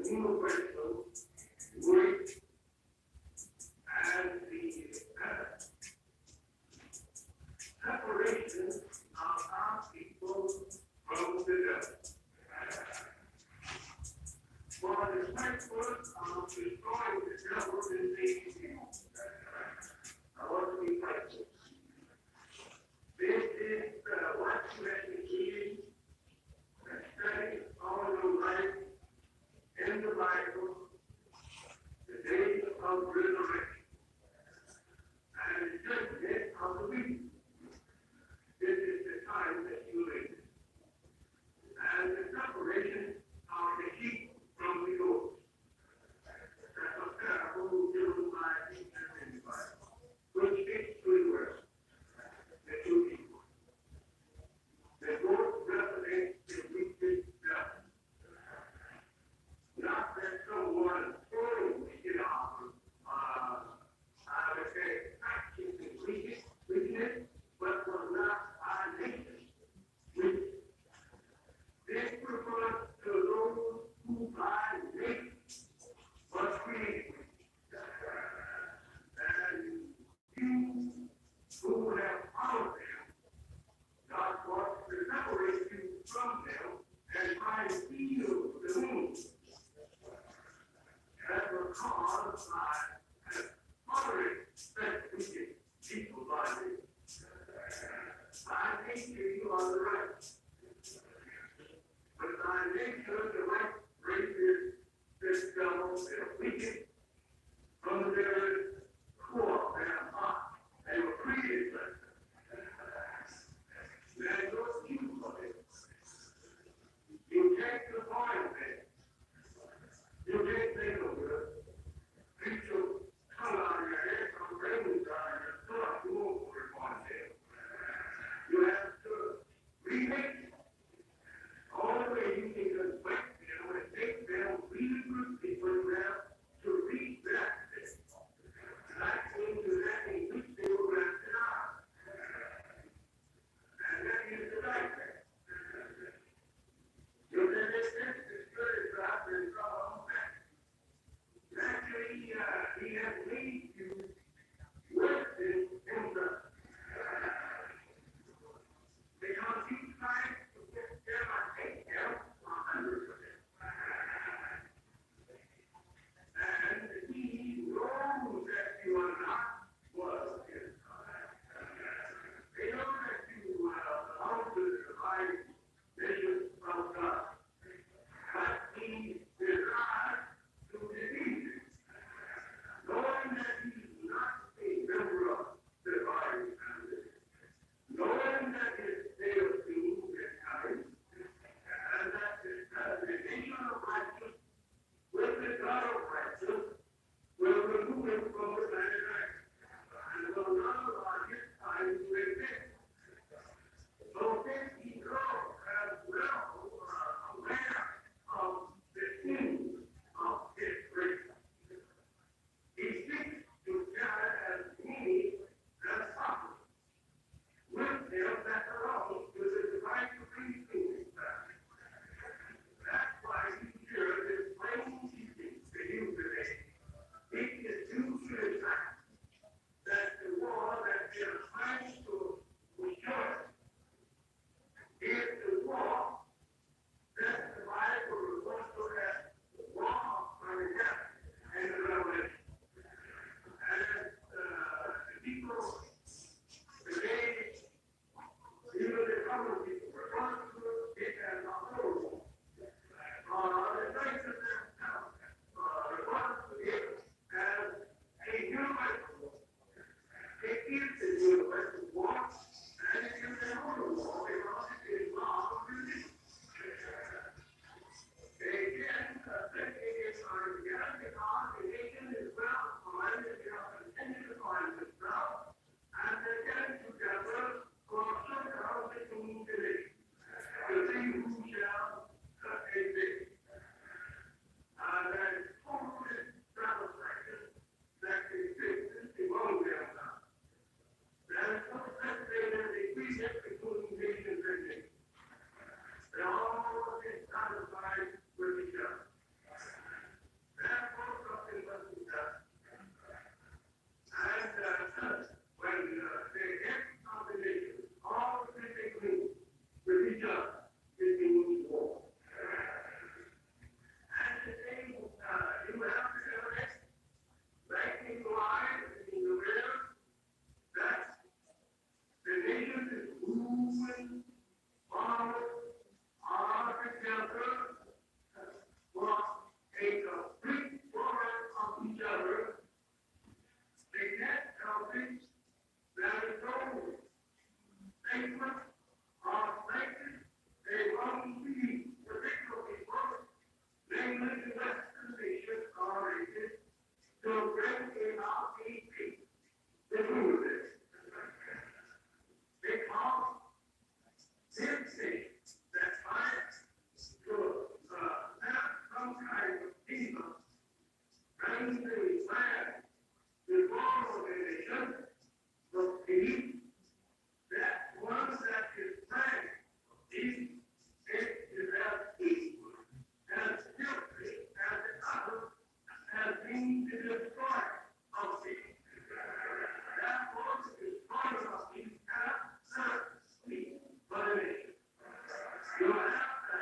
universal work as the separation of our people from the devil. For the purpose of destroying the devil in these people. I want to be practical. This is what you have to keep and study all your life in the Bible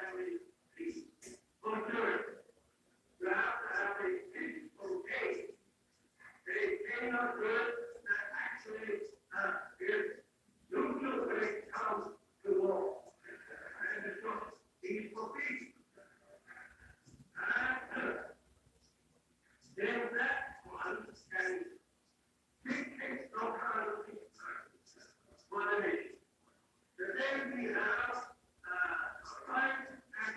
having peace. For sure. You have to have a peaceful game. A game of good that actually is neutral when it comes to war. And it's not peaceful peace. And then that one can dictate no kind of peace for the nation. The day we have right and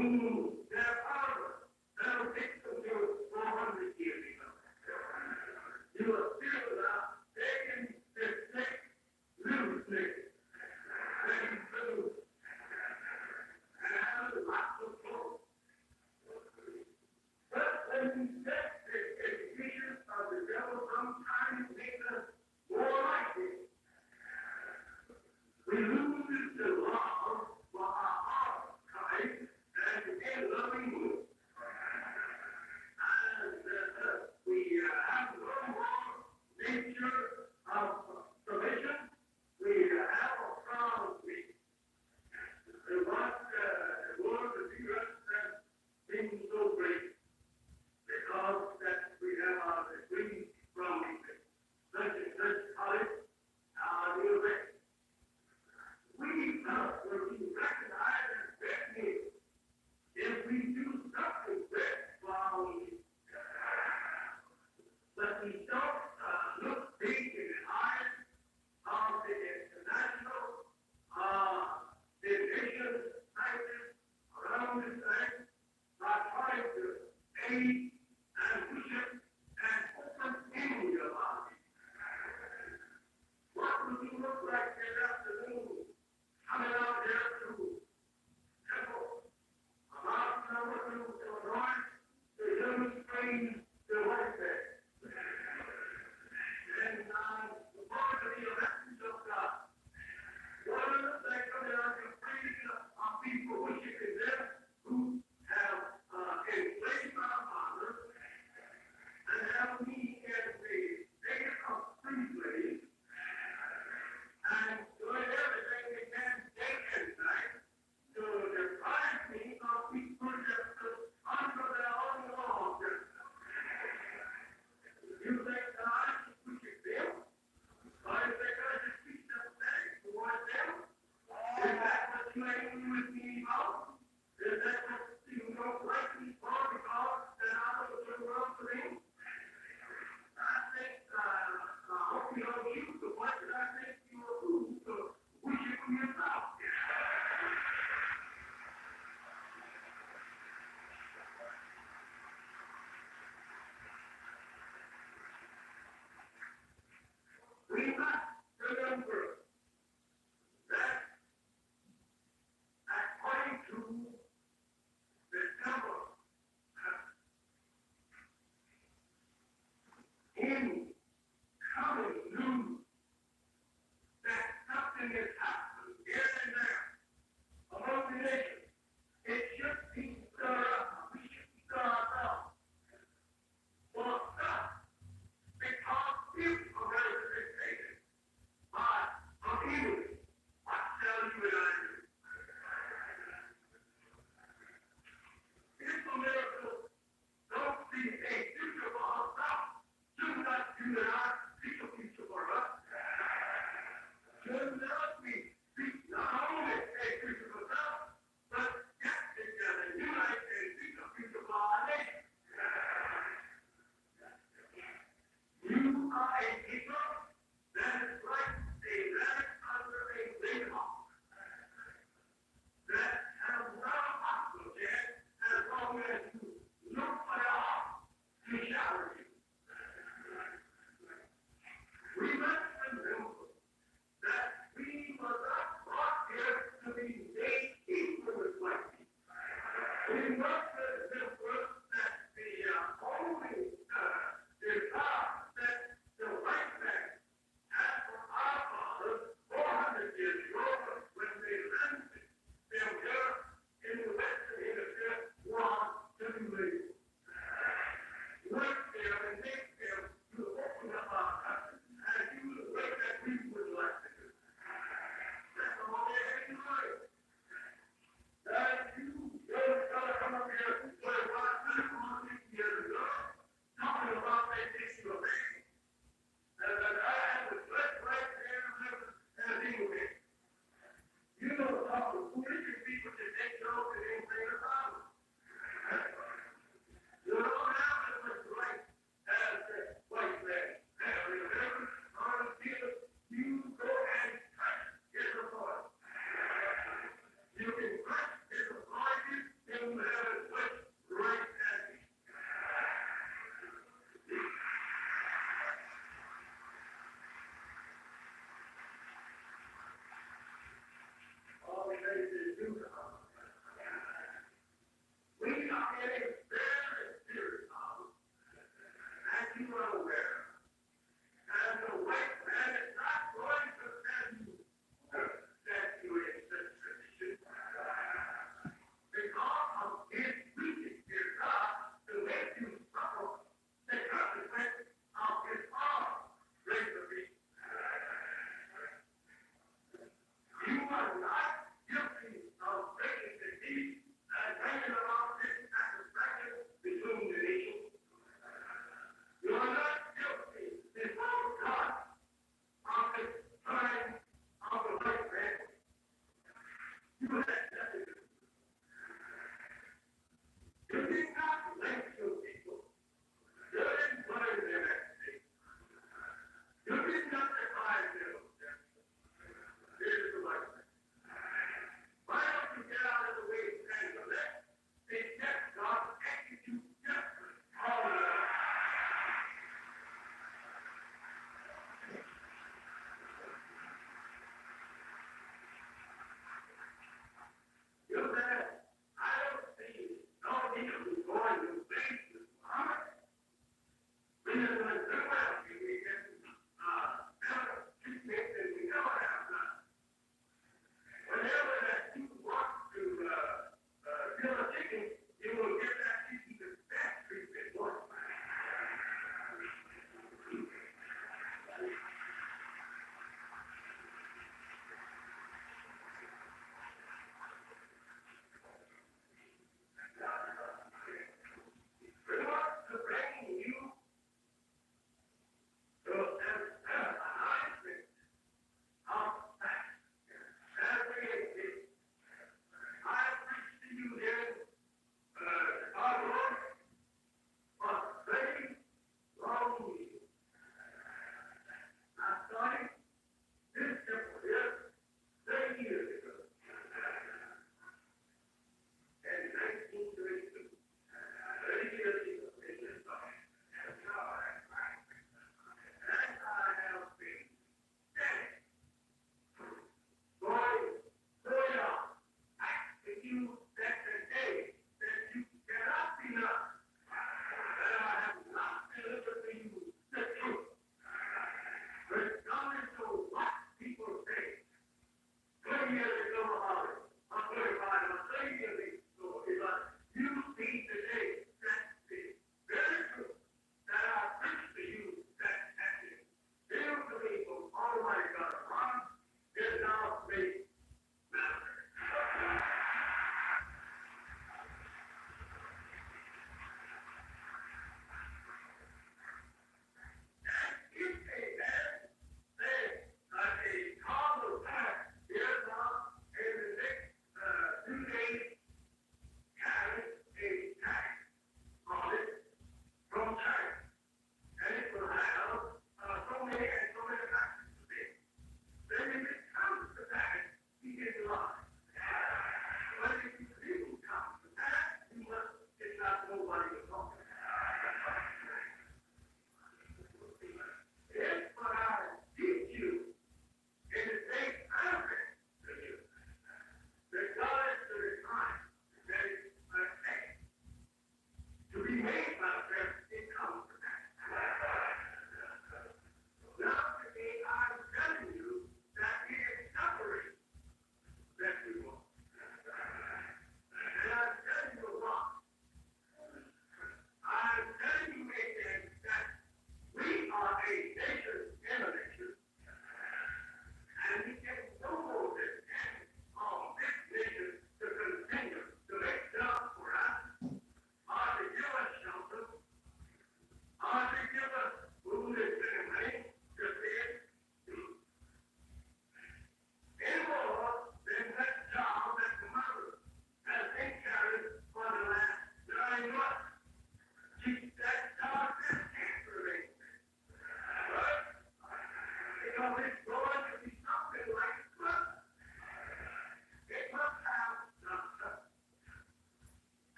their power. That'll take them to 400 years ago. You are still taking this sick, little sick, and food, and having lots of food. But when we get the education of the devil, sometimes makes us more like it. We lose the love for our heart, kind, and a loving mood. And we have no more nature of provision. We have a proud week. And what the Lord of the earth has been so great, because that we have our degree from such and such college, the elect. We will be recognized as best neighbors if we do something best for our neighbors. But we don't look big in the eyes of the international nations, scientists around this earth by trying to aid and worship and open in your life. What would you look like this afternoon coming out there to Temple, about number 2 Illinois, to demonstrate the white man? And the part of the elections of God. One of the things coming out to praise our people worshiping them who have enslaved our fathers and have me as the state of free slave and doing everything they can day and night to deprive me of people just under their own laws. You think that I should worship them? Or you think I should teach them things towards them? Is that what you angry with me about? Is that what you don't like me for because that I don't do well for them? I think, I hope you don't use the one that I think you are rude to worship yourself. We must remember that according to the devil, in coming news, that something is happening here and there among the nations. It should be stirred up. We should stir ourselves for stuff because people are represented by our enemies. What shall you and I do? If America don't see a future for herself, should not you and I see a future for us? Should not we seek not only a future for self, but get together, unite, and seek a future for our nation? You are a people that is like a rabbit under a big hawk that have no oxygen as long as you look for the hawk to shower you. We must remember that we were not brought here to be made equal with white people. We must remember that the only desire that the white man had for our fathers 400 years ago when they landed them here in the Western Hemisphere was to be legal. Work there and make them to open up our country and do the work that we would like to do. That's all they had to do. That you just gotta come up here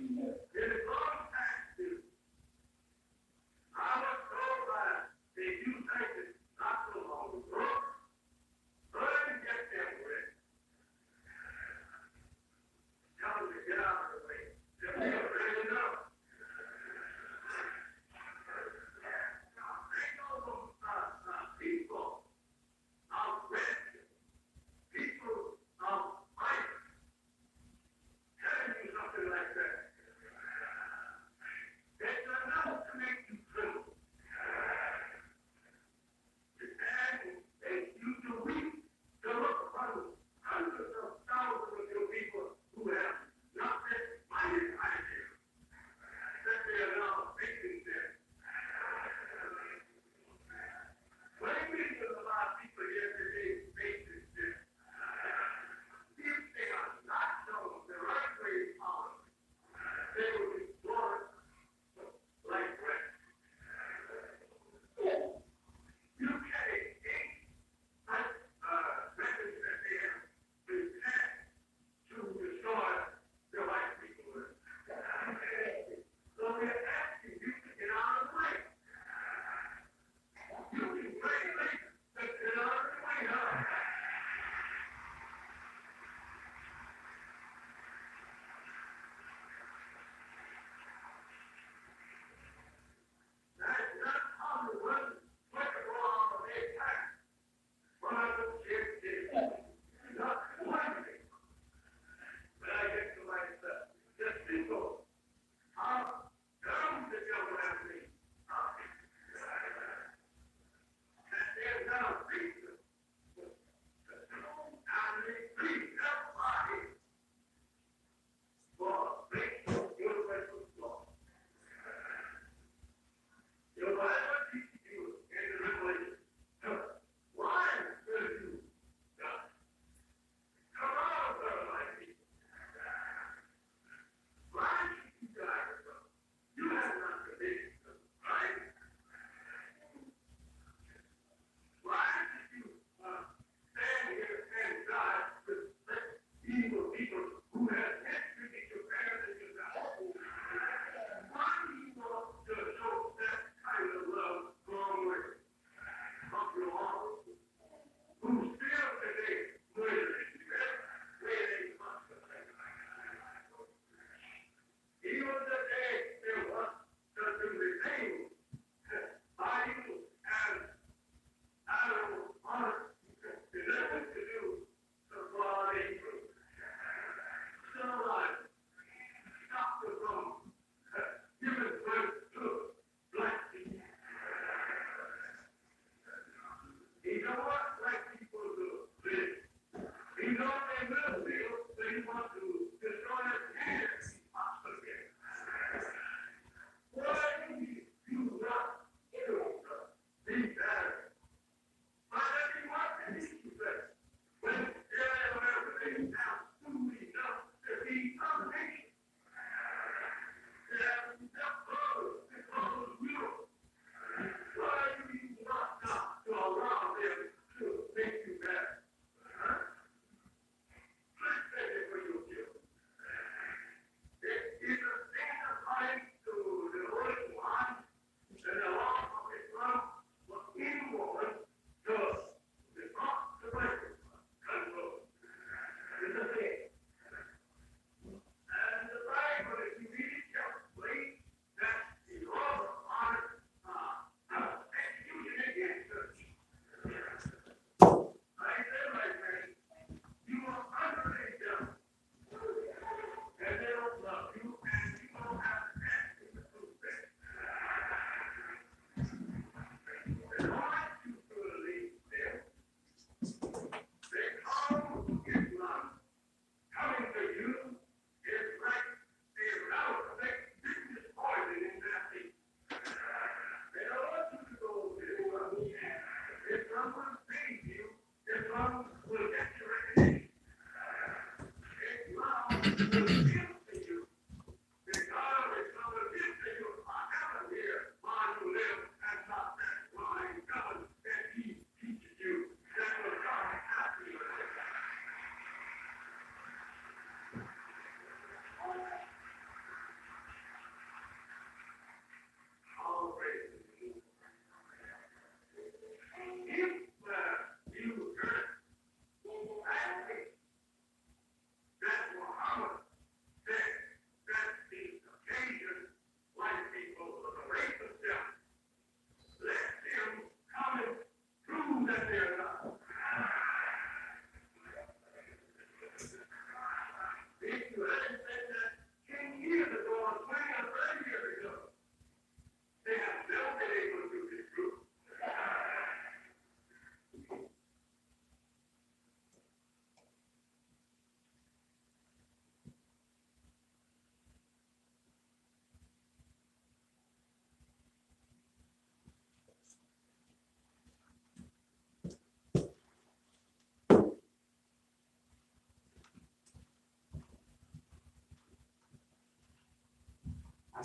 It is long past due. I was told by a youth agent not so long ago, hurry and get them ready. Tell them to get out of the way. They're ready enough. They know those people of rescue, people of fight, telling you something like that.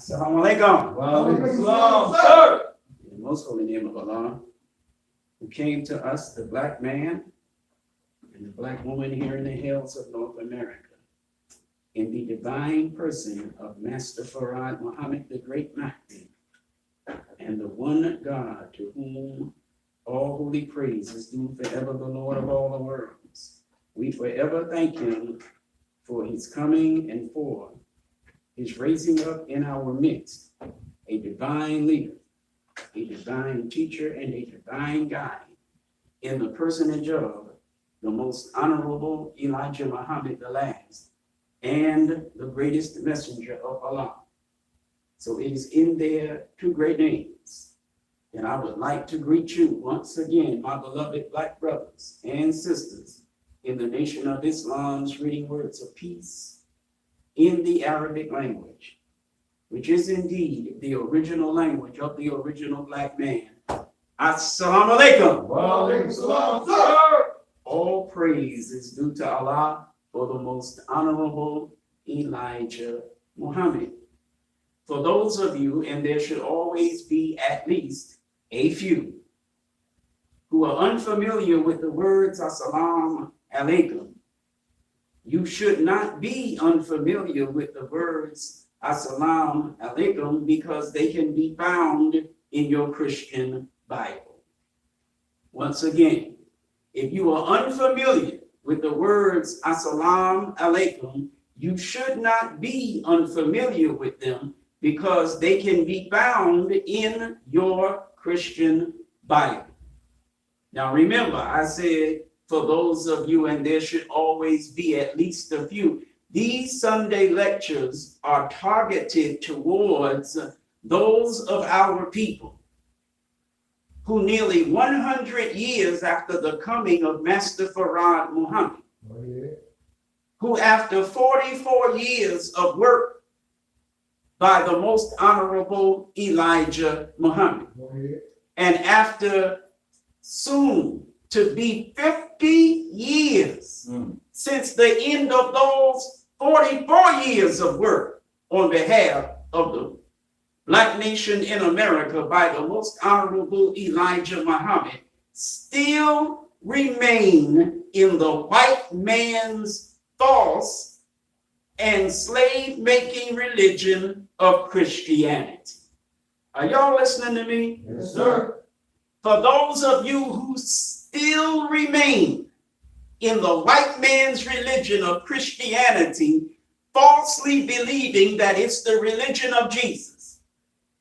Assalamu alaikum. Wow. Sir. In the most holy name of Allah, who came to us, the black man and the black woman here in the hills of North America, in the divine person of Master Farad Muhammad, the great Mahdi, and the one God to whom all holy praise is due forever, the Lord of all the worlds. We forever thank him for his coming and for his raising up in our midst a divine leader, a divine teacher, and a divine guide in the personage of the most honorable Elijah Muhammad the last and the greatest messenger of Allah. So it is in their two great names. And I would like to greet you once again, my beloved black brothers and sisters in the nation of Islam's reading words of peace in the Arabic language, which is indeed the original language of the original black man. Assalamu alaikum. Wa alaikum salam, sir. All praise is due to Allah for the most honorable Elijah Muhammad. For those of you, and there should always be at least a few, who are unfamiliar with the words Assalamu alaikum, you should not be unfamiliar with the words Assalamu alaikum because they can be found in your Christian Bible. Once again, if you are unfamiliar with the words Assalamu alaikum, you should not be unfamiliar with them because they can be found in your Christian Bible. Now remember, I said for those of you, and there should always be at least a few, these Sunday lectures are targeted towards those of our people who nearly 100 years after the coming of Master Farad Muhammad, who after 44 years of work by the most honorable Elijah Muhammad, and after soon to be 50 years since the end of those 44 years of work on behalf of the black nation in America by the most honorable Elijah Muhammad, still remain in the white man's false and slave-making religion of Christianity. Are y'all listening to me? Yes, sir. For those of you who still remain in the white man's religion of Christianity, falsely believing that it's the religion of Jesus,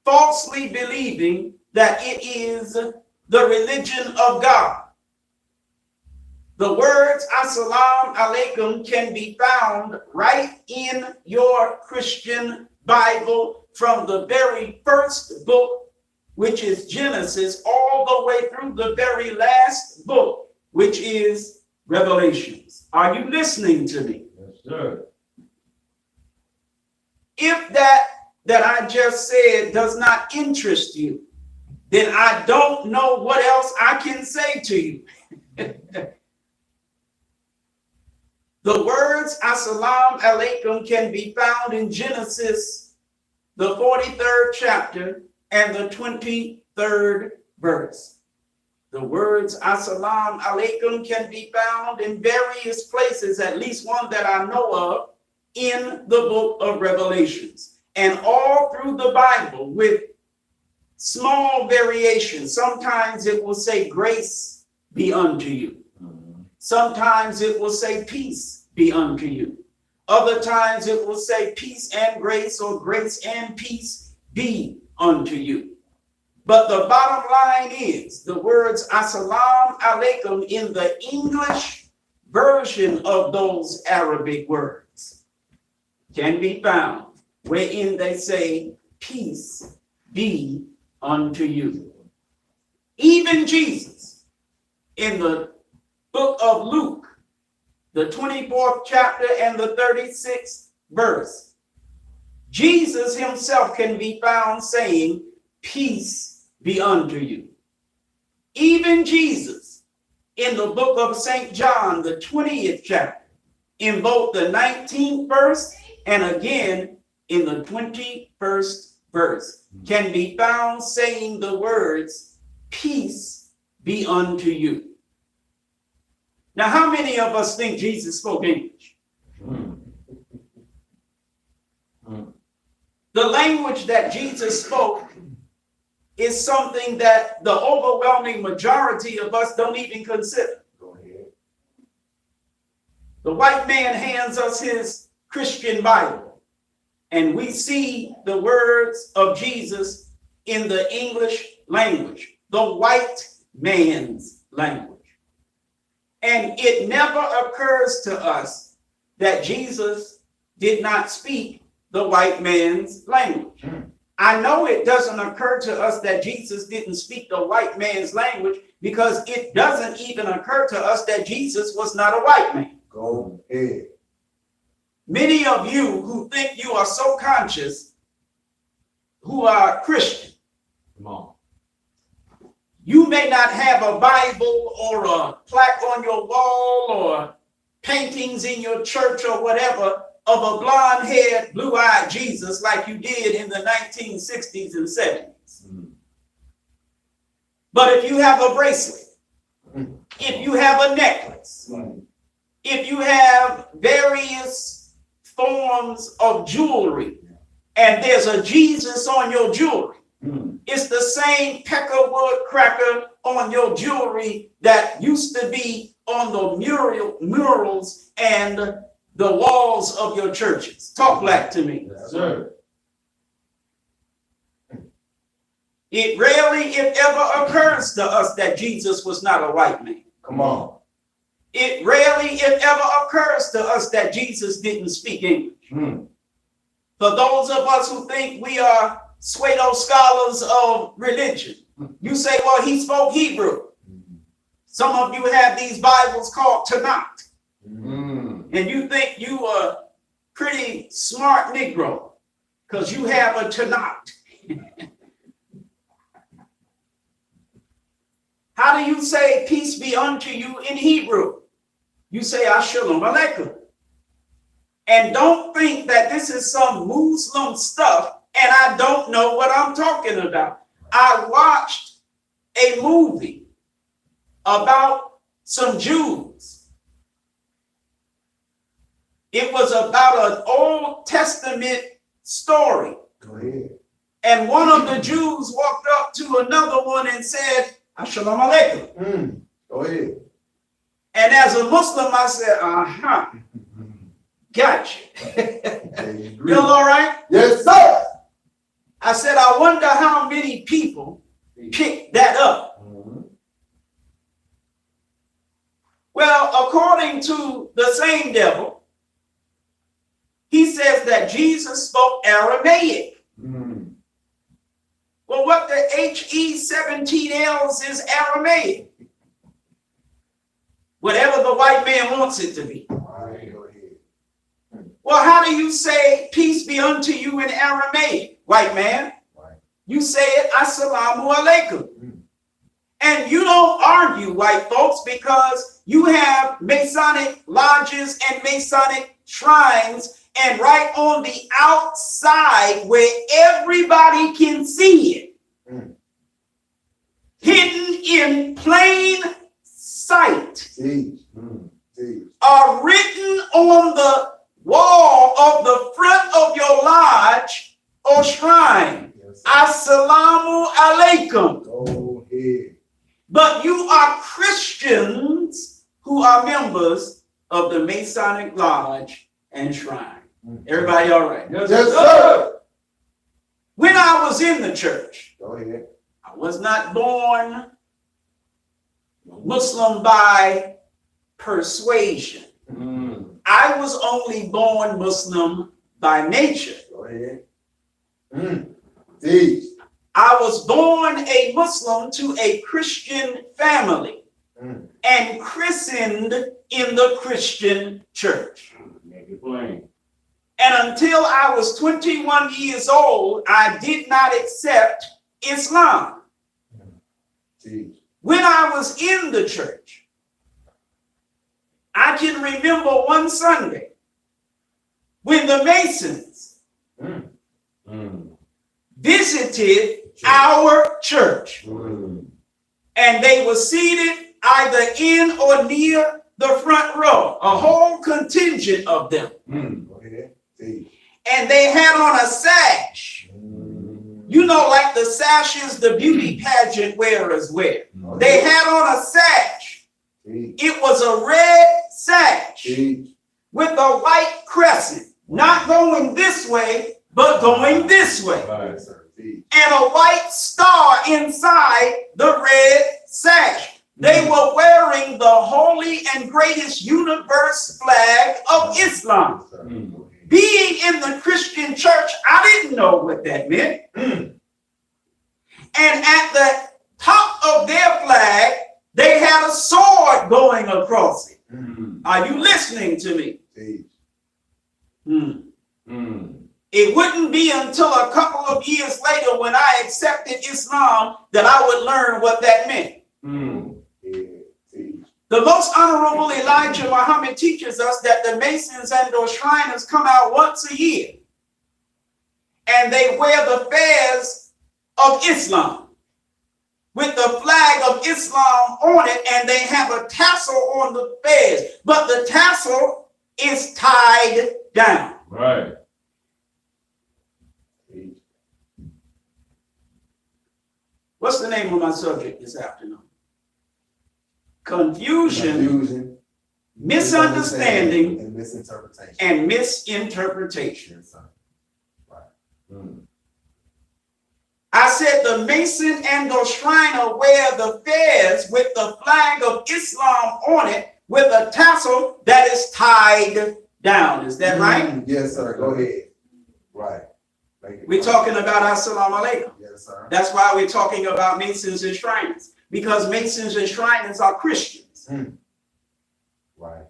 falsely believing that it is the religion of God, the words Assalamu alaikum can be found right in your Christian Bible from the very first book, which is Genesis, all the way through the very last book, which is Revelations. Are you listening to me? Yes, sir. If that I just said does not interest you, then I don't know what else I can say to you. The words Assalamu alaikum can be found in Genesis, the 43rd chapter and the 23rd verse. The words Assalamu alaikum can be found in various places, at least one that I know of, in the book of Revelations. And all through the Bible with small variations. Sometimes it will say grace be unto you. Sometimes it will say peace be unto you. Other times it will say peace and grace, or grace and peace be unto you. But the bottom line is the words Assalamu alaikum in the English version of those Arabic words can be found wherein they say peace be unto you. Even Jesus in the book of Luke, the 24th chapter and the 36th verse, Jesus himself can be found saying, peace be unto you. Even Jesus in the book of St. John, the 20th chapter, in both the 19th verse and again in the 21st verse can be found saying the words, peace be unto you. Now, how many of us think Jesus spoke English? The language that Jesus spoke is something that the overwhelming majority of us don't even consider. Go ahead. The white man hands us his Christian Bible, and we see the words of Jesus in the English language, the white man's language. And it never occurs to us that Jesus did not speak the white man's language. I know it doesn't occur to us that Jesus didn't speak the white man's language because it doesn't even occur to us that Jesus was not a white man. Go ahead. Many of you who think you are so conscious, who are Christian, Come on. you may not have a Bible or a plaque on your wall or paintings in your church or whatever of a blonde-haired, blue-eyed Jesus like you did in the 1960s and 70s. But if you have a bracelet, if you have a necklace, if you have various forms of jewelry, and there's a Jesus on your jewelry, it's the same peckerwood cracker on your jewelry that used to be on the murals and the walls of your churches. Talk black to me. Yes, sir. It rarely, if ever, occurs to us that Jesus was not a white man. Come on. It rarely, if ever, occurs to us that Jesus didn't speak English. For those of us who think we are pseudo scholars of religion, you say, well, he spoke Hebrew. Some of you have these Bibles called Tanakh, and you think you are pretty smart Negro because you have a Tanakh. How do you say peace be unto you in Hebrew? You say Shalom Aleichem. And don't think that this is some Muslim stuff and I don't know what I'm talking about. I watched a movie about some Jews. It was about an Old Testament story. Go ahead. And one of the Jews walked up to another one and said, Assalamu alaikum. Go ahead. And as a Muslim, I said, gotcha. You all right? Yes, sir. I said, I wonder how many people picked that up. Well, according to the same devil, he says that Jesus spoke Aramaic. Well, what the HE17Ls is Aramaic. Whatever the white man wants it to be. Well, how do you say peace be unto you in Aramaic, white man? You say it Assalamu alaikum. And you don't argue, white folks, because you have Masonic lodges and Masonic shrines, and right on the outside where everybody can see it, hidden in plain sight, are written on the wall of the front of your lodge or shrine. Assalamu alaikum. Go ahead. But you are Christians who are members of the Masonic Lodge and Shrine. Everybody all right? Yes, Yes, sir. sir. When I was in the church, Go ahead. I was not born Muslim by persuasion. I was only born Muslim by nature. Go ahead. Peace. I was born a Muslim to a Christian family and christened in the Christian church. Make it plain. And until I was 21 years old, I did not accept Islam. Peace. When I was in the church, I can remember one Sunday when the Masons visited our church. And they were seated either in or near the front row, a whole contingent of them. Go ahead. Teach. And they had on a sash. You know, like the sashes the beauty pageant wearers wear. They had on a sash. Teach. It was a red sash Teach. with a white crescent, not going this way, but going this way. Right. Yes, sir. Teach. And a white star inside the red sash. They were wearing the holy and greatest universe flag of Islam. Yes, sir. Go ahead. Being in the Christian church, I didn't know what that meant. And at the top of their flag, they had a sword going across it. Are you listening to me? Teach. It wouldn't be until a couple of years later when I accepted Islam that I would learn what that meant. Yeah. Teach. The most honorable Elijah Muhammad teaches us that the Masons and those Shriners come out once a year and they wear the fez of Islam with the flag of Islam on it, and they have a tassel on the fez, but the tassel is tied down. Right. Teach. What's the name of my subject this afternoon? Confusion, Confusion. misunderstanding, And misinterpretation. and misinterpretation. Yes, sir. Right. I said the Mason and the Shriner wear the fez with the flag of Islam on it with a tassel that is tied down. Is that right? Yes, sir. Go ahead. Right. Make it We're right. talking about Assalamu alaikum. Yes, sir. That's why we're talking about Masons and Shriners, because Masons and Shriners are Christians, Right.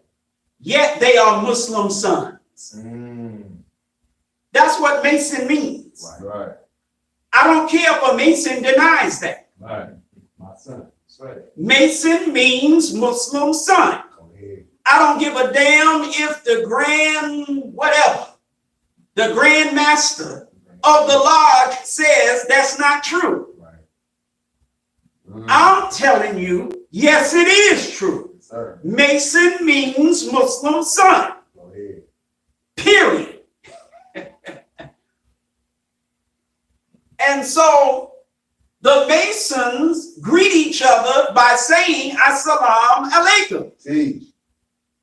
yet they are Muslim sons. That's what Mason means. Right. Right. I don't care if a Mason denies that. Right. My son. That's right. Mason means Muslim son. Go ahead. I don't give a damn if the Grand Master of the lodge says that's not true. Right. I'm telling you, yes, it is true. Yes, sir. Mason means Muslim son, Go ahead. period. And so the Masons greet each other by saying Assalamu alaikum. Teach.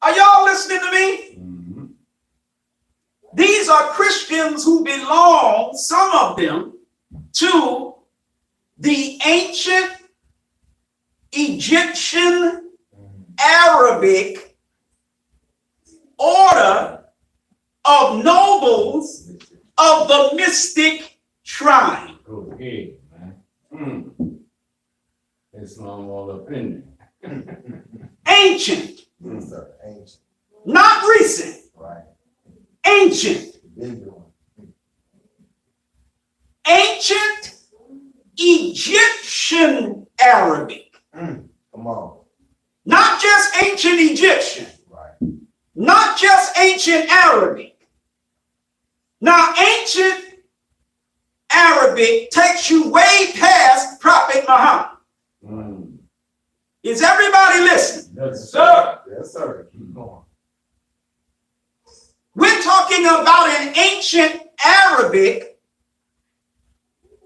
Are y'all listening to me? Mm-hmm. These are Christians who belong, some of them, to the ancient Egyptian Arabic order of nobles of the mystic shrine. Go ahead, man. Islam all up in there. Ancient, Yes, sir. Ancient. not recent, Right. ancient. Been doing. Ancient Egyptian Arabic, Come on. not just ancient Egyptian, Right. not just ancient Arabic. Now, ancient Arabic takes you way past Prophet Muhammad. Is everybody listening? Yes, sir. Yes, sir. Keep going. We're talking about an ancient Arabic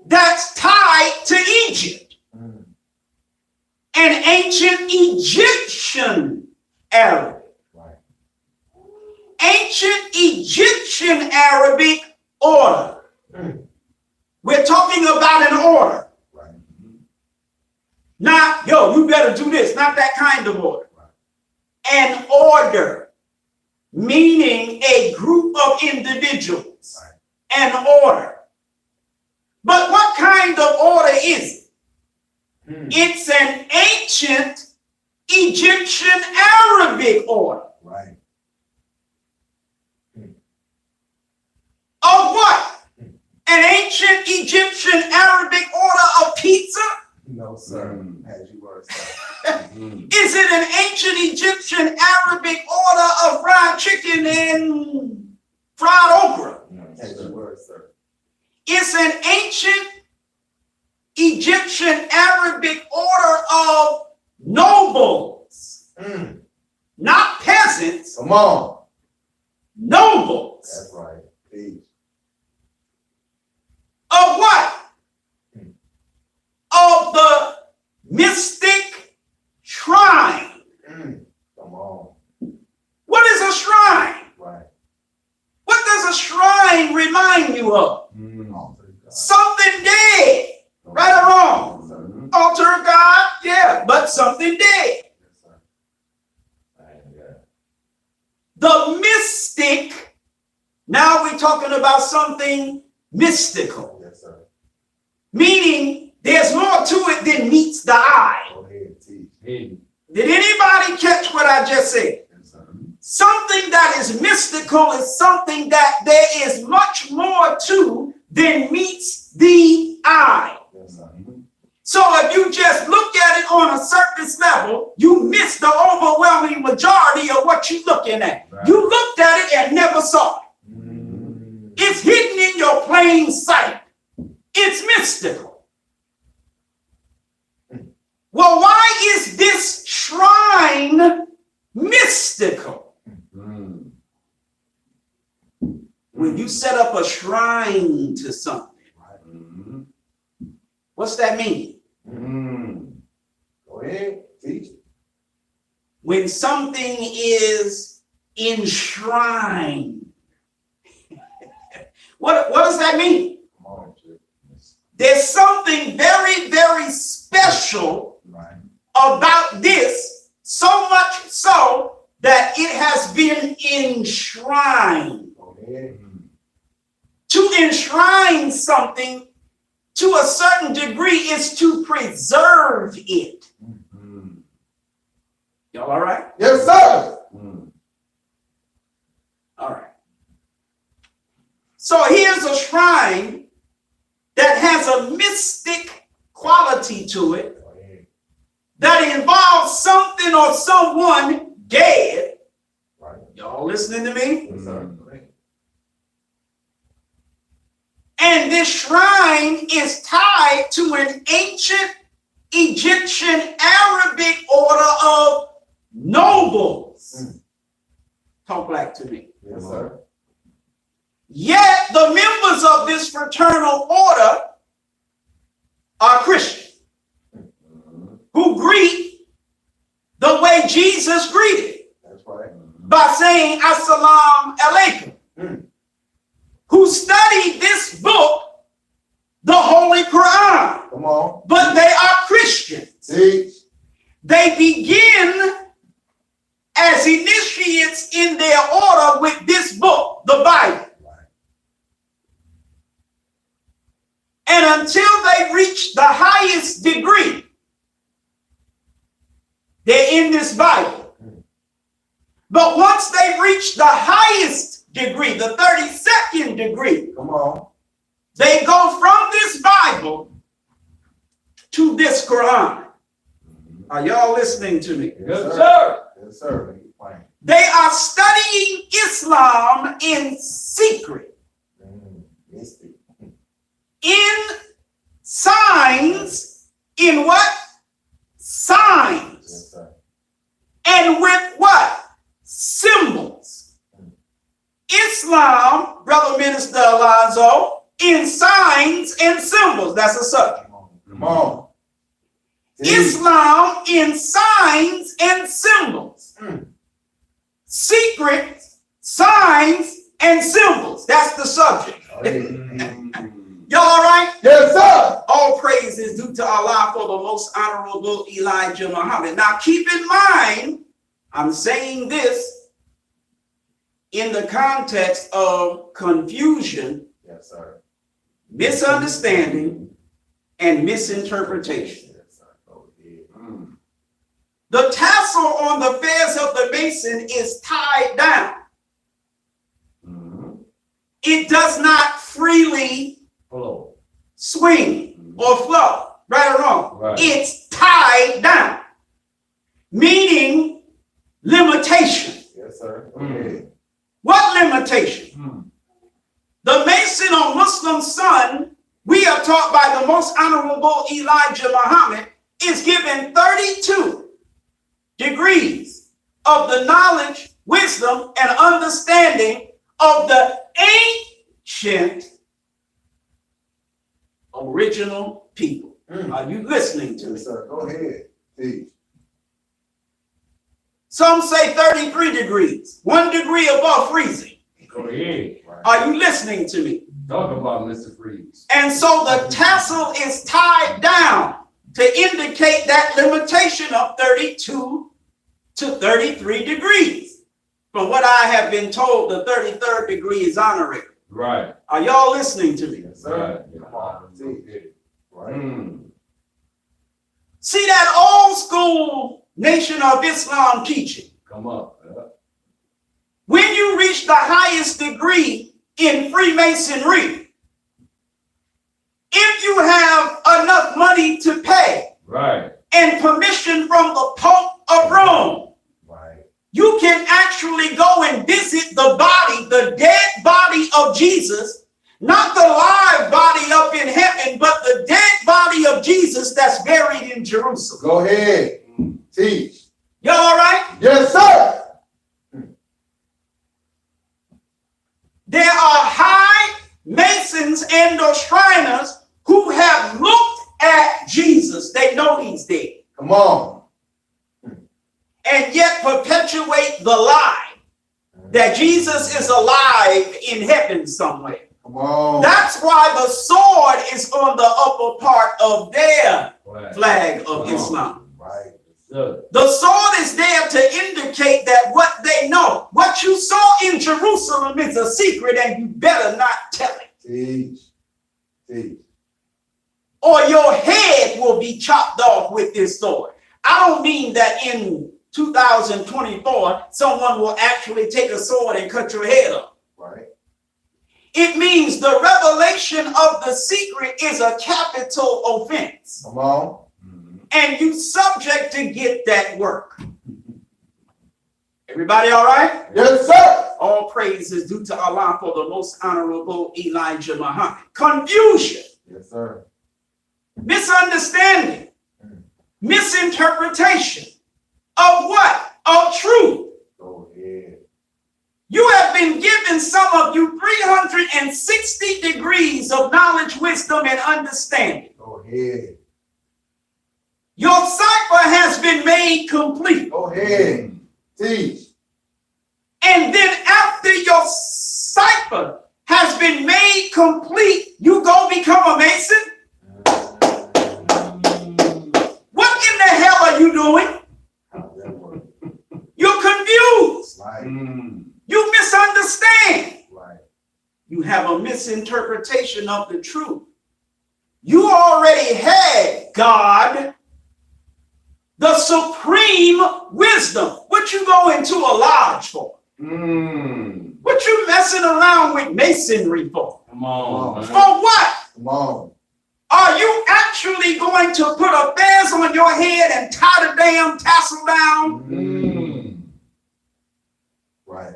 that's tied to Egypt, an ancient Egyptian Arabic, Right. ancient Egyptian Arabic order. We're talking about an order. Right. Not, yo, you better do this, not that kind of order. An order, meaning a group of individuals. Right. An order. But what kind of order is it? It's an ancient Egyptian Arabic order. Right. Of what? An ancient Egyptian Arabic order of pizza? No, sir. As you were, sir. Is it an ancient Egyptian Arabic order of fried chicken and fried okra? As you were, sir. It's It's an ancient Egyptian Arabic order of nobles, not peasants, Come on. nobles. That's right. Peace. Of what? Of the mystic shrine. Come on. What is a shrine? Right. What does a shrine remind you of? Altar to God. Something dead, right or wrong? Yes, sir. Altar of God, yeah, but something dead. Yes, sir. The mystic, now we're talking about something mystical, Yes, sir. meaning there's more to it than meets the eye. Go ahead, teach. Hey. Did anybody catch what I just said? Yes, sir. Something that is mystical is something that there is much more to than meets the eye. Yes, sir. So if you just look at it on a surface level, you miss the overwhelming majority of what you're looking at. Right. You looked at it and never saw it. It's hidden in your plain sight. It's mystical. Well, why is this shrine mystical? When you set up a shrine to something, what's that mean? Go ahead, teach. When something is enshrined, what does that mean? Come on, Chip. There's something very, very special Right. about this, so much so that it has been enshrined. Go ahead. To enshrine something to a certain degree is to preserve it. Y'all all right? Yes, sir. All right. So here's a shrine that has a mystic quality to it Go ahead. that involves something or someone dead. Right. Y'all listening to me? Yes, sir. Go ahead. And this shrine is tied to an ancient Egyptian Arabic order of nobles. Talk back to me. Yes, sir. Yet the members of this fraternal order are Christians who greet the way Jesus greeted, That's right. by saying Assalamu alaikum, who studied this book, the Holy Quran, Come on. but they are Christians. Teach. They begin as initiates in their order with this book, the Bible. Right. And until they reach the highest degree, they're in this Bible. But once they reach the highest degree, the 32nd degree, Come on. they go from this Bible to this Quran. Are y'all listening to me? Yes, sir. Yes, sir. Make it plain. They are studying Islam in secret, Mystic. in signs, in what? Signs. Yes, sir. And with what? Symbols. Islam, Brother Minister Alonzo, in signs and symbols. That's a subject. Come on. Teach. Islam in signs and symbols. Secret signs and symbols. That's the subject. Go ahead. Y'all all right? Yes, sir. All praise is due to Allah for the most honorable Elijah Muhammad. Now keep in mind, I'm saying this in the context of confusion, Yes, sir. misunderstanding, and misinterpretation. Yes, sir. Go ahead. The tassel on the fez of the mason is tied down. It does not freely Hello. swing or flow, right or wrong. Right. It's tied down, meaning limitation. Yes, sir. Go ahead. What limitation? The Mason or Muslim sun we are taught by the most honorable Elijah Muhammad, is given 32 degrees of the knowledge, wisdom, and understanding of the ancient original people. Are you listening to me? Yes, sir. Go ahead. Teach. Some say 33 degrees, 1 degree above freezing. Go ahead. Right. Are you listening to me? Talk about Mr. Freeze. And so the tassel is tied down to indicate that limitation of 32 to 33 degrees. From what I have been told, the 33rd degree is honorary. Right. Are y'all listening to me? Yes, sir. Right. Come on. Teach. Right. See that old school Nation of Islam teaching? Come up. When you reach the highest degree in Freemasonry, if you have enough money to pay Right. and permission from the Pope of Rome, Right. you can actually go and visit the body, the dead body of Jesus, not the live body up in heaven, but the dead body of Jesus that's buried in Jerusalem. Go ahead. Teach. Y'all all right? Yes, sir. There are high Masons and or Shriners who have looked at Jesus. They know he's dead. Come on. And yet perpetuate the lie that Jesus is alive in heaven somewhere. Come on. That's why the sword is on the upper part of their Right. flag of Islam. Right. Good. The sword is there to indicate that what they know, what you saw in Jerusalem is a secret and you better not tell it. Teach. Teach. Or your head will be chopped off with this sword. I don't mean that in 2024, someone will actually take a sword and cut your head off. Right. It means the revelation of the secret is a capital offense. Come on. And you subject to get that work. Everybody all right? Yes, sir. All praise is due to Allah for the most honorable Elijah Muhammad. Confusion, Yes, sir. misunderstanding, misinterpretation of what? Of truth. Go ahead. You have been given, some of you, 360 degrees of knowledge, wisdom, and understanding. Go ahead. Your cipher has been made complete. Go ahead. Teach. And then after your cipher has been made complete, you go become a Mason? What in the hell are you doing? How that work? You're confused. Right. You misunderstand. Right. You have a misinterpretation of the truth. You already had God, the supreme wisdom. What you go into a lodge for? What you messing around with masonry for? Come on. For what? Come on. Are you actually going to put a fez on your head and tie the damn tassel down Right.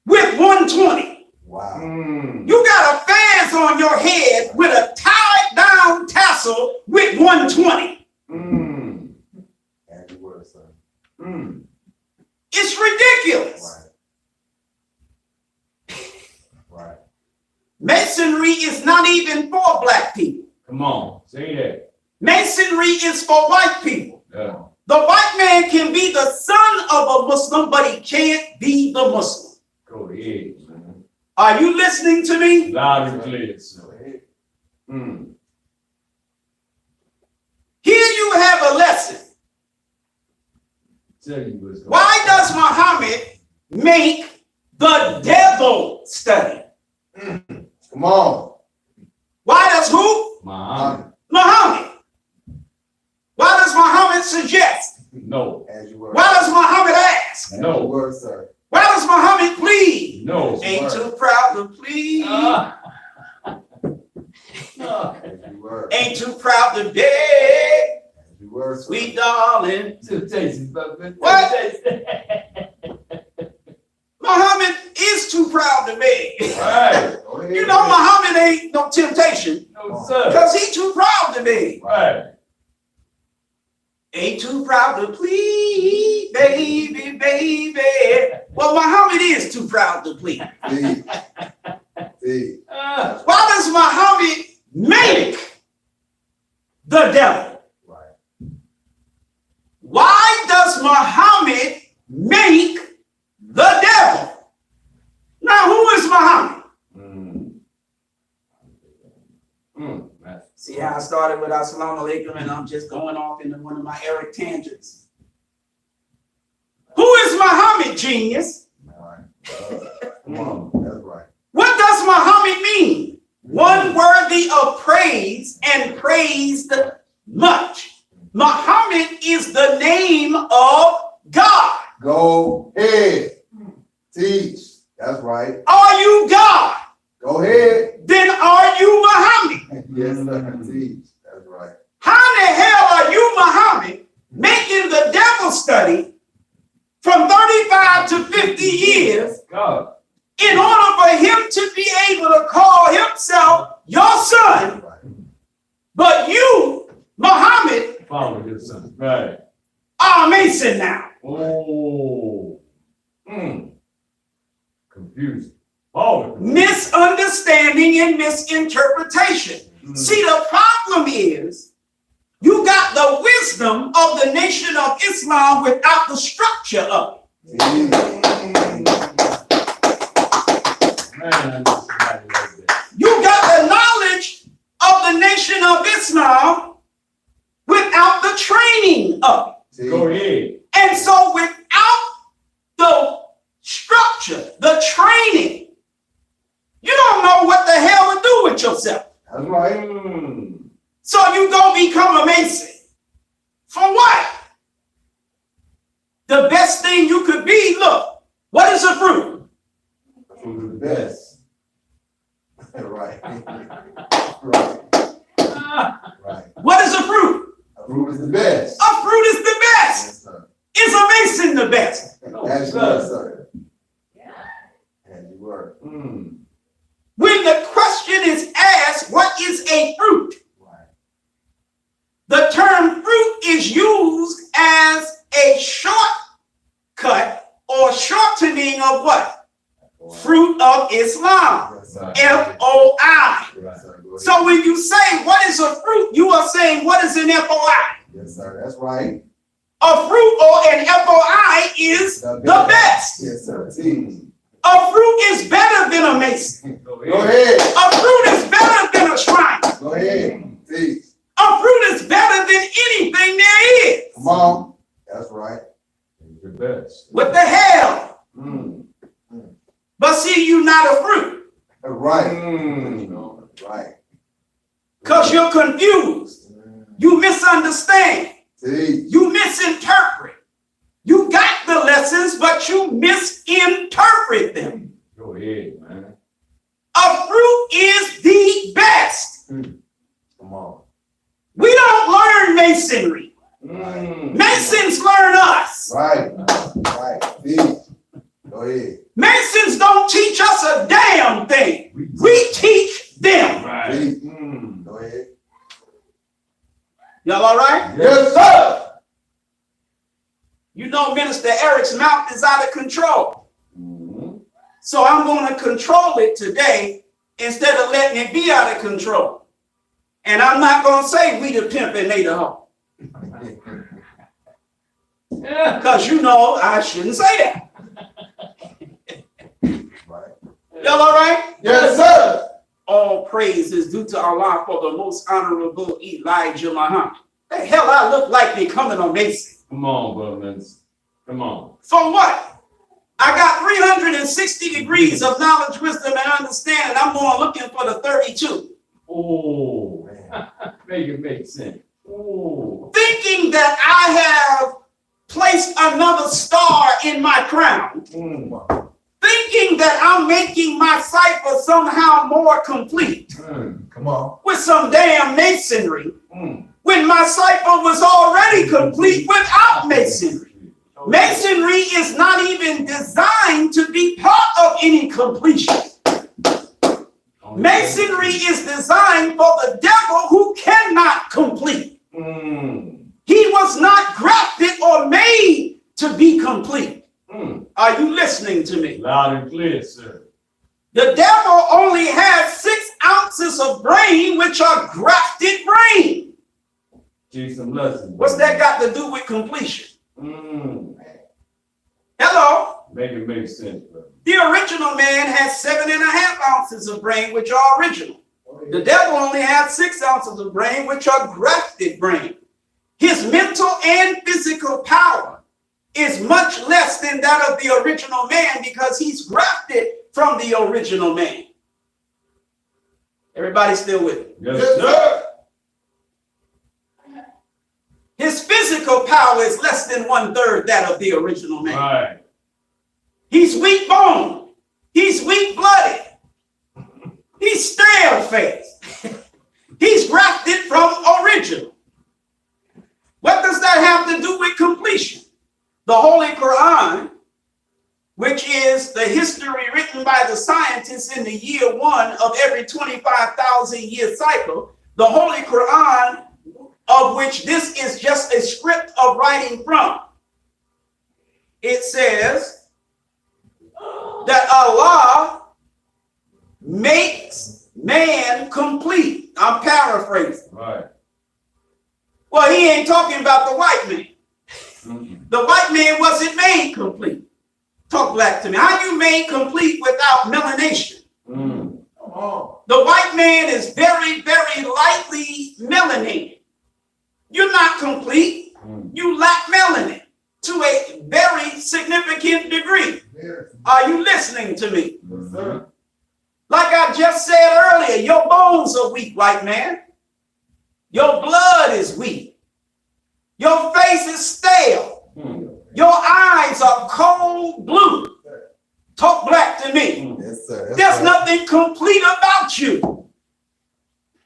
with 120? Wow. You got a fez on your head with a tied down tassel with 120. Happy word, son. It's ridiculous. Right. Right. Masonry is not even for black people. Come on. Say that. Masonry is for white people. Yeah. The white man can be the son of a Muslim, but he can't be the Muslim. Go ahead, man. Are you listening to me? Loud and clear, Go sir. ahead. Here you have a lesson. Tell you what's going Why does Muhammad make the devil study? Come on. Why does who? Muhammad. Muhammad. Why does Muhammad suggest? No. As you were. Why does Muhammad ask? As No. you were, sir. Why does Muhammad plead? No. Ain't too proud to plead. As you were. Ain't too proud to beg. As you were, sir. Sweet darling. Temptation, brother. What? Temptation. Muhammad is too proud to beg. Right. Go ahead. You know, Muhammad ain't no temptation No, sir. because he too proud to be. Right. Ain't too proud to please, baby, baby. Well, Muhammad is too proud to please. See. See. Why does Muhammad make the devil? Right. Why does Muhammad make the devil? Now, who is Muhammad? See how I started with Assalamu alaikum and I'm just going off into one of my Eric tangents. Who is Muhammad, genius? Right. Come on. That's right. What does Muhammad mean? One worthy of praise and praised much. Muhammad is the name of God. Go ahead. Teach. That's right. Are you God? Go ahead. Then are you Muhammad? Yes, sir. Teach. That's right. How in the hell are you Muhammad making the devil study from 35 to 50 years God. in order for him to be able to call himself your son, Right. but you, Muhammad, Follow his son. Right. are a Mason now? Oh. Confusing. Oh. Misunderstanding and misinterpretation. See, the problem is you got the wisdom of the Nation of Islam without the structure of it. See. Man, I know somebody like that. You got the knowledge of the Nation of Islam without the training of See. Go ahead. it. And so without the structure, the training, you don't know what the hell to do with yourself. That's right. So you gonna become a Mason. For what? The best thing you could be, look, what is a fruit? Fruit is the best. Right. Right. Right. What is a fruit? A fruit is the best. A fruit is the best. Yes, sir. Is a Mason the best? As you were, sir. As you were. When the question is asked, what is a fruit? Right. The term fruit is used as a shortcut or shortening of what? Fruit of Islam. Yes, sir. F-O-I. Yes, sir. Go ahead. So when you say what is a fruit, you are saying what is an F-O-I? Yes, sir. That's right. A fruit or an F-O-I is the best. Yes, sir. See. A fruit is better than a Mason. Go Go ahead. A fruit is better than a shrine. Go ahead. See. A fruit is better than anything there is. Come on. That's right. He's the best. What the hell? But see, you're not a fruit Right. Right. because you're confused. You misunderstand. See. You misinterpret. You got the lessons, but you misinterpret them. Go ahead, man. A fruit is the best. Come on. We don't learn masonry. Mm. Masons learn us. Right. Right. See. Go ahead. Masons don't teach us a damn thing. We teach them. Right. See. Mm. Go ahead. Y'all all right? Yes, sir. You know, Minister Eric's mouth is out of control. Mhm. So I'm going to control it today instead of letting it be out of control. And I'm not going to say we the pimp and they the hoe. Yeah. Because you know I shouldn't say that. Right. Y'all all right? Yes, sir. All praise is due to Allah for the most honorable Elijah Muhammad. The hell I look like becoming a Mason. Come on, brothers. Come on. For what? I got 360 degrees of knowledge, wisdom, and understanding. I'm going looking for the 32. Oh, Man. make it make sense. Oh, Thinking that I have placed another star in my crown. Thinking that I'm making my cipher somehow more complete Come on. with some damn masonry. Mm. When my cipher was already complete without masonry. Masonry is not even designed to be part of any completion. Masonry is designed for the devil who cannot complete. He was not grafted or made to be complete. Are you listening to me? Loud and clear, sir. The devil only has 6 ounces of brain, which are grafted brain. Teach some lessons. What's that got to do with completion? Hello? Make it make sense, brother. The original man has 7.5 ounces of brain, which are original. The devil only has 6 ounces of brain, which are grafted brain. His mental and physical power is much less than that of the original man because he's grafted from the original man. Everybody still with me? Yes, sir. His physical power is less than 1/3 that of the original man. Right. He's weak boned. He's weak blooded. He's stale faced. He's grafted from original. What does that have to do with completion? The Holy Quran, which is the history written by the scientists in the year 1 of every 25,000 year cycle, the Holy Quran, of which this is just a script of writing from, it says that Allah makes man complete. I'm paraphrasing. Right. Well, he ain't talking about the white man. The white man wasn't made complete. Talk black to me. How you made complete without melanation? Come on. The white man is very, very lightly melanated. You're not complete. You lack melanin to a very significant degree. Are you listening to me? Yes, sir. Like I just said earlier, your bones are weak, white man. Your blood is weak. Your face is stale. Your eyes are cold blue. Talk black to me. Yes, sir. There's nothing complete about you.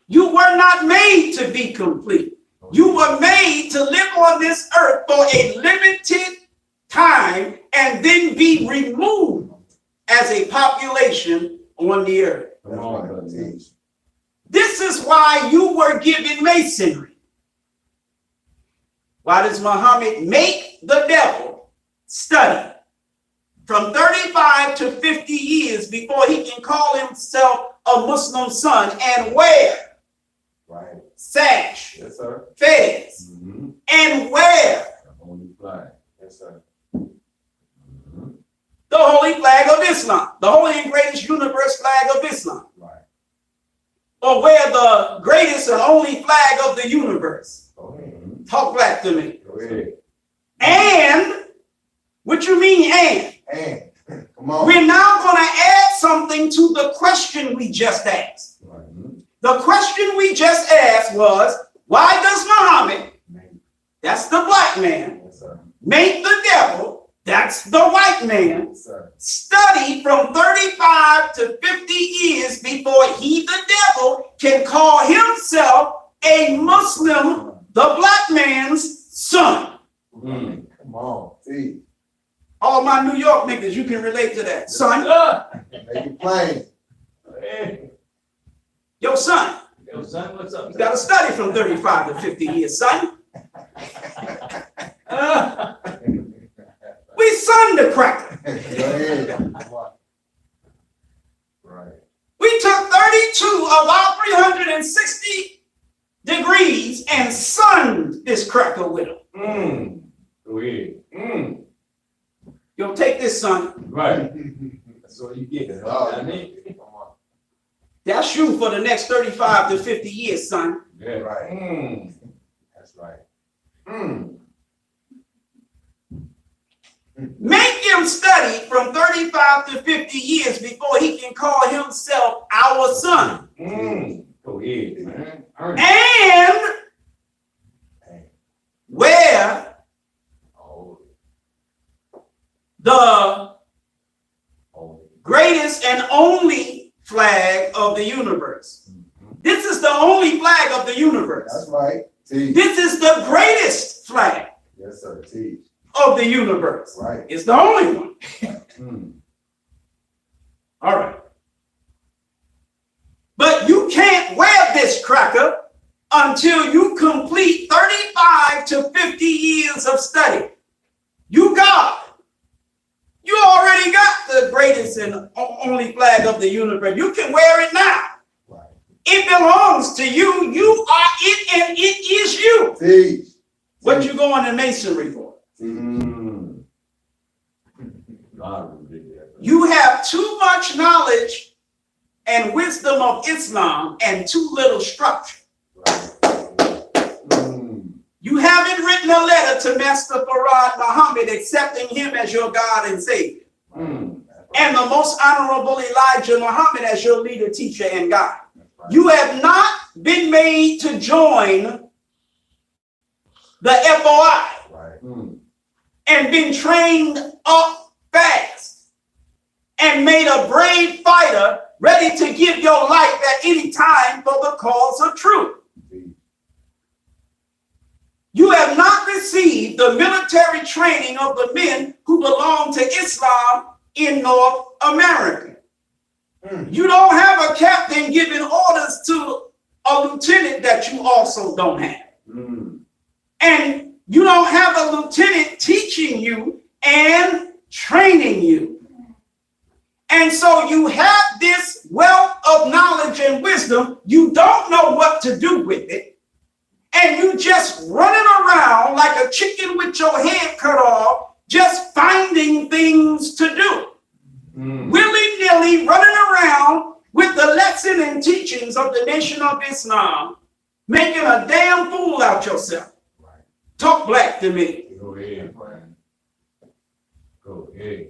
You were not made to be complete. You were made to live on this earth for a limited time and then be removed as a population on the earth. That's right. Teach. This is why you were given masonry. Why does Muhammad make the devil study from 35 to 50 years before he can call himself a Muslim son and wear Right. sash, Yes, sir. fez, and wear Holy flag. Yes, sir. the holy flag of Islam, the holy and greatest universe flag of Islam, Right. or wear the greatest and only flag of the universe? Go ahead. Talk back to me. Go ahead. And, what you mean and? And come on. We're now going to add something to the question we just asked. Right. The question we just asked was, why does Muhammad, that's the black man, Yes, sir. make the devil, that's the white man, Yes, sir. study from 35 to 50 years before he, the devil, can call himself a Muslim, the black man's son? Come on. See. All my New York niggas, you can relate to that. Son, Make it plain. Hey. yo, son, Yo, son, what's up? you got to study from 35 to 50 years, son. We son the cracker. Go ahead. Come on. Right. We took 32 of our 360 degrees and sunned this cracker with him. Go ahead. Yo, take this, son. Right. That's all you get. That's all I you mean, need. Come on. That's you for the next 35 to 50 years, son. yeah. Right. That's right. Make him study from 35 to 50 years before he can call himself our son. Go ahead, man. And where Oh. the Oh. greatest and only flag of the universe. This is the only flag of the universe. That's right. Teach. This is the greatest flag Yes, sir. Teach. of the universe. Right. It's the only one. All right. But you can't wear this cracker until you complete 35 to 50 years of study. You got it. You already got the greatest and only flag of the universe. You can wear it now. Right. It belongs to you. You are it and it is you. See. What you going to masonry for? Mm. You have too much knowledge and wisdom of Islam and too little structure. You haven't written a letter to Master Farad Muhammad accepting him as your God and Savior. And the most honorable Elijah Muhammad as your leader, teacher, and guide. You have not been made to join the FOI and been trained up fast and made a brave fighter ready to give your life at any time for the cause of truth. You have not received the military training of the men who belong to Islam in North America. You don't have a captain giving orders to a lieutenant that you also don't have. And you don't have a lieutenant teaching you and training you. And so you have this wealth of knowledge and wisdom. You don't know what to do with it. And you just running around like a chicken with your head cut off, just finding things to do. Willy-nilly running around with the lesson and teachings of the Nation of Islam, making a damn fool out yourself. Talk black to me. Go ahead. Go ahead.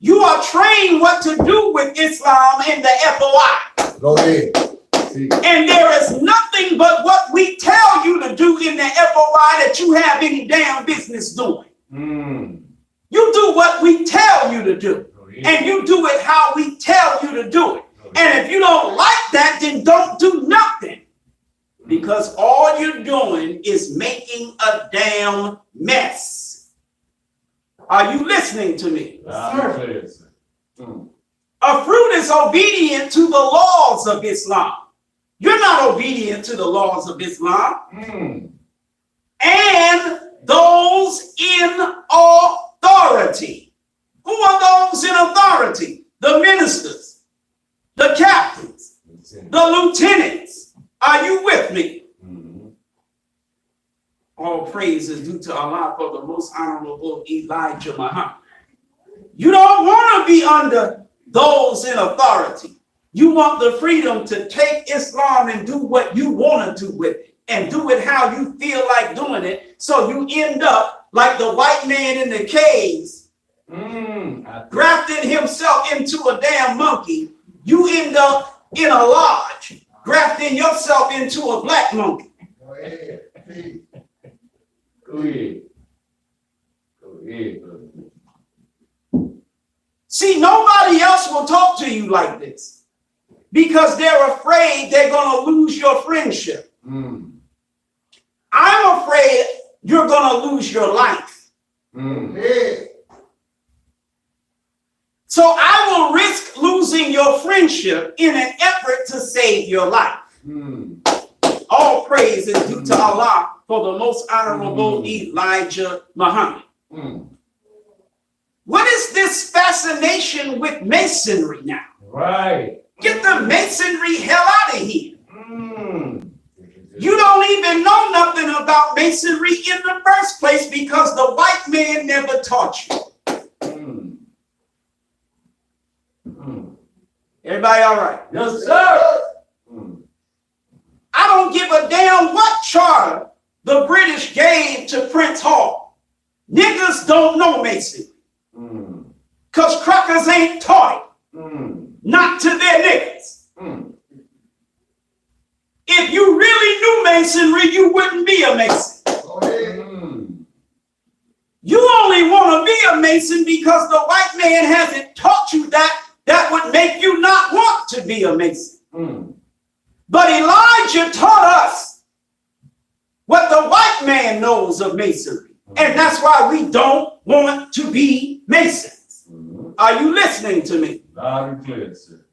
You are trained what to do with Islam in the FOI. Go ahead. And there is nothing but what we tell you to do in the FOI that you have any damn business doing. You do what we tell you to do. And you do it how we tell you to do it. And if you don't like that, then don't do nothing. Because all you're doing is making a damn mess. Are you listening to me? Yes, A fruit is obedient to the laws of Islam. You're not obedient to the laws of Islam. And those in authority. Who are those in authority? The ministers, the captains, the lieutenants. Are you with me? All praise is due to Allah for the most honorable Elijah Muhammad. You don't want to be under those in authority. You want the freedom to take Islam and do what you want to do with it and do it how you feel like doing it. So you end up like the white man in the caves, grafting himself into a damn monkey. You end up in a lodge, grafting yourself into a black monkey. Go ahead. Go ahead. Go ahead. See, nobody else will talk to you like this because they're afraid they're going to lose your friendship. I'm afraid you're going to lose your life. So I will risk losing your friendship in an effort to save your life. All praise is due to Allah for the most honorable Elijah Muhammad. What is this fascination with masonry now? Right. Get the masonry hell out of here. You don't even know nothing about masonry in the first place because the white man never taught you. Everybody all right? Yes, sir. I don't give a damn what charter the British gave to Prince Hall. Niggas don't know masonry. Because crackers ain't taught it. Not to their niggas. If you really knew masonry, you wouldn't be a mason. You only want to be a mason because the white man hasn't taught you that would make you not want to be a mason. But Elijah taught us what the white man knows of masonry. And that's why we don't want to be masons. Are you listening to me? Loud and clear, sir.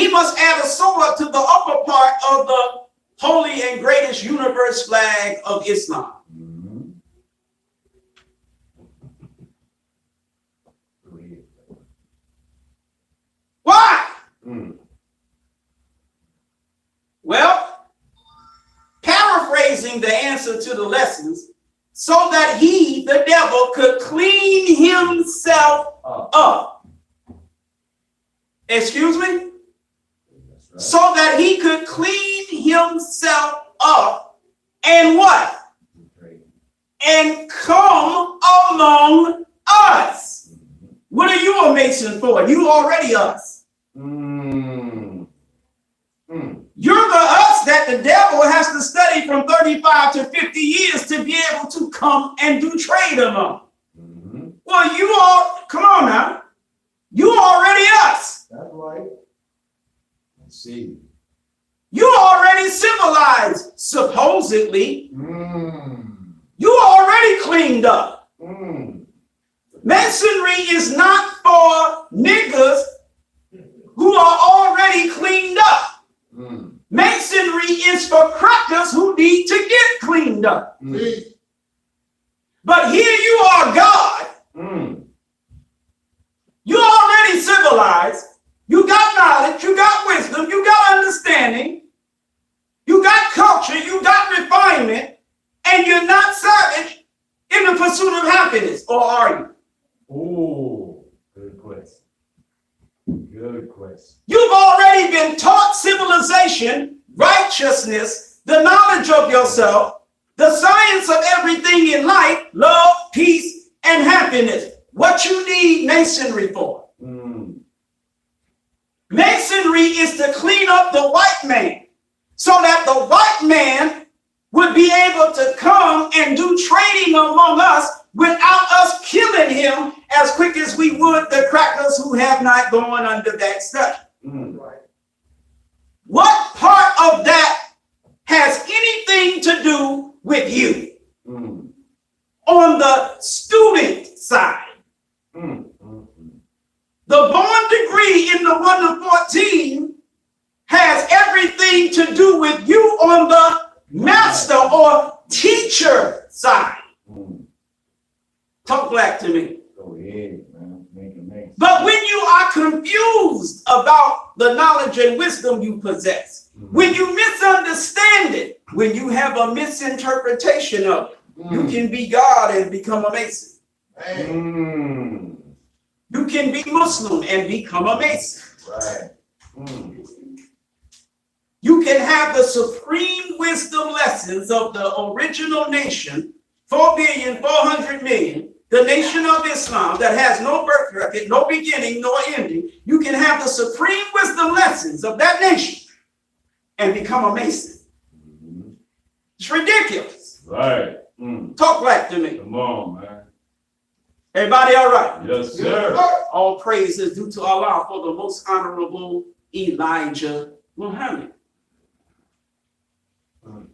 he must add a sword to the upper part of the holy and greatest universe flag of Islam. Mhm. Go ahead. Why? Mm. Well, paraphrasing the answer to the lessons, so that he, the devil, could clean himself up. Excuse me? That's right. So that he could clean himself up and what? Great. And come among us. What are you a Mason for? You already us. Mm. Mm. You're the us that the devil has to study from 35 to 50 years to be able to come and do trade among. Mhm. Well, you all, come on now. You already us. That's right. Let's see. You already civilized, supposedly. Mm. You already cleaned up. Mm. Masonry is not for niggas who are already cleaned up. Mm. Masonry is for crackers who need to get cleaned up. Mm. But here you are, God. Mm. You already civilized. You got knowledge. You got wisdom. You got understanding. You got culture. You got refinement. And you're not savage in the pursuit of happiness. Or are you? Oh, good question. Good question. You've already been taught civilization, righteousness, the knowledge of yourself, the science of everything in life, love, peace, and happiness. What you need masonry for. Mm. Masonry is to clean up the white man so that the white man would be able to come and do trading among us without us killing him as quick as we would the crackers who have not gone under that study. Mm. What part of that has anything to do with you? Mm. On the student side, Mm. Mm. the bond degree in the 1 to 14 has everything to do with you on the master or teacher side. Mm. Talk black to me. Go ahead, man. Make it make sense. But when you are confused about the knowledge and wisdom you possess, when you misunderstand it, when you have a misinterpretation of it, you can be God and become a Mason. Mm. You can be Muslim and become a Mason. Right. Mm. You can have the supreme wisdom lessons of the original nation, 4,400,000,000, the nation of Islam that has no birth record, no beginning, nor ending. You can have the supreme wisdom lessons of that nation and become a Mason. Mm. It's ridiculous. Right. Mm. Talk back to me. Come on, man. Everybody all right? Yes, sir. All praise is due to Allah for the most honorable Elijah Muhammad. Mm.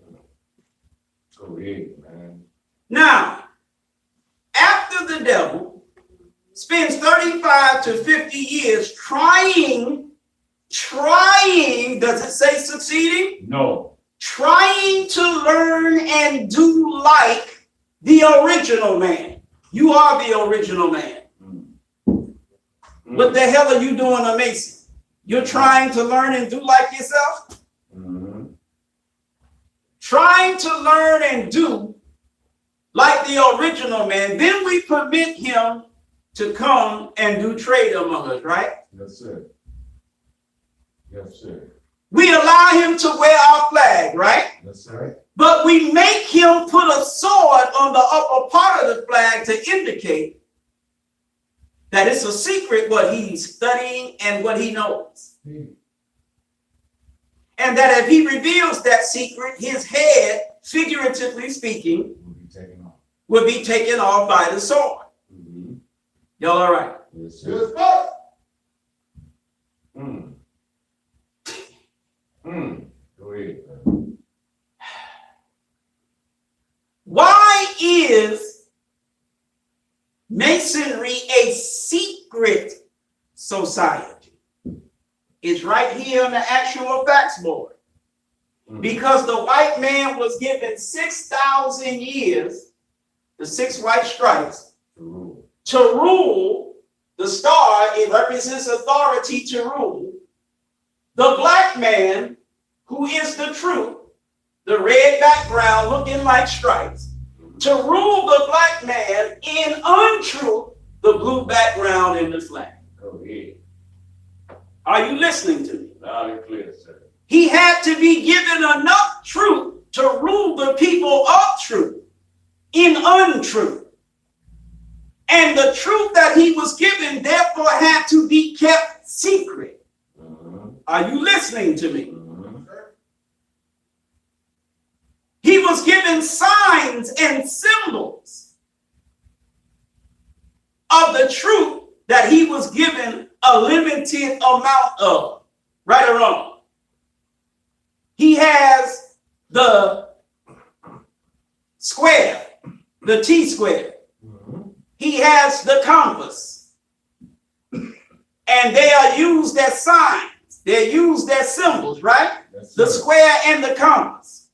Go ahead, man. Now, after the devil spends 35 to 50 years trying, does it say succeeding? No. Trying to learn and do like the original man. You are the original man. Mm. What the hell are you doing, a Mason? You're trying to learn and do like yourself? Mm-hmm. Trying to learn and do like the original man. Then we permit him to come and do trade among us, right? Yes, sir. Yes, sir. We allow him to wear our flag, right? Yes, sir. But we make him put a sword on the upper part of the flag to indicate that it's a secret what he's studying and what he knows. Mm. And that if he reveals that secret, his head, figuratively speaking, We'll be taking off. will be taken off by the sword. Mm-hmm. Y'all all right? Yes, sir. Mm. Mm. Go ahead, man. Why is Masonry a secret society? is right here on the actual facts board. Because the white man was given 6,000 years, the 6 white stripes, to rule the star. It represents authority to rule. The black man, who is the truth, the red background looking like stripes, to rule the black man in untruth, the blue background in the flag. Go ahead. Are you listening to me? Loud and clear, sir. He had to be given enough truth to rule the people of truth in untruth. And the truth that he was given, therefore, had to be kept secret. Are you listening to me? He was given signs and symbols of the truth that he was given a limited amount of. Right or wrong? He has the square, the T-square. He has the compass. And they are used as signs. They're used as symbols, right? Yes, The sir. square and the compass.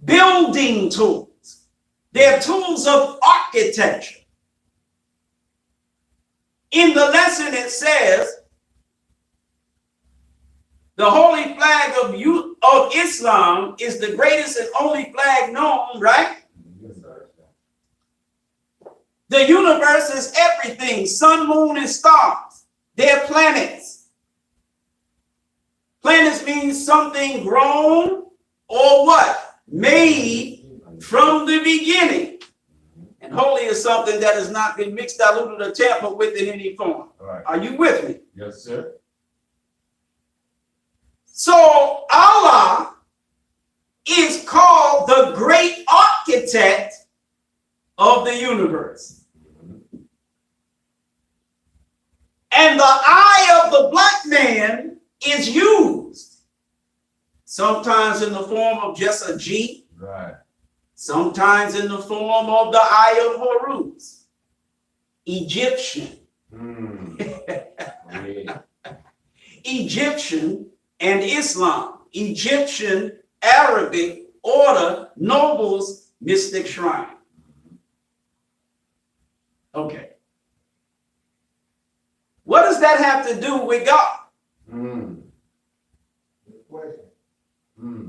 Building tools. They're tools of architecture. In the lesson, it says, the holy flag of Islam is the greatest and only flag known, right? Yes, sir. The universe is everything. Sun, moon, and stars. They're planets. Planets means something grown or what? Made from the beginning. And holy is something that has not been mixed, diluted, or tampered with in any form. All right. Are you with me? Yes, sir. So Allah is called the great architect of the universe. And the eye of the black man is used sometimes in the form of just a G, Right. sometimes in the form of the eye of Horus, Egyptian, Yeah. Egyptian and Islam, Egyptian, Arabic, order, nobles, mystic shrine. Okay. What does that have to do with God?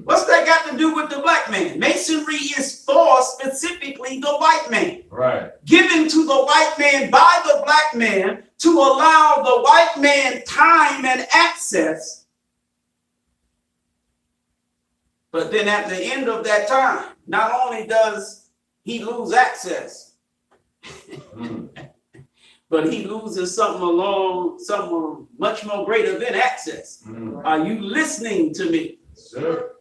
What's that got to do with the black man? Masonry is for specifically the white man. Right. Given to the white man by the black man to allow the white man time and access. But then at the end of that time, not only does he lose access, but he loses something much more greater than access. Are you listening to me? Sir.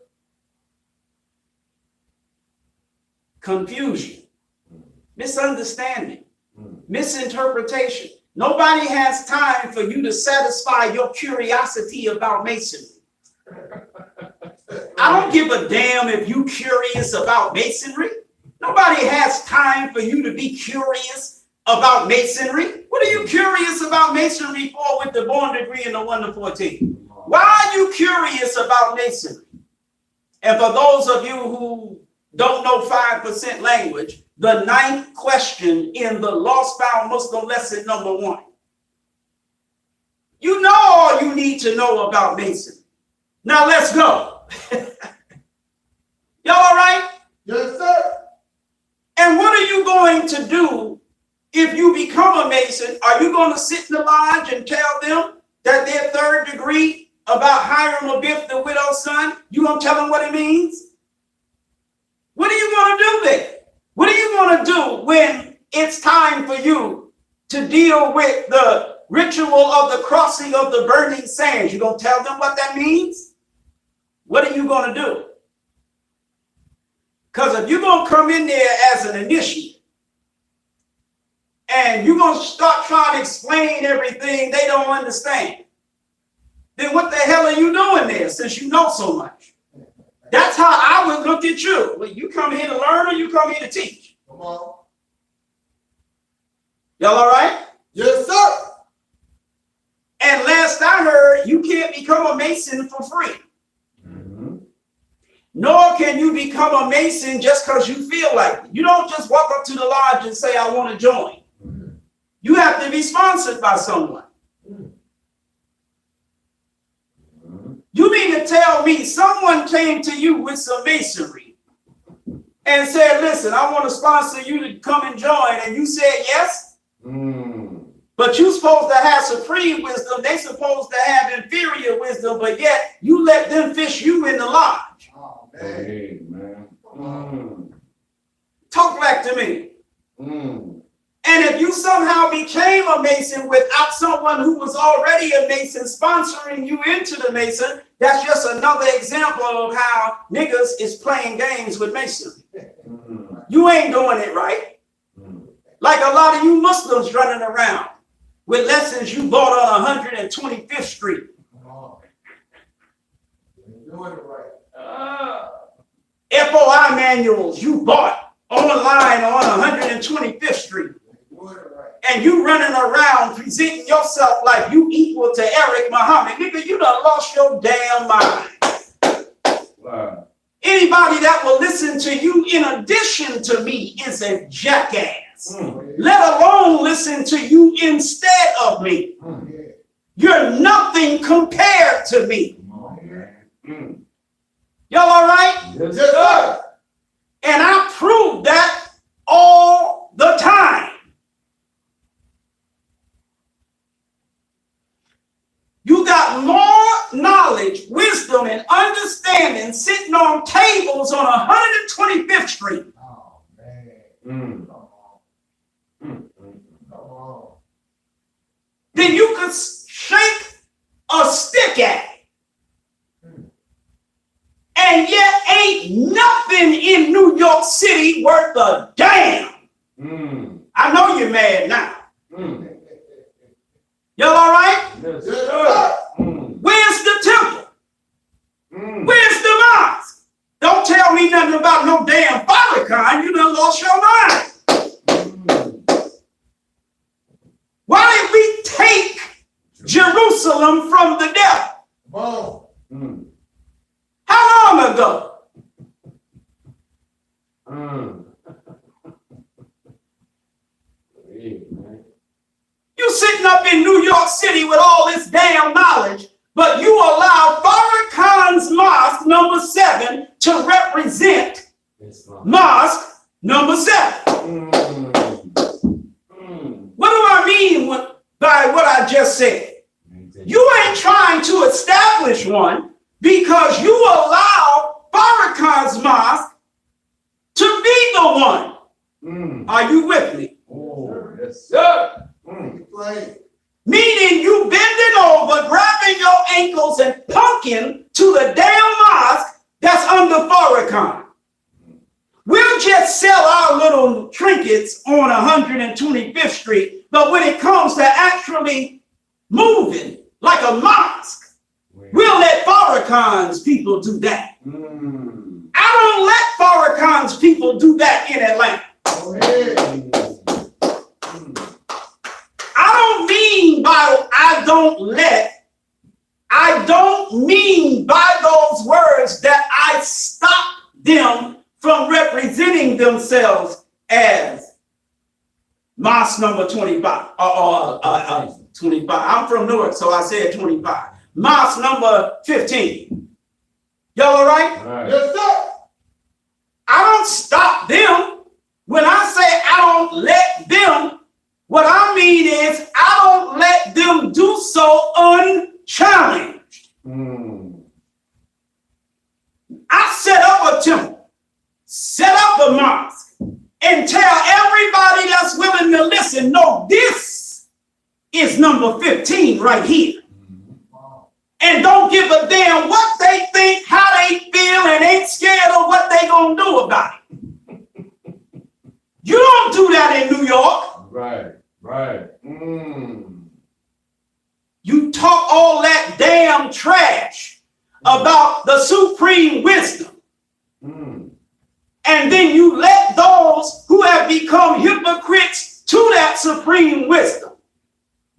Confusion, misunderstanding, misinterpretation. Nobody has time for you to satisfy your curiosity about masonry. I don't give a damn if you're curious about masonry. Nobody has time for you to be curious about masonry. What are you curious about masonry for with the born degree and the 1 to 14? Why are you curious about masonry? And for those of you who don't know 5% language, the 9th question in the Lost Found Muslim lesson number 1. You know all you need to know about masonry. Now let's go. Y'all all right? Yes, sir. And what are you going to do if you become a Mason? Are you going to sit in the lodge and tell them that their 3rd degree about Hiram Abiff, the widow's son? You going to tell them what it means? What are you going to do then? What are you going to do when it's time for you to deal with the ritual of the crossing of the burning sands? You going to tell them what that means? What are you going to do? Because if you're going to come in there as an initiate and you're going to start trying to explain everything they don't understand, then what the hell are you doing there since you know so much? That's how I would look at you. Well, you come here to learn or you come here to teach? Come on. Y'all all right? Yes, sir. And last I heard, you can't become a Mason for free. Mm-hmm. Nor can you become a Mason just because you feel like it. You don't just walk up to the lodge and say, I want to join. Mm-hmm. You have to be sponsored by someone. Mm-hmm. You mean to tell me someone came to you with some masonry and said, listen, I want to sponsor you to come and join, and you said yes? Mm. But you're supposed to have supreme wisdom. They're supposed to have inferior wisdom, but yet you let them fish you in the lodge. Oh, man. Hey, man. Mm. Talk back to me. Mm. And if you somehow became a Mason without someone who was already a Mason sponsoring you into the Mason, that's just another example of how niggas is playing games with Masonry. Mm. You ain't doing it right. Mm. Like a lot of you Muslims running around with lessons you bought on 125th Street. Come on. You're doing it right. FOI manuals you bought online on 125th Street. You're doing it right. And you running around presenting yourself like you equal to Eric Muhammad. Nigga, you done lost your damn mind. Wow. Anybody that will listen to you in addition to me is a jackass. Mm. Let alone listen to you instead of me. Mm. Yeah. You're nothing compared to me. Come on, man. Mm. Y'all all right? Yes, Yes, sir. And I prove that all the time. You got more knowledge, wisdom, and understanding sitting on tables on 125th Street Oh, man. Mm. Come on. Mm. Mm. Come on. than you could shake a stick at. And yet ain't nothing in New York City worth a damn. Mm. I know you're mad now. Mm. Y'all all right? Yes, Yes, sir. sir. Mm. Where's the temple? Mm. Where's the mosque? Don't tell me nothing about no damn Farrakhan. You done lost your mind. Mm. Why did we take Jerusalem from the devil? Come on. Mm. How long ago? Mm. Hey, man. You sitting up in New York City with all this damn knowledge, but you allow Farrakhan's mosque number 7 to represent Islam. mosque number 7. Mm. Mm. What do I mean by what I just said? You ain't trying to establish one because you allow Farrakhan's mosque to be the one. Mm. Are you with me? Oh, yes, sir. Mm. You play. Meaning you bending over, grabbing your ankles and punking to the damn mosque that's under Farrakhan. We'll just sell our little trinkets on 125th Street, but when it comes to actually moving like a mosque, we'll let Farrakhan's people do that. Mm. I don't let Farrakhan's people do that in Atlanta. Go ahead. Mm. I don't mean by I don't mean by those words that I stop them from representing themselves as mosque number 25 or 25. I'm from Newark, so I said 25. Mosque number 15. Y'all all right? All right. Yes, sir. I don't stop them. When I say I don't let them, what I mean is I don't let them do so unchallenged. Mm. I set up a temple, set up a mosque, and tell everybody that's willing to listen, no, this is number 15 right here. Come on. And don't give a damn what they think, how they feel, and ain't scared of what they gonna do about it. You don't do that in New York. Right, right. Mm. You talk all that damn trash about the supreme wisdom. Mm. And then you let those who have become hypocrites to that supreme wisdom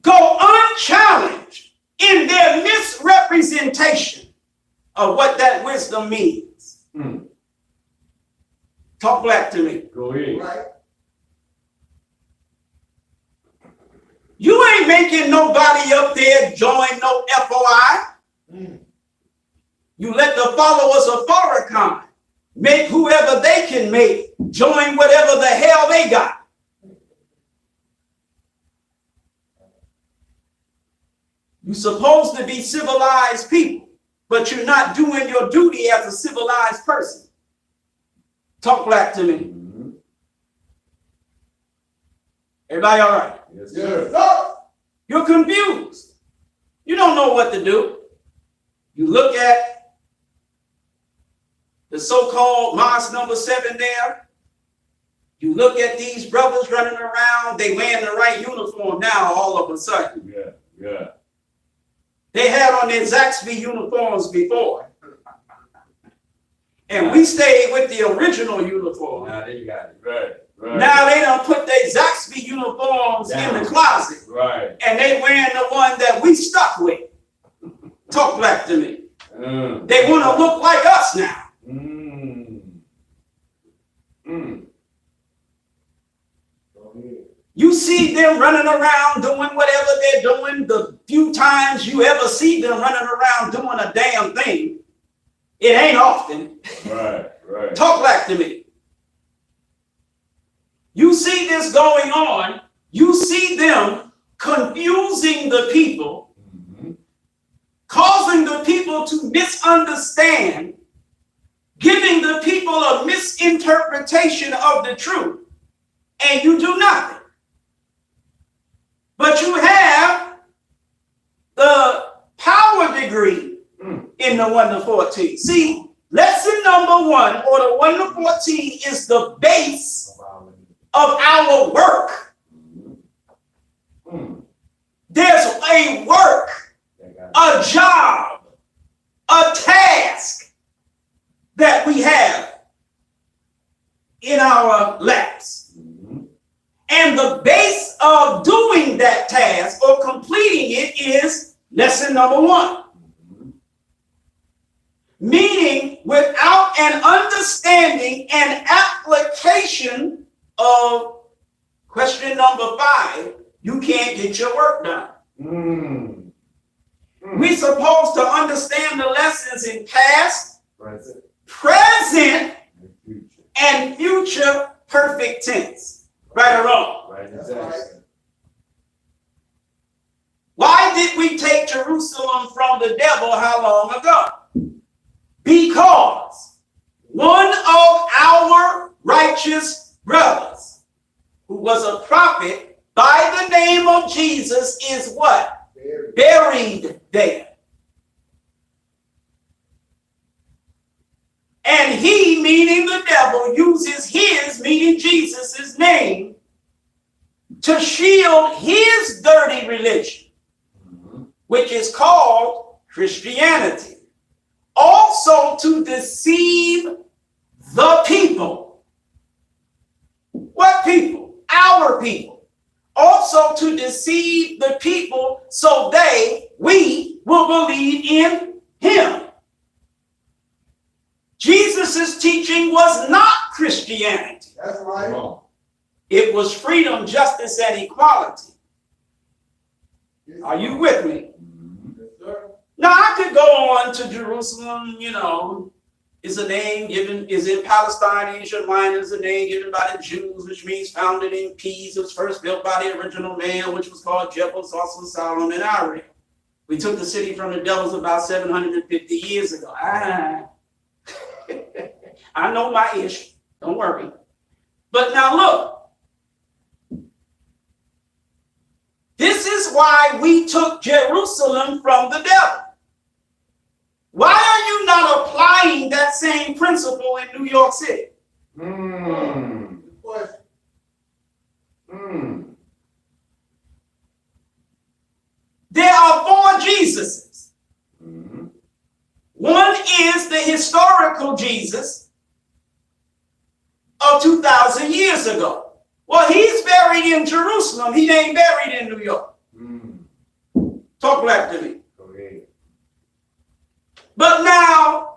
go unchallenged in their misrepresentation of what that wisdom means. Talk black to me. Go ahead. Right. You ain't making nobody up there join no FOI. You let the followers of Farrakhan make whoever they can make join whatever the hell they got. You're supposed to be civilized people, but you're not doing your duty as a civilized person. Talk black to me. Everybody all right? Yes, Yes, sir. sir. You're confused. You don't know what to do. You look at the so-called mosque number 7 there. You look at these brothers running around. They wearing the right uniform now all of a sudden. Yeah. They had on their Zaxby uniforms before. And we stayed with the original uniform. Now they got it. Right. Now they done put their Zaxby uniforms in the closet. Right. And they wearing the one that we stuck with. Talk black to me. They want to look like us now. You see them running around doing whatever they're doing. The few times you ever see them running around doing a damn thing, it ain't often. Right. Talk back to me. You see this going on. You see them confusing the people, causing the people to misunderstand, giving the people a misinterpretation of the truth, and you do nothing. But you have the power degree in the 1 to 14. See, lesson number 1 or the 1 to 14 is the base of our work. There's a work, a job, a task that we have in our laps. And the base of doing that task or completing it is lesson number 1. Meaning, without an understanding and application of question number 5, you can't get your work done. We're supposed to understand the lessons in past, present, and future perfect tense. Right or wrong? Right, exactly. Why did we take Jerusalem from the devil how long ago? Because one of our righteous brothers, who was a prophet by the name of Jesus, is what? Buried there. And he, meaning the devil, uses his, meaning Jesus' name, to shield his dirty religion, which is called Christianity. Also to deceive the people. What people? Our people. Also to deceive the people so we will believe in him. Jesus' teaching was not Christianity. That's right. It was freedom, justice, and equality. Are you with me? Yes, sir. Now, I could go on to Jerusalem, is a name given, is in Palestine, Asia Minor, is a name given by the Jews, which means founded in peace. It was first built by the original man, which was called Jebus, also Solomon and Ari. We took the city from the devils about 750 years ago. I know my issue. Don't worry. But now look. This is why we took Jerusalem from the devil. Why are you not applying that same principle in New York City? Good question. There are 4 Jesuses. One is the historical Jesus of 2,000 years ago. Well, he's buried in Jerusalem. He ain't buried in New York. Talk back to me. But now,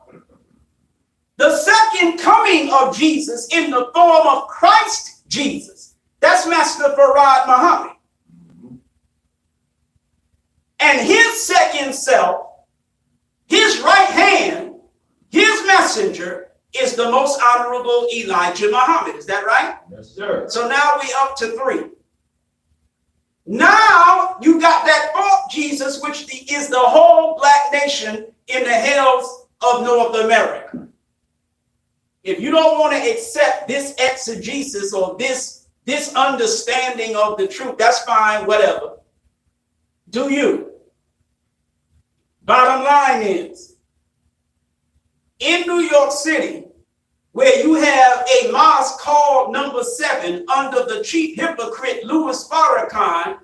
the second coming of Jesus in the form of Christ Jesus, that's Master Farad Muhammad. And his second self, his right hand, his messenger, is the most honorable Elijah Muhammad. Is that right? Yes, sir. So now we up to 3. Now you got that fourth Jesus, which is the whole black nation in the hills of North America. If you don't want to accept this exegesis or this understanding of the truth, that's fine, whatever. Do you? Bottom line is, in New York City, where you have a mosque called number 7 under the chief hypocrite Louis Farrakhan,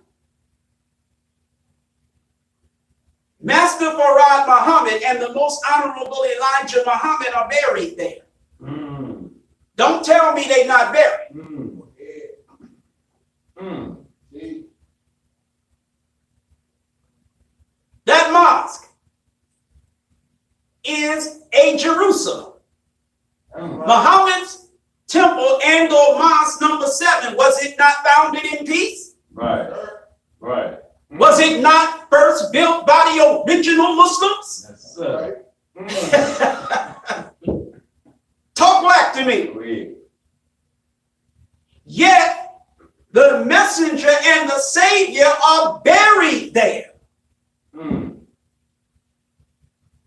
Master Farad Muhammad and the most honorable Elijah Muhammad are buried there. Mm. Don't tell me they're not buried. Mm. Mm. That mosque is a Jerusalem. Mm. Muhammad's temple and or mosque number 7, was it not founded in peace? Right. Right. Was it not first built by the original Muslims? Yes, sir. Mm. Talk back to me. Oui. Yet the messenger and the savior are buried there. Mm.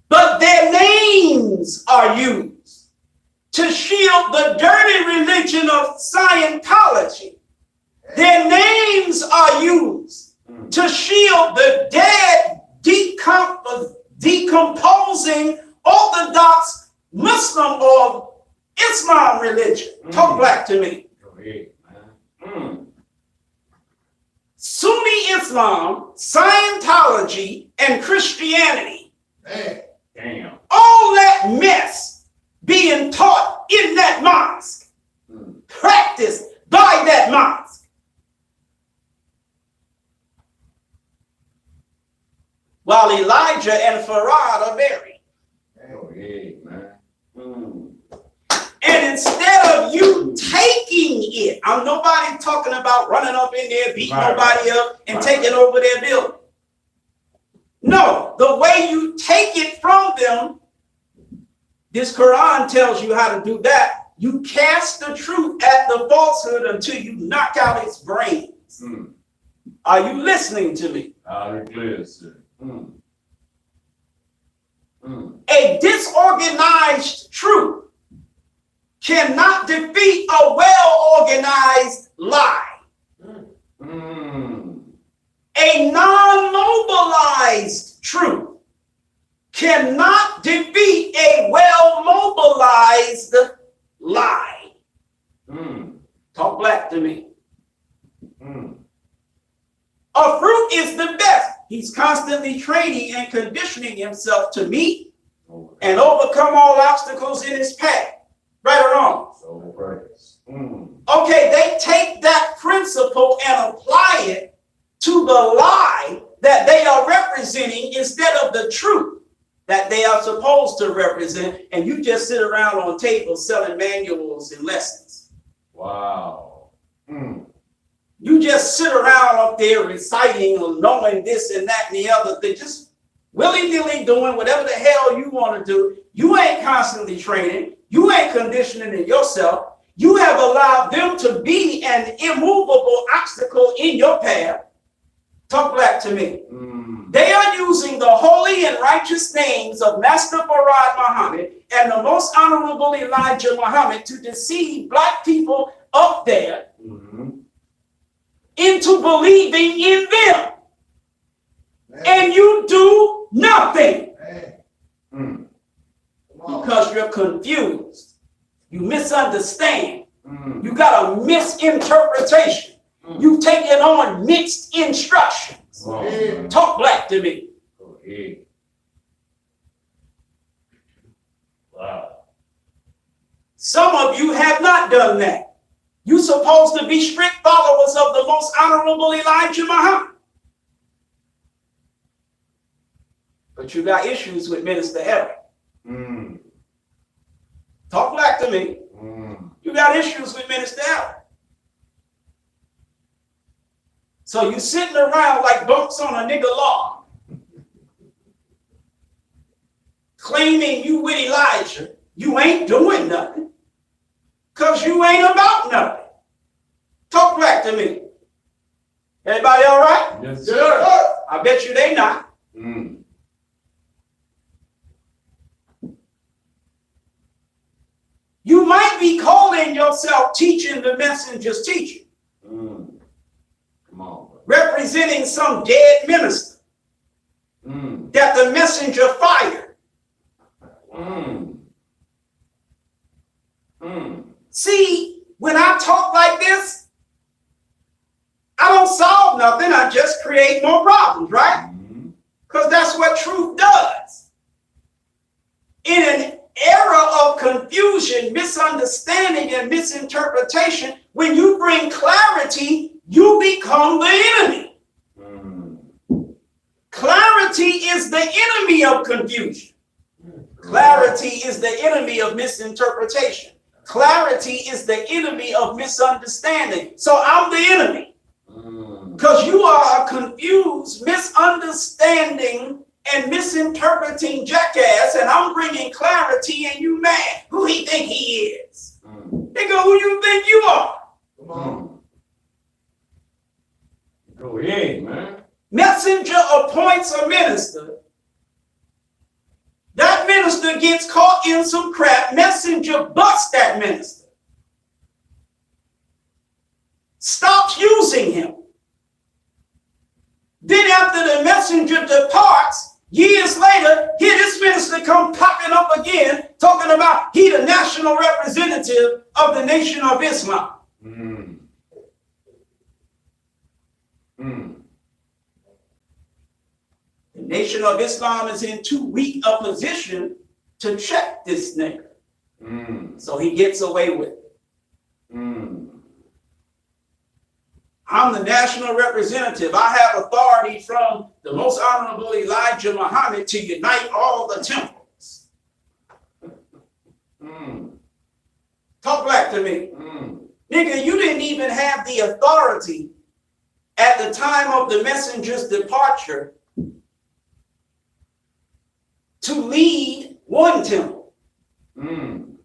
But their names are used to shield the dirty religion of Scientology. Their names are used to shield the dead, decomposing Orthodox Muslim or Islam religion. Talk back to me. Go ahead, man. Mm. Sunni Islam, Scientology, and Christianity. Damn. All that mess being taught in that mosque, practiced by that mosque. While Elijah and Farad are buried. Go ahead, man. Mm. And instead of you taking it, I'm nobody talking about running up in there, beating nobody up, and taking over their building. No, the way you take it from them, this Quran tells you how to do that. You cast the truth at the falsehood until you knock out its brains. Mm. Are you listening to me? Loud and clear, sir. Mm. Mm. A disorganized truth cannot defeat a well-organized lie. Mm. A non-mobilized truth cannot defeat a well-mobilized lie. Mm. Talk black to me. Mm. A fruit is the best. He's constantly training and conditioning himself to meet and overcome all obstacles in his path. Right or wrong? So praise. Mm. Okay, they take that principle and apply it to the lie that they are representing instead of the truth that they are supposed to represent, and you just sit around on tables selling manuals and lessons. Wow. Mm. You just sit around up there reciting or knowing this and that and the other thing, just willy-nilly doing whatever the hell you want to do. You ain't constantly training. You ain't conditioning yourself. You have allowed them to be an immovable obstacle in your path. Talk back to me. Mm. They are using the holy and righteous names of Master Farad Muhammad and the most honorable Elijah Muhammad to deceive black people up there into believing in them. And you do nothing because you're confused. You misunderstand. You got a misinterpretation. You've taken on mixed instructions. Talk black to me. Wow. Some of you have not done that. You're supposed to be strict followers of the most honorable Elijah Muhammad. But you got issues with Minister Eric. Mm. Talk back to me. Mm. You got issues with Minister Allen. So you sitting around like bumps on a nigga log, claiming you with Elijah. You ain't doing nothing, because you ain't about nothing. Talk back to me. Everybody all right? Yes, sir. I bet you they not. Mm. You might be calling yourself teaching the messenger's teaching, Mm. Come on, bro. representing some dead minister Mm. that the messenger fired. Mm. Mm. See, when I talk like this, I don't solve nothing. I just create more problems, right? Mm. Because that's what truth does. In an era of confusion, misunderstanding, and misinterpretation, when you bring clarity, you become the enemy. Mm. Clarity is the enemy of confusion. Clarity is the enemy of misinterpretation. Clarity is the enemy of misunderstanding. So I'm the enemy. Because you are a confused, misunderstanding, and misinterpreting jackass, and I'm bringing clarity, and you mad. Who he think he is? Nigga, who you think you are? Come on. Go ahead, man. Messenger appoints a minister. That minister gets caught in some crap. Messenger busts that minister. Stops using him. Then after the messenger departs, years later, here this minister come popping up again, talking about he the national representative of the Nation of Islam. Mm. Mm. The Nation of Islam is in too weak a position to check this nigga. Mm. So he gets away with it. Mm. I'm the national representative. I have authority from the most honorable Elijah Muhammad to unite all the temples. Mm. Talk back to me. Mm. Nigga, you didn't even have the authority at the time of the messenger's departure to lead one temple. Mm.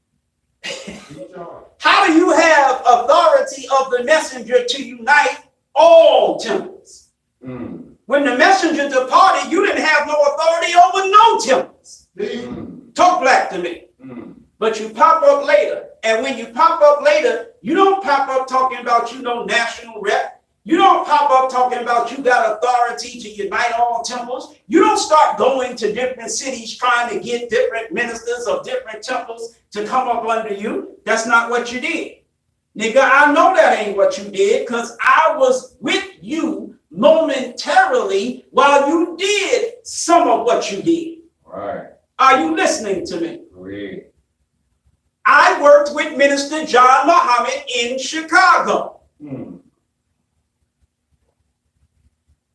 How do you have authority of the messenger to unite all temples? Mm. When the messenger departed, you didn't have no authority over no temples. Mm. Talk back to me. Mm. But you pop up later. And when you pop up later, you don't pop up talking about you know national rep. You don't pop up talking about you got authority to unite all temples. You don't start going to different cities trying to get different ministers of different temples to come up under you. That's not what you did. Nigga, I know that ain't what you did because I was with you momentarily while you did some of what you did. Right. Are you listening to me? Great. I worked with Minister John Muhammad in Chicago. Mm.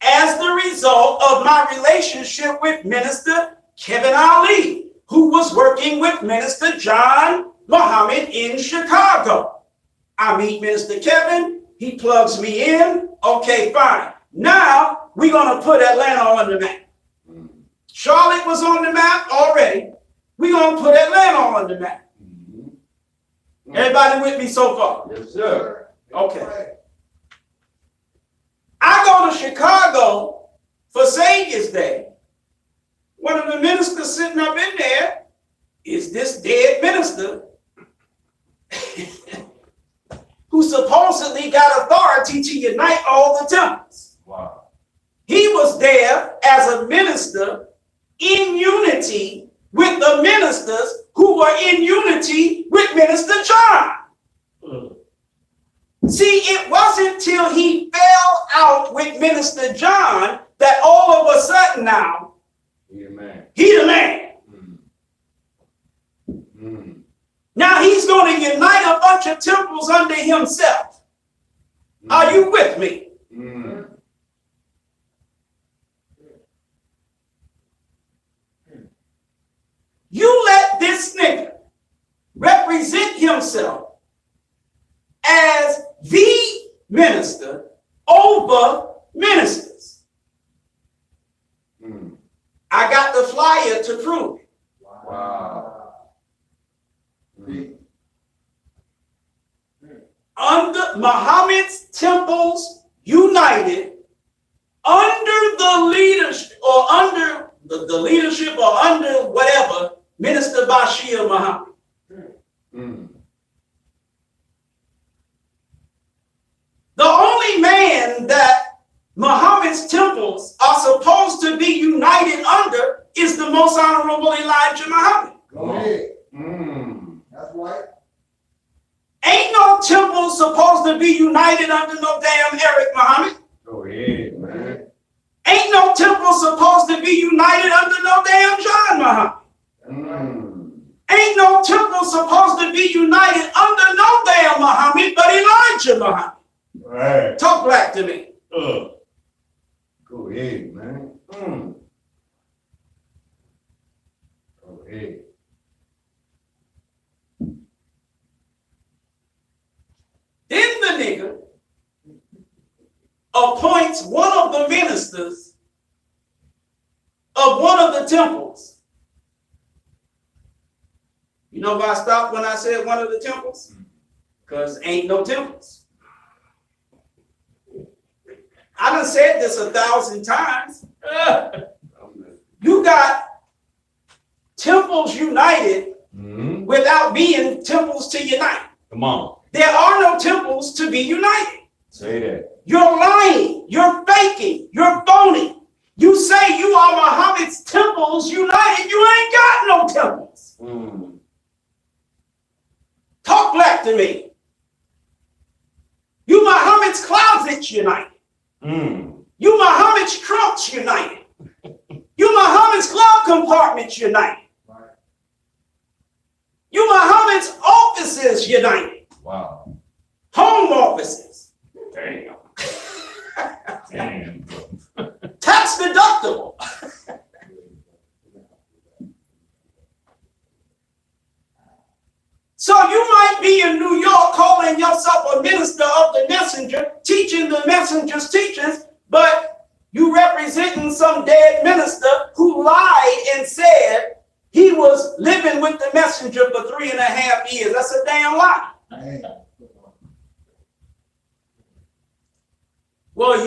As the result of my relationship with Minister Kevin Ali, who was working with Minister John Muhammad in Chicago. I meet Minister Kevin, he plugs me in. Okay, fine. Now we're going to put Atlanta on the map. Mm. Charlotte was on the map already. We're going to put Atlanta on the map. Mm. Everybody with me so far? Yes, sir. Okay. I go to Chicago for Savior's Day. One of the ministers sitting up in there is this dead minister who supposedly got authority to unite all the temples. Wow. He was there as a minister in unity with the ministers who were in unity with Minister John. See, it wasn't till he fell out with Minister John that all of a sudden now, He the man. he the man. Mm. Mm. Now he's going to unite a bunch of temples under himself. Are you with me? Mm. You let this nigga represent himself as the minister over ministers. Mm. I got the flyer to prove it. Wow. Mm. Under Muhammad's Temples United, under the leadership or under the leadership or under whatever, Minister Bashir Muhammad. Mm. The only man that Muhammad's temples are supposed to be united under is the most honorable Elijah Muhammad. Go ahead. Mm. That's right. Ain't no temple supposed to be united under no damn Eric Muhammad. Go ahead, man. Ain't no temple supposed to be united under no damn John Muhammad. Mm. Ain't no temple supposed to be united under no damn Muhammad but Elijah Muhammad. Right. Talk back to me. Go ahead, man. Mm. Go ahead. Then the nigga appoints one of the ministers of one of the temples. You know why I stopped when I said one of the temples? Because ain't no temples. I done said this 1,000 times. You got temples united Mm. without being temples to unite. Come on. There are no temples to be united. Say that. You're lying. You're faking. You're phony. You say you are Muhammad's temples united. You ain't got no temples. Mm. Talk back to me. You Muhammad's closets united. Mm. You Muhammad's trunks united. You Muhammad's glove compartments united. You Muhammad's offices united. Wow. Home offices. Damn. Damn. Tax deductible. So you might be in New York calling yourself a minister of the messenger, teaching the messenger's teachings, but you representing some dead minister who lied and said he was living with the messenger for 3.5 years. That's a damn lie. Well,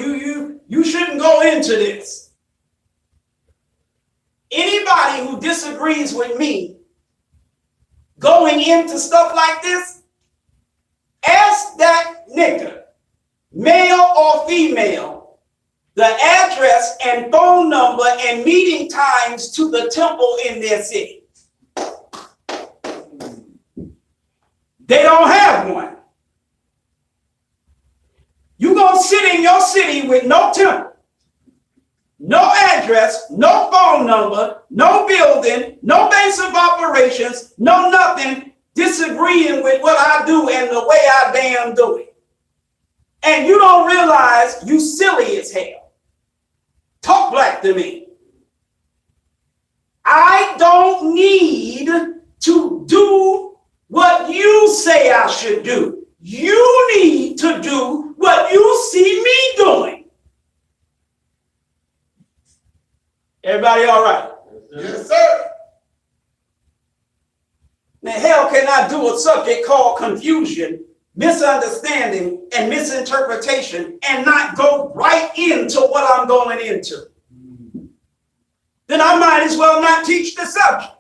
you shouldn't go into this. Anybody who disagrees with me going into stuff like this, ask that nigga, male or female, the address and phone number and meeting times to the temple in their city. They don't have one. You gonna sit in your city with no temple, no address, no phone number, no building, no base of operations, no nothing, disagreeing with what I do and the way I damn do it. And you don't realize you silly as hell. Talk back to me. I don't need to do what you say I should do. You need to do what you see me doing. Everybody all right? Yes, sir. Now, hell can I do a subject called confusion, misunderstanding, and misinterpretation and not go right into what I'm going into? Then I might as well not teach the subject.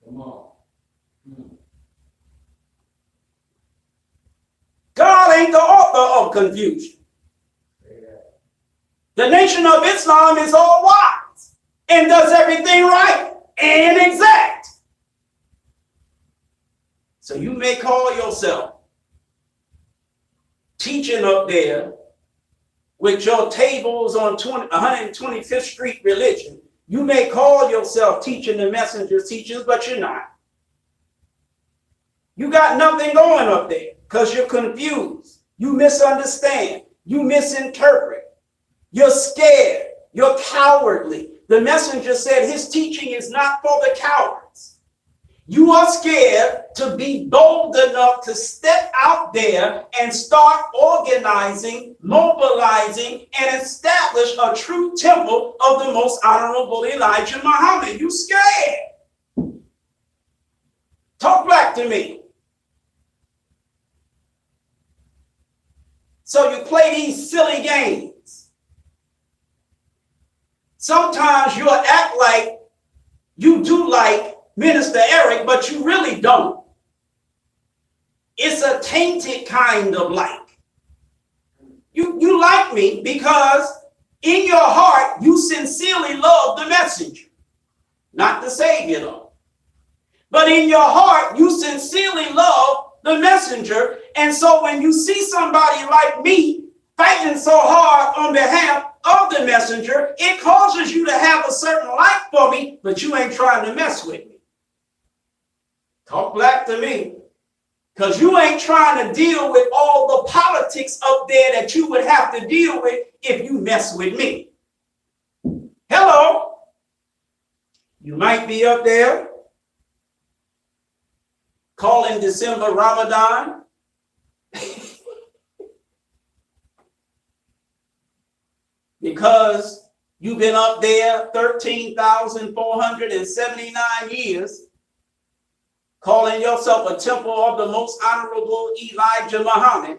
Come on. God ain't the author of confusion. The Nation of Islam is all wise and does everything right and exact. So you may call yourself teaching up there with your tables on 125th Street religion. You may call yourself teaching the messenger's teachings, but you're not. You got nothing going up there because you're confused. You misunderstand. You misinterpret. You're scared. You're cowardly. The messenger said his teaching is not for the cowards. You are scared to be bold enough to step out there and start organizing, mobilizing, and establish a true temple of the most honorable Elijah Muhammad. You scared. Talk back to me. So you play these silly games. Sometimes you'll act like you do like Minister Eric, but you really don't. It's a tainted kind of like. You like me because in your heart you sincerely love the messenger, not the Savior though. But in your heart you sincerely love the messenger, and so when you see somebody like me fighting so hard on behalf of the messenger, it causes you to have a certain like for me, but you ain't trying to mess with me. Talk back to me, because you ain't trying to deal with all the politics up there that you would have to deal with if you mess with me. Hello. You might be up there calling December Ramadan. Because you've been up there 13,479 years calling yourself a temple of the most honorable Elijah Muhammad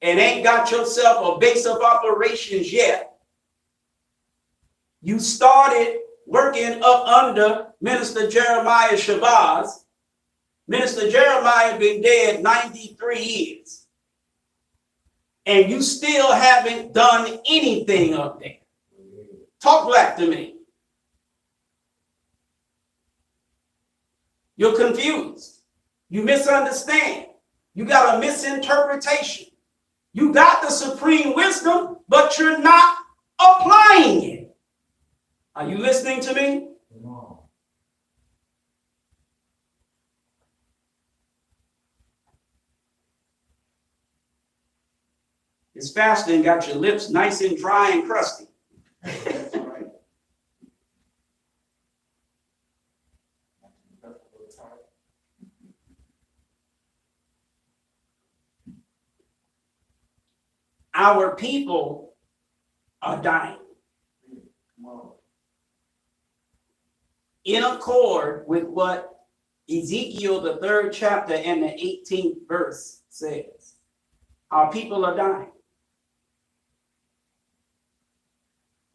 and ain't got yourself a base of operations yet. You started working up under Minister Jeremiah Shabazz. Minister Jeremiah been dead 93 years. And you still haven't done anything up there. Talk back to me. You're confused. You misunderstand. You got a misinterpretation. You got the supreme wisdom, but you're not applying it. Are you listening to me? No. This fasting got your lips nice and dry and crusty. Our people are dying. In accord with what Ezekiel, the 3rd chapter and the 18th verse says. Our people are dying.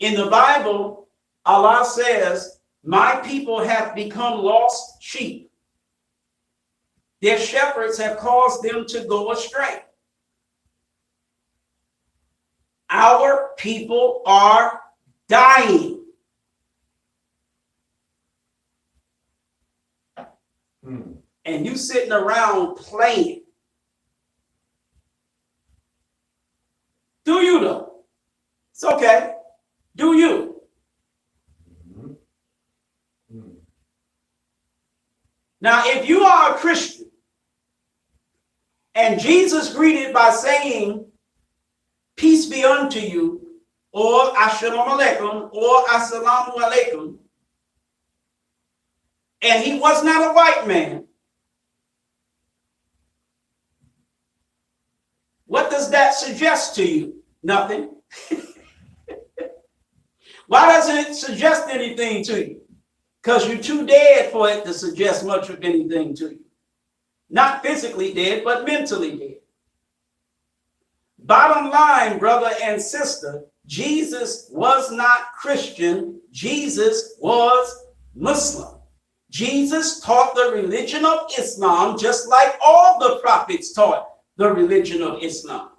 In the Bible, Allah says, my people have become lost sheep. Their shepherds have caused them to go astray. Our people are dying. And you sitting around playing. Do you though? It's okay. Do you? Now, if you are a Christian and Jesus greeted by saying, peace be unto you, or Assalamu alaikum, or Assalamu alaikum, and he was not a white man, what does that suggest to you? Nothing. Why doesn't it suggest anything to you? Because you're too dead for it to suggest much of anything to you. Not physically dead, but mentally dead. Bottom line, brother and sister, Jesus was not Christian. Jesus was Muslim. Jesus taught the religion of Islam just like all the prophets taught the religion of Islam.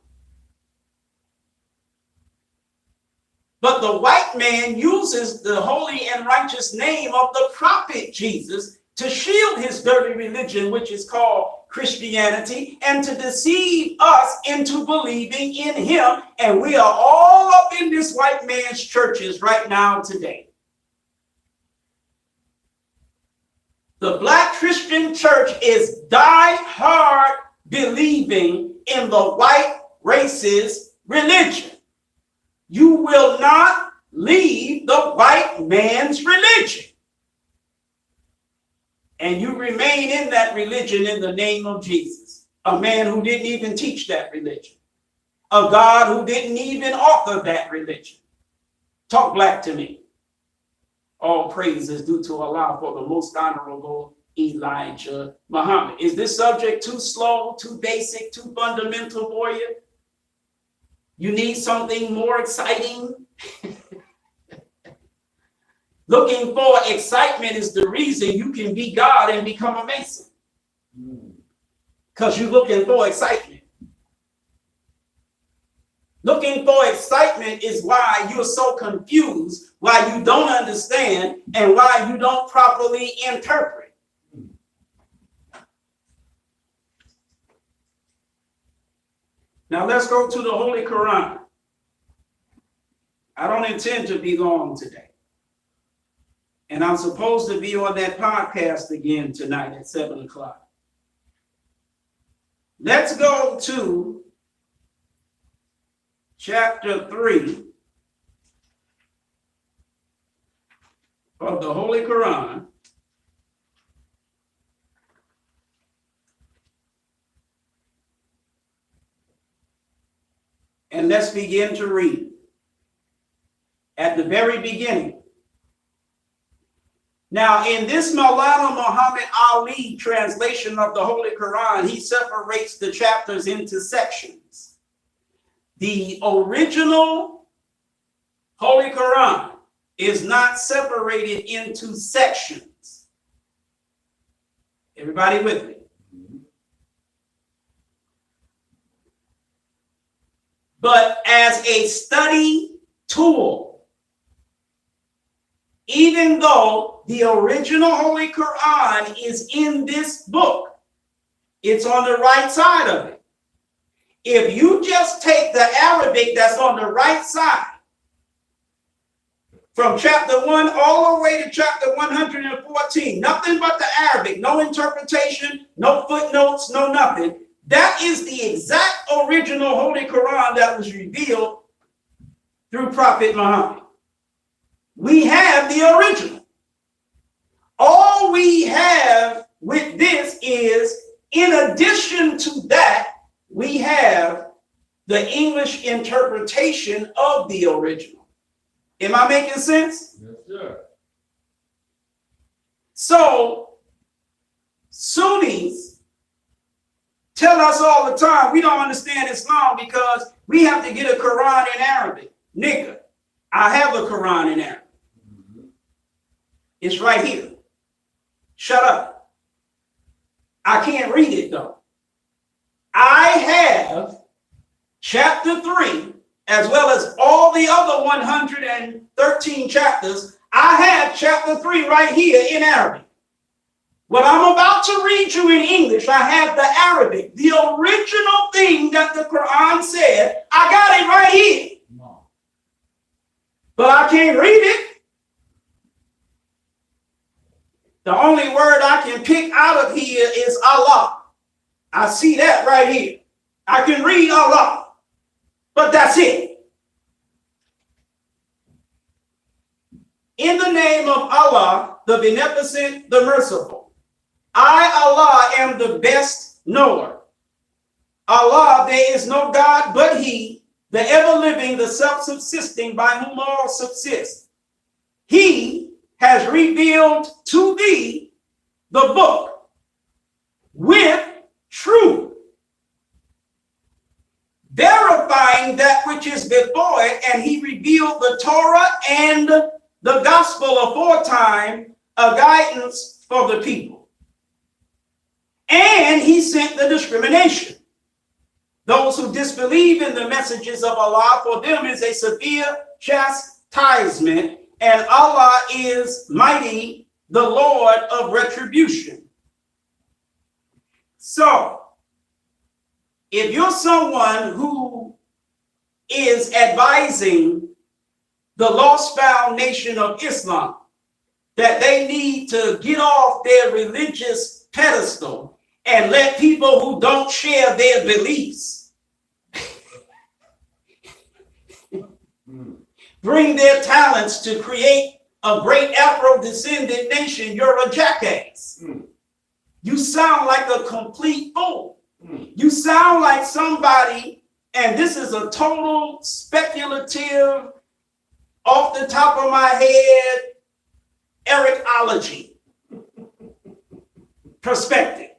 But the white man uses the holy and righteous name of the prophet Jesus to shield his dirty religion, which is called Christianity, and to deceive us into believing in him. And we are all up in this white man's churches right now today. The Black Christian church is die-hard believing in the white racist religion. You will not leave the white man's religion. and you remain in that religion in the name of Jesus, a man who didn't even teach that religion, a God who didn't even author that religion. Talk black to me. All praise is due to Allah for the most honorable Elijah Muhammad. Is this subject too slow, too basic, too fundamental for you? You need something more exciting? Looking for excitement is the reason you can be God and become a Mason. Because you're looking for excitement. Looking for excitement is why you're so confused, why you don't understand, and why you don't properly interpret. Now let's go to the Holy Quran. I don't intend to be long today. And I'm supposed to be on that podcast again tonight at 7 o'clock. Let's go to chapter 3 of the Holy Quran. And let's begin to read. At the very beginning. Now, in this Maulana Muhammad Ali translation of the Holy Quran, he separates the chapters into sections. The original Holy Quran is not separated into sections. Everybody with me? But as a study tool, even though the original Holy Quran is in this book, it's on the right side of it. If you just take the Arabic that's on the right side, from chapter 1 all the way to chapter 114, nothing but the Arabic, no interpretation, no footnotes, no nothing. That is the exact original Holy Quran that was revealed through Prophet Muhammad. We have the original. All we have with this is, in addition to that, we have the English interpretation of the original. Am I making sense? Yes, sir. So, Sunnis tell us all the time we don't understand Islam because we have to get a Quran in Arabic. Nigga, I have a Quran in Arabic. It's right here. Shut up. I can't read it though. I have chapter 3, as well as all the other 113 chapters. I have chapter 3 right here in Arabic. What I'm about to read you in English, I have the Arabic, the original thing that the Quran said. I got it right here. But I can't read it. The only word I can pick out of here is Allah. I see that right here. I can read Allah, but that's it. In the name of Allah, the Beneficent, the Merciful. I, Allah, am the best knower. Allah, there is no God but He, the ever-living, the self-subsisting, by whom all subsist. He has revealed to thee the book with truth, verifying that which is before it, and he revealed the Torah and the gospel aforetime, a guidance for the people. And he sent the discrimination. Those who disbelieve in the messages of Allah, for them is a severe chastisement, and Allah is mighty, the Lord of retribution. So, if you're someone who is advising the lost found nation of Islam that they need to get off their religious pedestal and let people who don't share their beliefs bring their talents to create a great Afro-descendant nation, you're a jackass. You sound like a complete fool. You sound like somebody, and this is a total speculative, off the top of my head, Ericology perspective.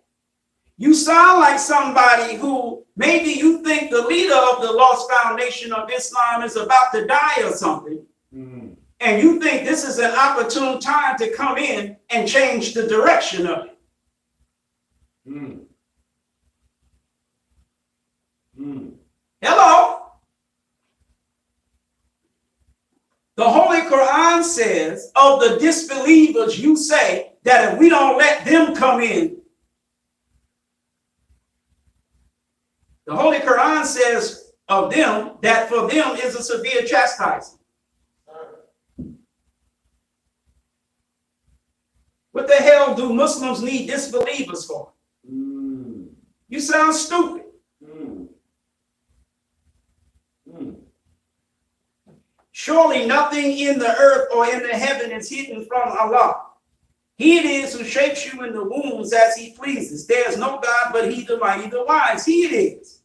You sound like somebody who maybe you think the leader of the Lost Foundation of Islam is about to die or something. And you think this is an opportune time to come in and change the direction of it. Hello? The Holy Quran says of the disbelievers, you say that if we don't let them come in, the Holy Quran says of them that for them is a severe chastisement. What the hell do Muslims need disbelievers for? You sound stupid. Surely nothing in the earth or in the heaven is hidden from Allah. He it is who shapes you in the wombs as he pleases. There is no God but he, the mighty, the wise. He it is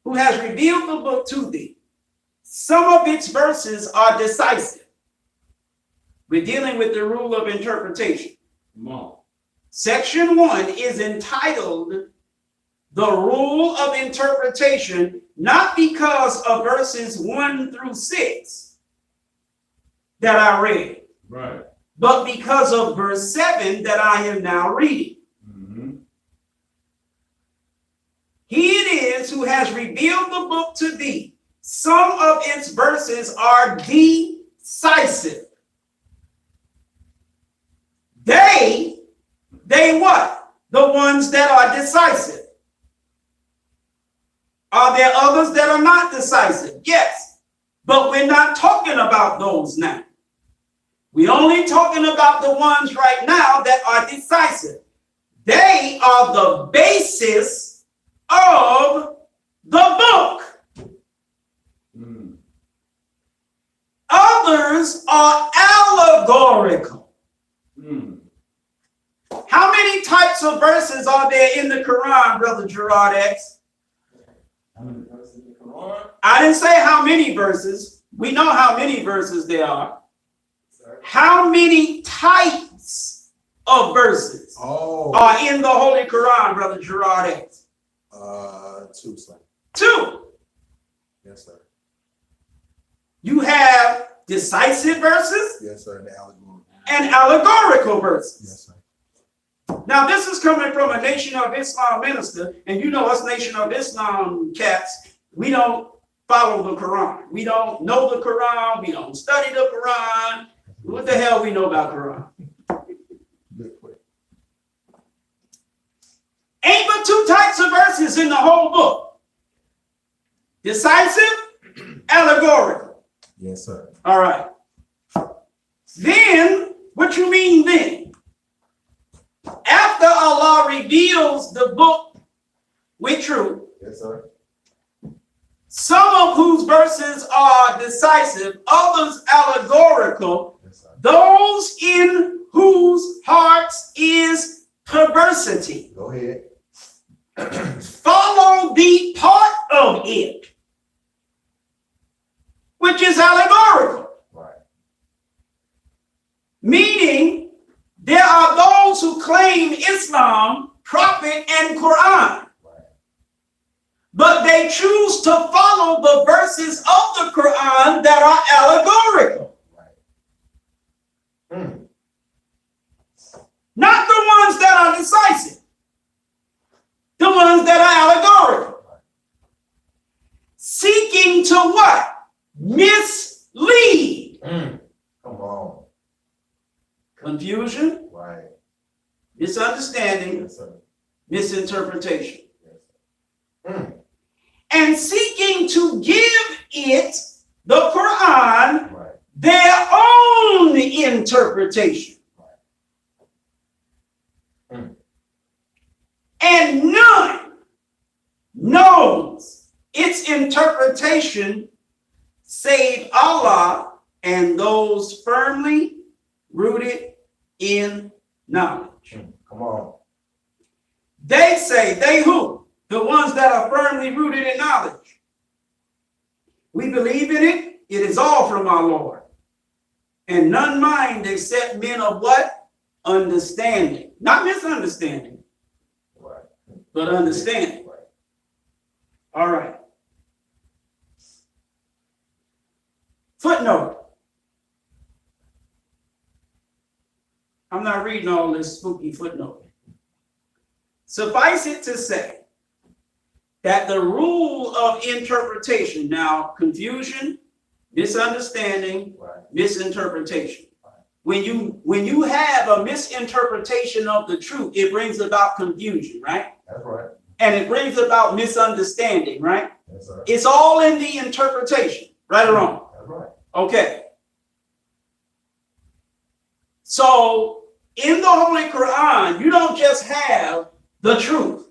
who has revealed the book to thee. Some of its verses are decisive. We're dealing with the rule of interpretation. Section 1 is entitled The Rule of Interpretation, not because of verses 1 through 6 that I read, but because of verse 7 that I am now reading. He it is who has revealed the book to thee. Some of its verses are decisive. They what? The ones that are decisive. Are there others that are not decisive? Yes, but we're not talking about those now. We're only talking about the ones right now that are decisive. They are the basis of the book. Others are allegorical. How many types of verses are there in the Quran, Brother Gerard X? I didn't say how many verses. We know how many verses there are. How many types of verses are in the Holy Quran, Brother Gerard X? 2, sir. 2. Yes, sir. You have decisive verses. Yes, sir. And allegorical verses. Yes, sir. Now, this is coming from a Nation of Islam minister, and you know us Nation of Islam cats, we don't follow the Quran. We don't know the Quran. We don't study the Quran. What the hell we know about Quran? Ain't but 2 types of verses in the whole book. Decisive, allegorical. Yes, sir. All right. Then, what you mean then? After Allah reveals the book with truth, Yes, sir. some of whose verses are decisive, others allegorical, Yes, sir. those in whose hearts is perversity. Go ahead. Follow the part of it, which is allegorical. Right. Meaning, there are those who claim Islam, Prophet, and Quran, but they choose to follow the verses of the Quran that are allegorical. Not the ones that are decisive, the ones that are allegorical. Seeking to what? Mislead. Come on. Confusion, Right. misunderstanding, Yes, sir. misinterpretation. Yes, sir. And seeking to give it, the Quran, Right. their own interpretation. And none knows its interpretation save Allah and those firmly rooted in knowledge. Come on. They say, they who? The ones that are firmly rooted in knowledge. We believe in it. It is all from our Lord. And none mind except men of what? Understanding. Not misunderstanding, Right. but understanding. Right. All right. Footnote. I'm not reading all this spooky footnote. Suffice it to say that the rule of interpretation, now confusion, misunderstanding, Right. misinterpretation. When you have a misinterpretation of the truth, it brings about confusion, right? That's right. And it brings about misunderstanding, right? Yes, sir. It's all in the interpretation, right or wrong? That's right. Okay. So in the Holy Quran, you don't just have the truth.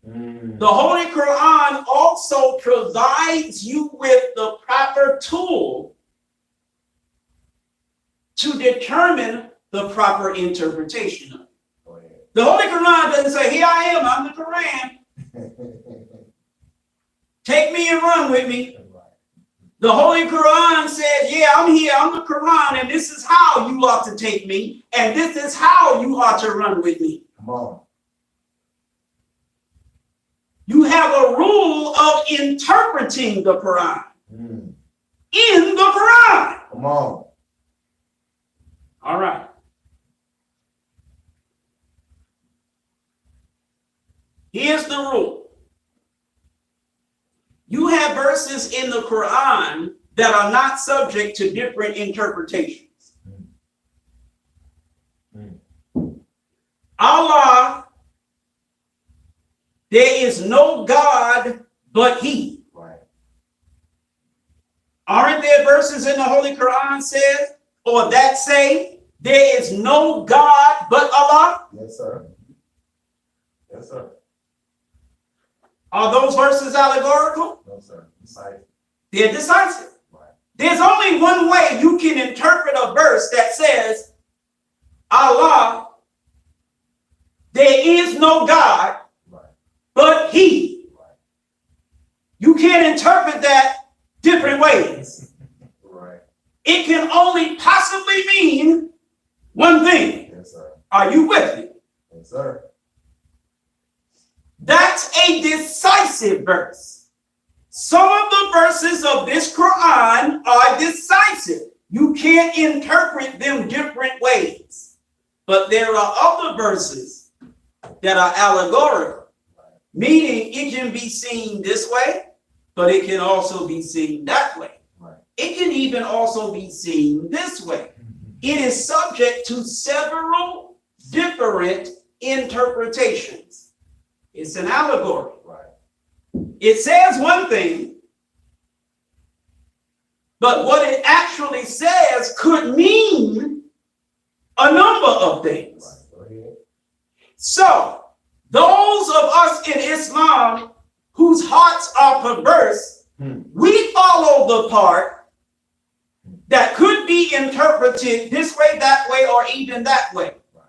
The Holy Quran also provides you with the proper tool to determine the proper interpretation of it. Go ahead. The Holy Quran doesn't say, here I am, I'm the Quran. Take me and run with me. The Holy Quran says, yeah, I'm here, I'm the Quran, and this is how you ought to take me, and this is how you ought to run with me. Come on. You have a rule of interpreting the Quran in the Quran. Come on. All right. Here's the rule. You have verses in the Quran that are not subject to different interpretations. Allah, there is no God but He. Right. Aren't there verses in the Holy Quran says, or that say, there is no God but Allah? Yes, sir. Yes, sir. Are those verses allegorical? No, sir. Decisive. They're decisive. Right. There's only one way you can interpret a verse that says, Allah, there is no God Right. but He. Right. You can't interpret that different ways. Right. It can only possibly mean one thing. Yes, sir. Are you with me? Yes, sir. That's a decisive verse. Some of the verses of this Quran are decisive. You can't interpret them different ways. But there are other verses that are allegorical, meaning it can be seen this way, but it can also be seen that way. Right. It can even also be seen this way. It is subject to several different interpretations. It's an allegory. Right. It says one thing, but what it actually says could mean a number of things. Right. Go ahead. So, those of us in Islam whose hearts are perverse, we follow the part that could be interpreted this way, that way, or even that way. Right.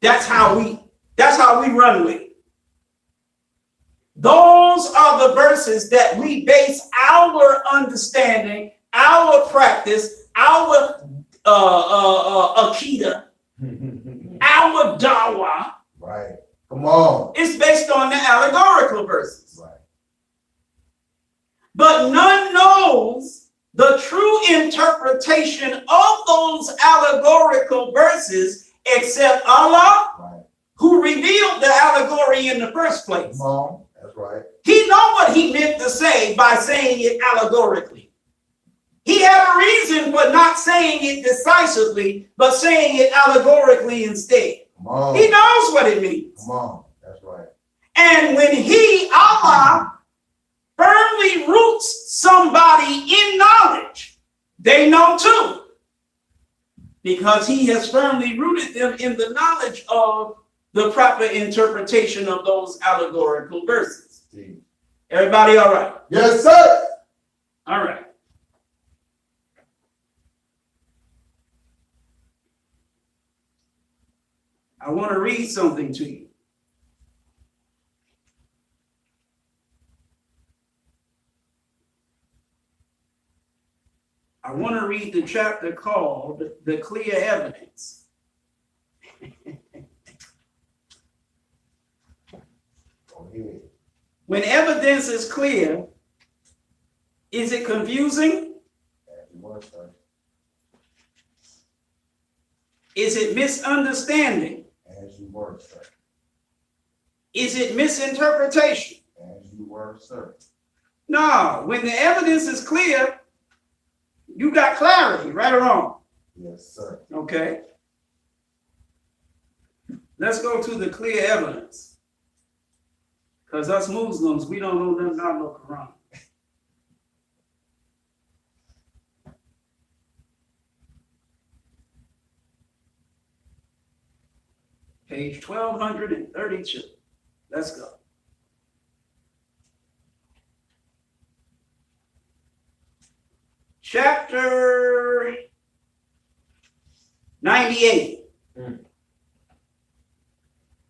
That's how we run with it. Those are the verses that we base our understanding, our practice, our akida, our dawah. Right. Come on. It's based on the allegorical verses. Right. But none knows the true interpretation of those allegorical verses except Allah, Right. who revealed the allegory in the first place. Come on. That's right. He know what he meant to say by saying it allegorically. He had a reason for not saying it decisively, but saying it allegorically instead. Come on. He knows what it means. Come on. That's right. And when Allah, firmly roots somebody in knowledge, they know too. Because he has firmly rooted them in the knowledge of the proper interpretation of those allegorical verses. Gee. Everybody all right? Yes, sir. All right. I want to read something to you. want to read the chapter called The Clear Evidence. Go ahead. When evidence is clear, is it confusing? As you were, sir. Is it misunderstanding? As you were, sir. Is it misinterpretation? As you were, sir. No, when the evidence is clear, you got clarity, right or wrong? Yes, sir. Okay. Let's go to the clear evidence. Because us Muslims, we don't know nothing about no Quran. Page 1232. Let's go. Chapter 98.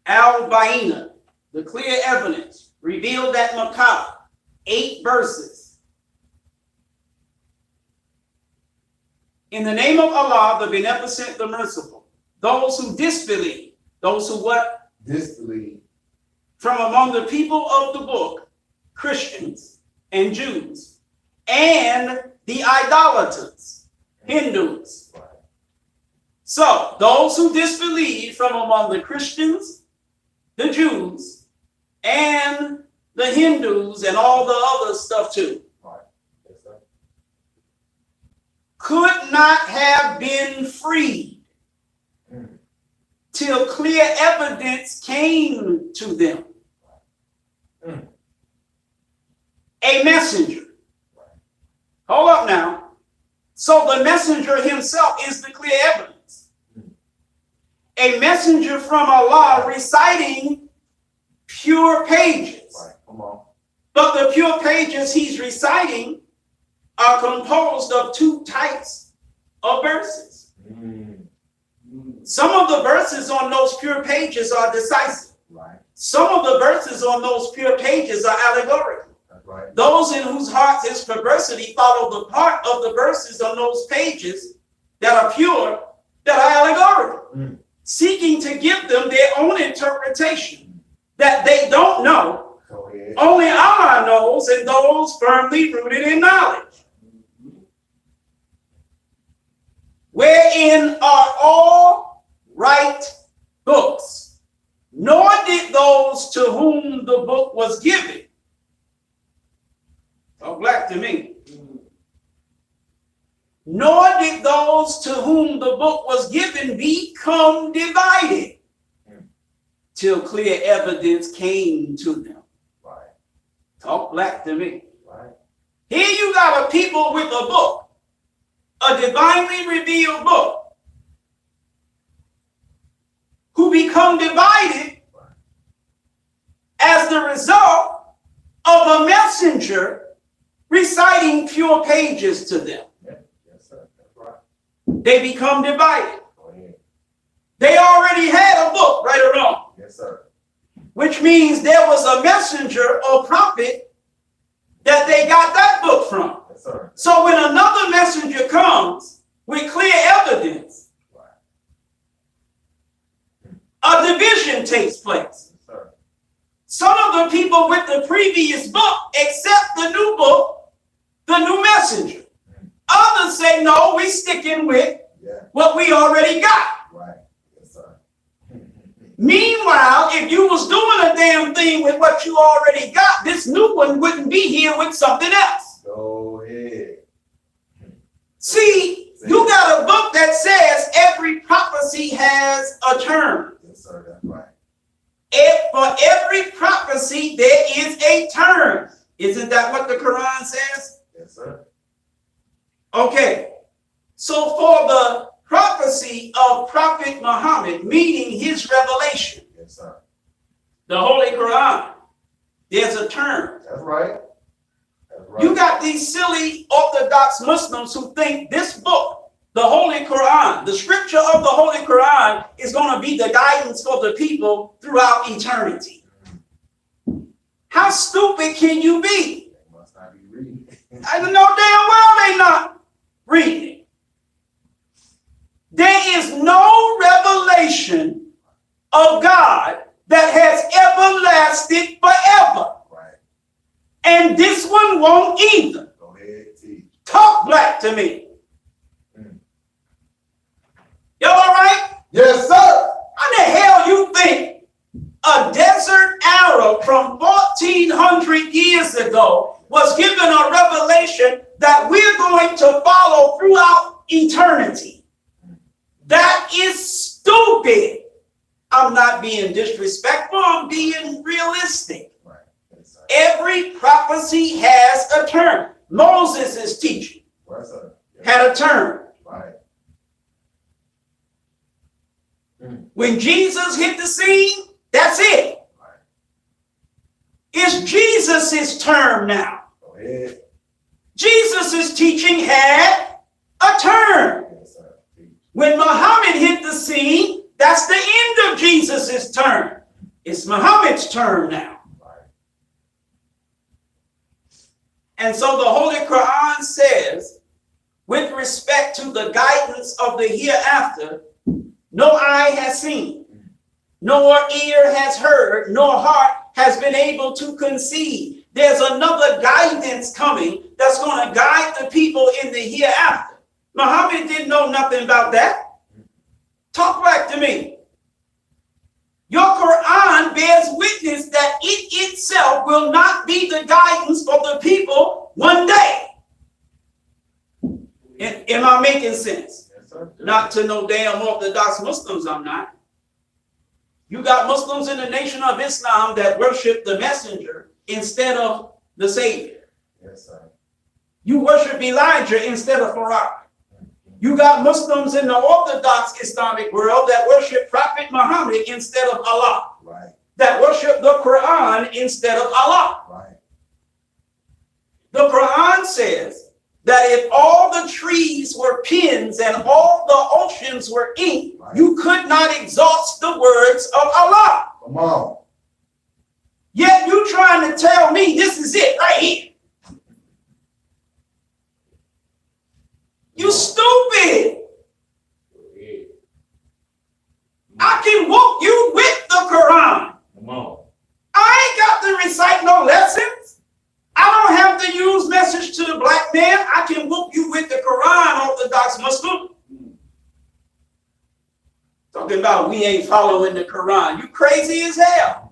Al-Baina, the clear evidence, revealed at Makkah, 8 verses. In the name of Allah, the Beneficent, the Merciful, those who disbelieve, those who what? Disbelieve. From among the people of the book, Christians and Jews, and the idolaters, Hindus. Right. So, those who disbelieve from among the Christians, the Jews, and the Hindus, and all the other stuff too, Right. Yes, sir. could not have been freed till clear evidence came to them. A messenger. Hold up now. So the messenger himself is the clear evidence. A messenger from Allah reciting pure pages. Right. Come on. But the pure pages he's reciting are composed of 2 types of verses. Some of the verses on those pure pages are decisive. Right. Some of the verses on those pure pages are allegorical. That's right. Those in whose hearts is perversity follow the part of the verses on those pages that are pure, that are allegorical, seeking to give them their own interpretation that they don't know. Go ahead. Only Allah knows, and those firmly rooted in knowledge. Wherein are all right books, nor did those to whom the book was given. Talk black to me. Nor did those to whom the book was given become divided till clear evidence came to them. Right. Talk black to me. Right. Here you got a people with a book, a divinely revealed book, who become divided as the result of a messenger reciting pure pages to them. Yeah. Yes, sir. That's right. They become divided. Go ahead. They already had a book, right or wrong, Yes, sir. which means there was a messenger or prophet that they got that book from. Yes, sir. So when another messenger comes with clear evidence, a division takes place. Yes, sir. Some of the people with the previous book accept the new book, the new messenger. Others say, no, we sticking with Yeah. what we already got. Right. Yes, sir. Meanwhile, if you was doing a damn thing with what you already got, this new one wouldn't be here with something else. Go ahead. See, you got a book that says every prophecy has a term. Yes, sir. That's right. For every prophecy, there is a term. Isn't that what the Quran says? Yes, sir. Okay. So for the prophecy of Prophet Muhammad, meaning his revelation, Yes, sir. the Holy Quran, there's a term. That's right. That's right. You got these silly Orthodox Muslims who think this book, the Holy Quran, the scripture of the Holy Quran, is going to be the guidance for the people throughout eternity. How stupid can you be? They must not be reading. I know damn well they not Read it. There is no revelation of God that has ever lasted forever. Right. And this one won't either. Go ahead, teach. Talk black to me. Mm. Y'all all right? Yes, sir. How the hell you think a desert Arab from 1400 years ago was given a revelation that we're going to follow throughout eternity? That is stupid. I'm not being disrespectful, I'm being realistic. Right. Yes, sir. Every prophecy has a term. Moses' teaching Right, sir. Yes. had a term. Right. When Jesus hit the scene, that's it. Right. It's Jesus' term now. Go ahead. Jesus' teaching had a term. Yes, sir. Teach. When Muhammad hit the scene, that's the end of Jesus' term. It's Muhammad's term now. Right. And so the Holy Quran says, with respect to the guidance of the hereafter, no eye has seen, nor ear has heard, nor heart has been able to conceive. There's another guidance coming that's going to guide the people in the hereafter. Muhammad didn't know nothing about that. Talk back to me. Your Quran bears witness that it itself will not be the guidance for the people one day. Am I making sense? Yes, sir. Not to no damn Orthodox Muslims, I'm not. You got Muslims in the Nation of Islam that worship the messenger instead of the Savior. Yes, sir. You worship Elijah instead of Farah. You got Muslims in the Orthodox Islamic world that worship Prophet Muhammad instead of Allah. Right. That worship the Quran instead of Allah. Right. The Quran says that if all the trees were pens and all the oceans were ink, Right. you could not exhaust the words of Allah. Come on. Yet you trying to tell me this is it right here. You stupid. I can whoop you with the Quran. Come on. I ain't got to recite no lessons. I don't have to use message to the black man. I can whoop you with the Quran, Orthodox Muslim. Talking about we ain't following the Quran. You crazy as hell.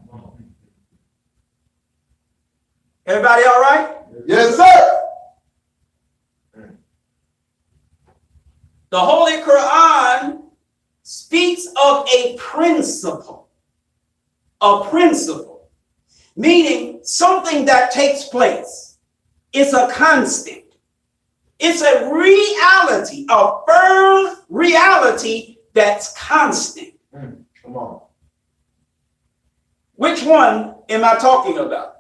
Everybody all right? Yes, sir. The Holy Quran speaks of a principle, meaning something that takes place. It's a constant. It's a reality, a firm reality that's constant. Come on. Which one am I talking about?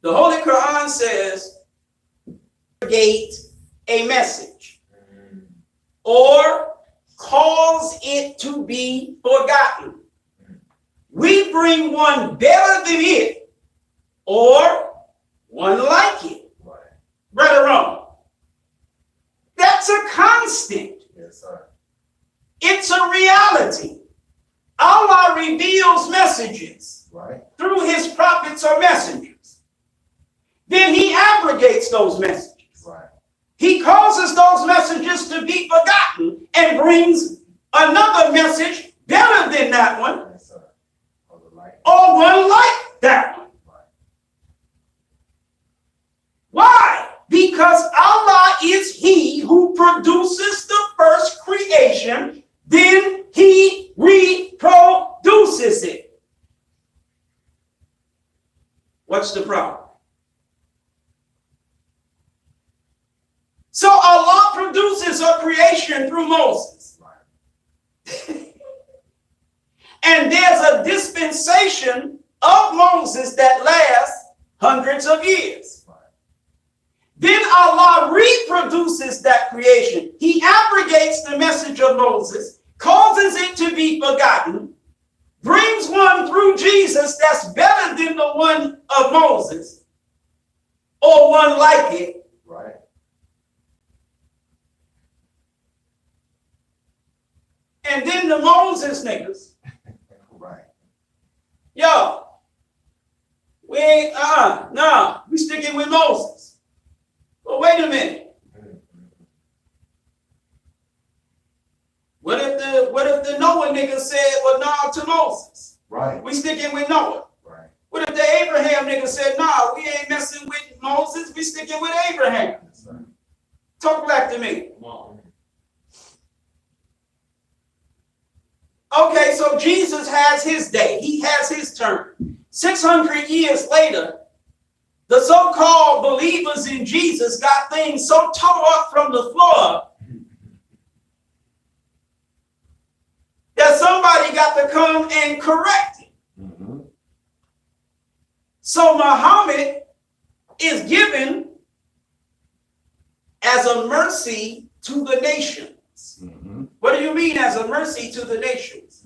The Holy Quran says, "Gate a message or cause it to be forgotten. We bring one better than it or one like it." Right. Right or wrong? That's a constant. Yes, sir. It's a reality. Allah reveals messages Right. through his prophets or messengers. Then he abrogates those messages. Right. He causes those messages to be forgotten and brings another message better than that one Yes, sir. Or the light. or one like that one. Right. Why? Because Allah is he who produces the first creation, then he reproduces it. What's the problem? So Allah produces a creation through Moses. Right. And there's a dispensation of Moses that lasts hundreds of years. Right. Then Allah reproduces that creation. He abrogates the message of Moses, causes it to be forgotten, brings one through Jesus that's better than the one of Moses, or one like it, Right. And then the Moses niggas, Right. yo, we ain't, nah, we sticking with Moses. But wait a minute. What if the Noah nigga said, well, nah, to Moses? Right. We sticking with Noah. Right. What if the Abraham nigga said, nah, we ain't messing with Moses, we sticking with Abraham? Yes, sir. Talk back to me. Come on. Okay, so Jesus has his day. He has his turn. 600 years later, the so-called believers in Jesus got things so tore up from the floor that somebody got to come and correct it. Mm-hmm. So Muhammad is given as a mercy to the nations. Mm-hmm. What do you mean as a mercy to the nations?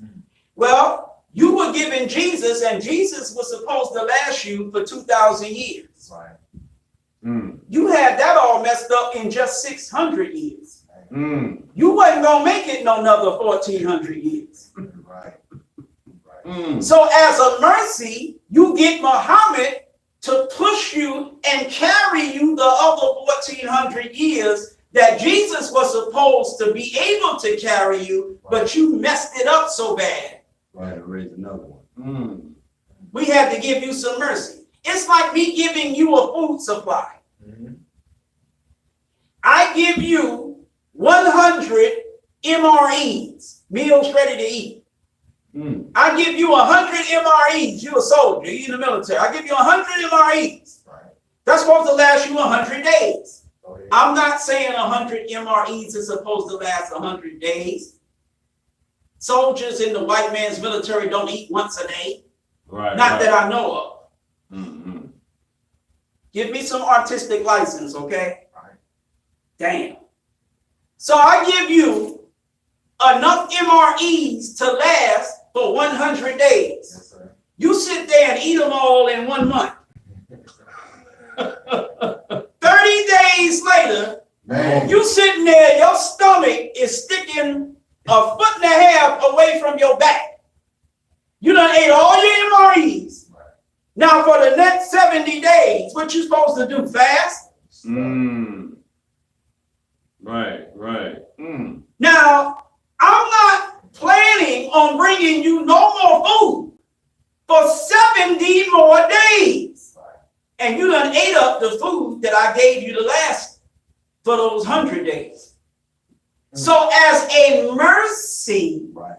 Well, you were given Jesus, and Jesus was supposed to last you for 2,000 years. Right. You had that all messed up in just 600 years. Mm. You wasn't going to make it no another 1,400 years. Right. Right. So as a mercy, you get Muhammad to push you and carry you the other 1,400 years that Jesus was supposed to be able to carry you, but you messed it up so bad. Right. Raise another one. We had to give you some mercy. It's like me giving you a food supply. Mm-hmm. I give you 100 MREs, meals ready to eat. I give you 100 MREs. You're a soldier, you're in the military. I give you 100 MREs. Right. That's supposed to last you 100 days. Go ahead. I'm not saying 100 MREs is supposed to last 100 days. Soldiers in the white man's military don't eat once a day. Right. Not that I know of. Mm-hmm. Give me some artistic license, okay? Right. Damn. So I give you enough MREs to last for 100 days. Yes, sir. You sit there and eat them all in 1 month. 30 days later, Man. you sitting there, your stomach is sticking 1.5 feet away from your back. You done ate all your MREs. Right. Now for the next 70 days, what you supposed to do? Fast? Right. Right. Now, I'm not planning on bringing you no more food for 70 more days. Right. And you done ate up the food that I gave you to last for those 100 days. So as a mercy, Right.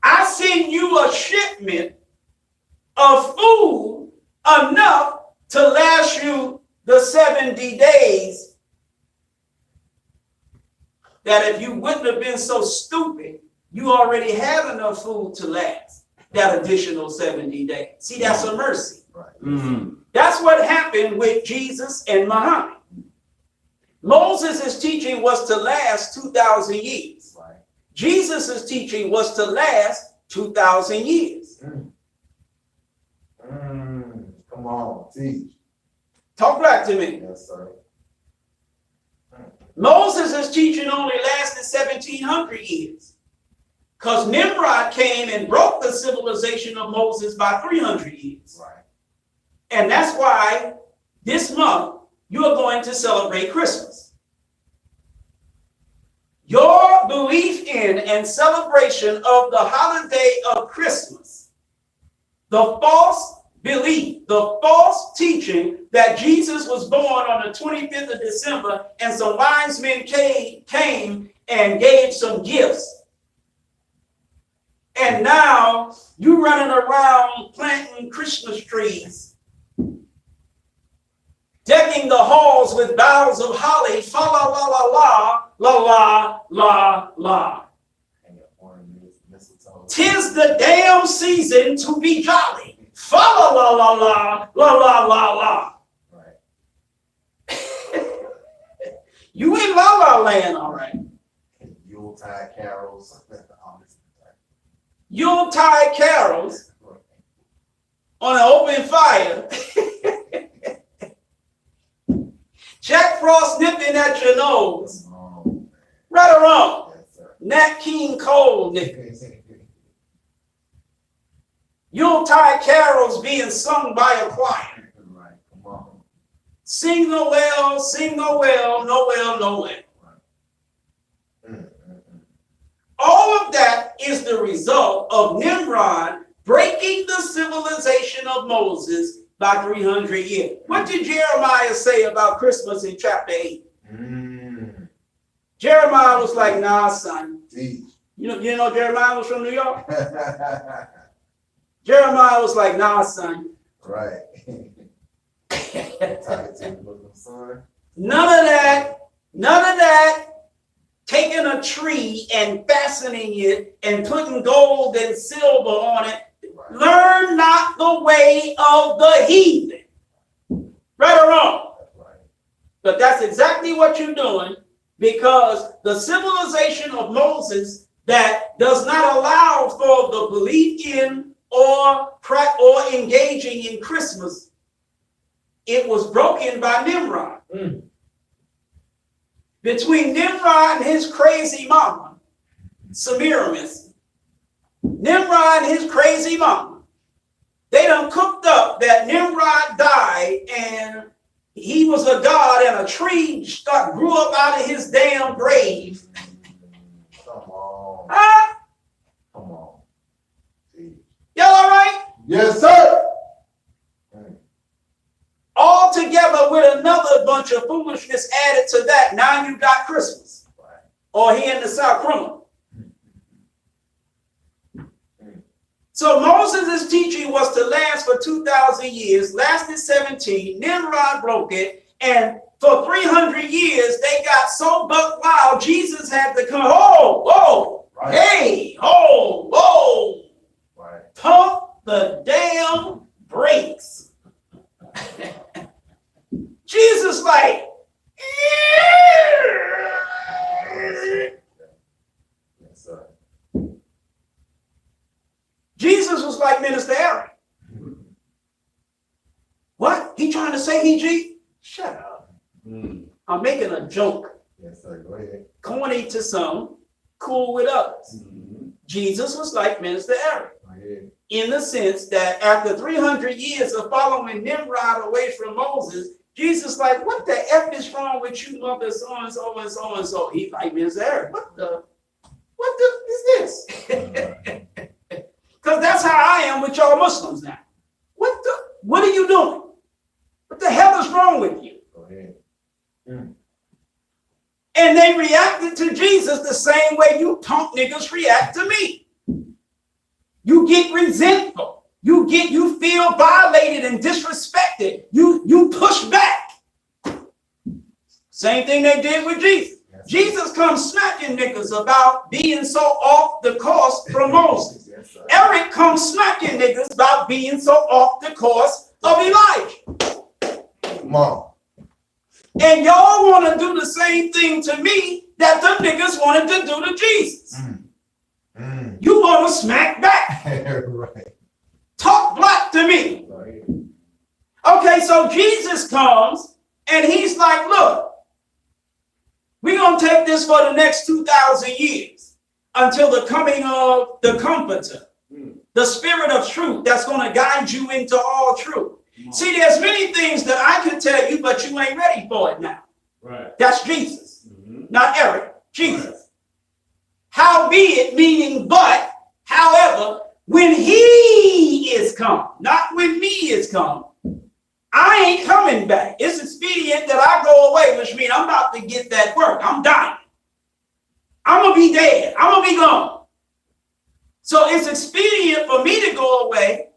I send you a shipment of food enough to last you the 70 days that if you wouldn't have been so stupid, you already had enough food to last that additional 70 days. See, that's a mercy. Right. That's what happened with Jesus and Muhammad. Moses' teaching was to last 2,000 years. Right. Jesus' teaching was to last 2,000 years. Come on, teach. Talk back to me. Yes, sir. Moses' teaching only lasted 1,700 years because Nimrod came and broke the civilization of Moses by 300 years. Right. And that's why this month you are going to celebrate Christmas. Your belief in and celebration of the holiday of Christmas, the false belief, the false teaching that Jesus was born on the 25th of December and some wise men came and gave some gifts. And now you running around planting Christmas trees, decking the halls with boughs of holly, fa la la la la, la la la la. Hang up ornaments, mistletoe. 'Tis the damn season to be jolly. Fa la la la la, la la la la. Right. You in La La Land, all right. Yuletide carols. All this stuff. Yuletide carols on an open fire. Jack Frost nipping at your nose. Oh, Right or wrong? yes, sir. Nat King Cole niggas. Yuletide carols being sung by a choir. Right, come on. Sing Noel, Noel, Noel. All of that is the result of Nimrod breaking the civilization of Moses by 300 years. What did Jeremiah say about Christmas in chapter 8? Jeremiah was like, nah, son. You know Jeremiah was from New York? Jeremiah was like, nah, son. Right. None of that taking a tree and fastening it and putting gold and silver on it. Right. Learn not the way of the heathen. Right or wrong? Right. But that's exactly what you're doing, because the civilization of Moses that does not allow for the belief in or engaging in Christmas, it was broken by Nimrod. Between Nimrod and his crazy mama, Semiramis, Nimrod and his crazy mama, they done cooked up that Nimrod died and he was a god and a tree grew up out of his damn grave. Come on. Huh? Come on. See. Y'all all right? Yes, sir. All together with another bunch of foolishness added to that. Now you got Christmas. Right. Or he in the South criminal. So Moses' teaching was to last for 2,000 years, lasted 17, Nimrod broke it, and for 300 years they got so buck wild, Jesus had to come, Right. hey, whoa, Right. pump the damn brakes. Jesus like, Yes, sir. Jesus was like Minister Eric. What? He trying to say he G? Shut up. I'm making a joke. Yes, sir. Go ahead. Corny to some, cool with others. Jesus was like Minister Eric. Go ahead. In the sense that after 300 years of following Nimrod away from Moses, Jesus like, what the F is wrong with you, mother, so and so and so and so? He like Minister Eric. What the is this? Because that's how I am with y'all Muslims now. What are you doing? What the hell is wrong with you? Go ahead. And they reacted to Jesus the same way you punk niggas react to me. You get resentful. You feel violated and disrespected. You push back. Same thing they did with Jesus. Yes. Jesus comes smacking niggas about being so off the course from Moses. Yes, Eric comes smacking niggas about being so off the course of Elijah. Come on. And y'all want to do the same thing to me that the niggas wanted to do to Jesus. You want to smack back. Right. Talk black to me. Right. Okay, so Jesus comes and he's like, look, we're going to take this for the next 2,000 years until the coming of the Comforter, the Spirit of truth that's going to guide you into all truth. See, there's many things that I can tell you, but you ain't ready for it now. Right. That's Jesus, not Eric, Jesus. Right. Howbeit, meaning but, however, when he is come, not when me is come, I ain't coming back. It's expedient that I go away, which means I'm about to get that work. I'm dying. I'm going to be dead. I'm going to be gone. So it's expedient for me to go away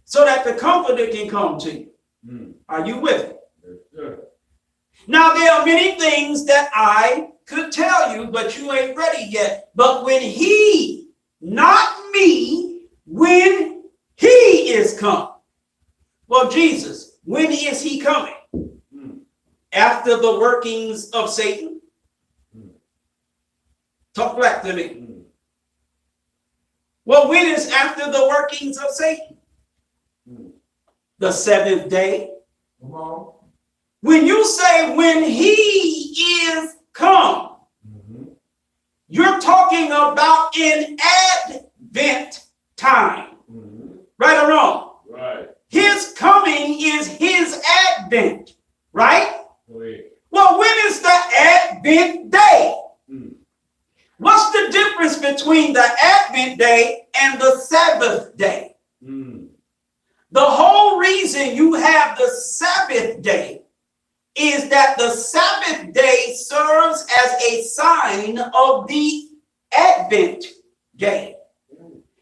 so that the Comforter can come to you. Are you with it? Yes, sir. Now, there are many things that I could tell you, but you ain't ready yet. But when he, not me, when he is come. Well, Jesus, when is he coming? After the workings of Satan? Talk back to me. Well, when is after the workings of Satan? The seventh day. Come on. When you say when he is come, about an advent time. Right or wrong? Right. His coming is his advent, right? Wait. Well, when is the advent day? Mm. What's the difference between the advent day and the Sabbath day? Mm. The whole reason you have the Sabbath day is that the Sabbath day serves as a sign of the Advent day.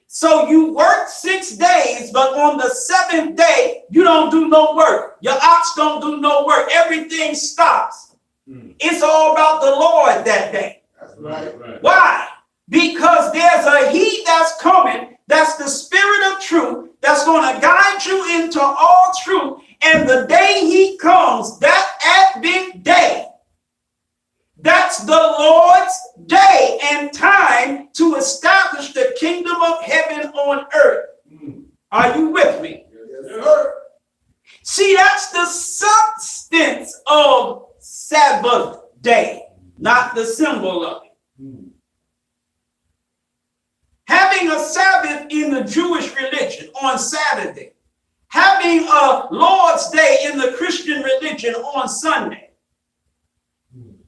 So you work 6 days, but on the 7th day, you don't do no work. Your ox don't do no work. Everything stops. Mm. It's all about the Lord that day. That's right. Right. Why? Because there's a he that's coming, that's the Spirit of truth, that's going to guide you into all truth. And the day he comes, that Advent day, that's the Lord's day and time to establish the kingdom of heaven on earth. Mm. Are you with me? Yes, sir. See, that's the substance of Sabbath day, not the symbol of it. Mm. Having a Sabbath in the Jewish religion on Saturday, having a Lord's Day in the Christian religion on Sunday,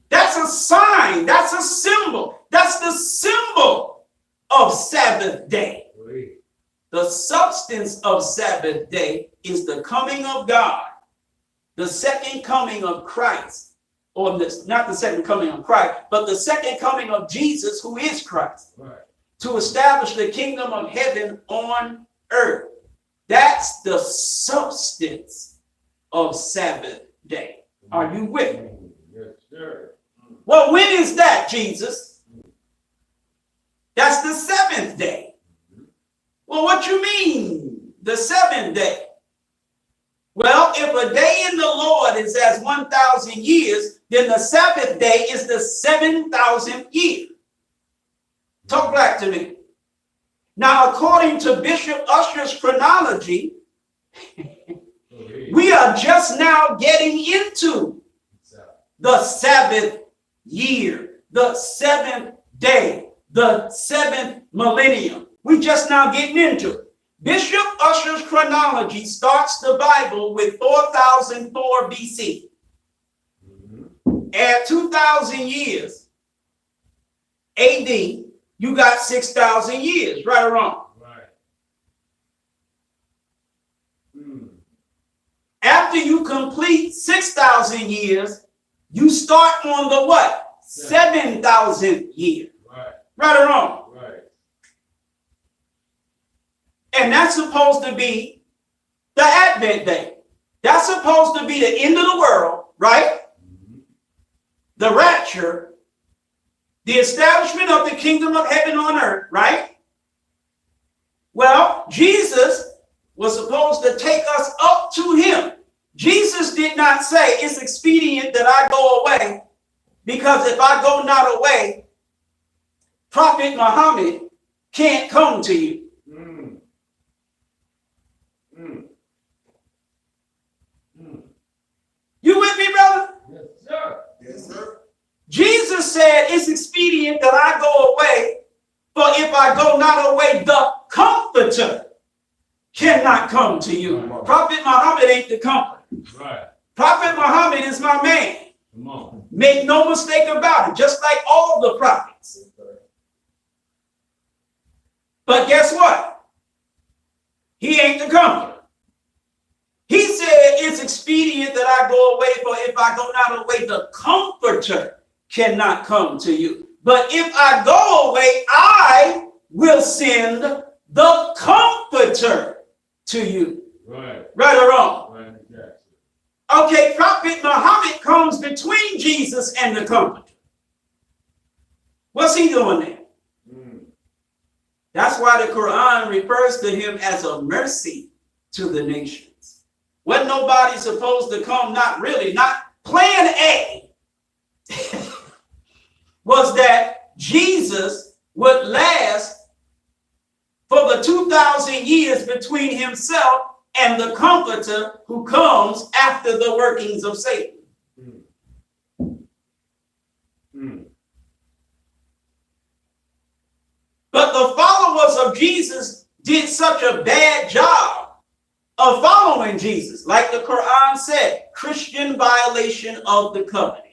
that's a sign, that's a symbol, that's the symbol of Sabbath day. Wait. The substance of Sabbath day is the coming of God, the second coming of Christ, or not the second coming of Christ, but the second coming of Jesus, who is Christ. Right. To establish the kingdom of heaven on earth. That's the substance of Sabbath day. Are you with me? Yes, sir. Well, when is that, Jesus? That's the 7th day. Well, what you mean, the 7th day? Well, if a day in the Lord is as 1,000 years, then the Sabbath day is the 7,000th year. Talk back to me. Now, according to Bishop Usher's chronology, we are just now getting into the Sabbath year, the 7th day, the 7th millennium. We just now getting into it. Bishop Usher's chronology starts the Bible with 4004 BC. Add 2,000 years AD, you got 6,000 years, right or wrong? Right. Mm. After you complete 6,000 years, you start on the what? 7,000 year. Right. Right or wrong? Right. And that's supposed to be the Advent day. That's supposed to be the end of the world, right? Mm-hmm. The rapture, the establishment of the kingdom of heaven on earth, right? Well, Jesus was supposed to take us up to him. Jesus did not say it's expedient that I go away, because if I go not away, Prophet Muhammad can't come to you. Mm. Mm. Mm. You with me, brother? Yes, sir. Yes, sir. Jesus said it's expedient that I go away, for if I go not away, the Comforter cannot come to you. Prophet Muhammad ain't the Comforter. Right. Prophet Muhammad is my man. Come on. Make no mistake about it, just like all the prophets. Yes, sir. But guess what? He ain't the Comforter. He said it's expedient that I go away, for if I go not away, the Comforter cannot come to you. But if I go away, I will send the Comforter to you. Right. Right or wrong? Right. Exactly. Okay, Prophet Muhammad comes between Jesus and the Comforter. What's he doing there? Mm. That's why the Quran refers to him as a mercy to the nations. Wasn't nobody supposed to come, not really, not plan A was that Jesus would last for the 2,000 years between himself and the Comforter who comes after the workings of Satan. Mm. Mm. such a bad job of following Jesus. Like the Quran said, Christian violation of the covenant.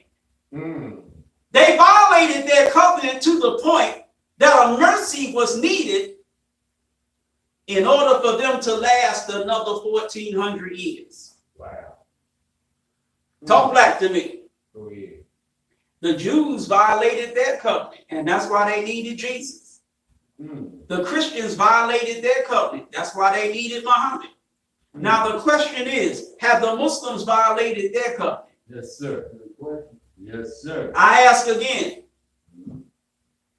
They violated their covenant to the point that a mercy was needed in order for them to last another 1,400 years. Wow. Talk back to me. Go ahead. The Jews violated their covenant, and that's why they needed Jesus. The Christians violated their covenant. That's why they needed Muhammad. Now the question is, have the Muslims violated their covenant? Yes, sir. Yes, sir. I ask again.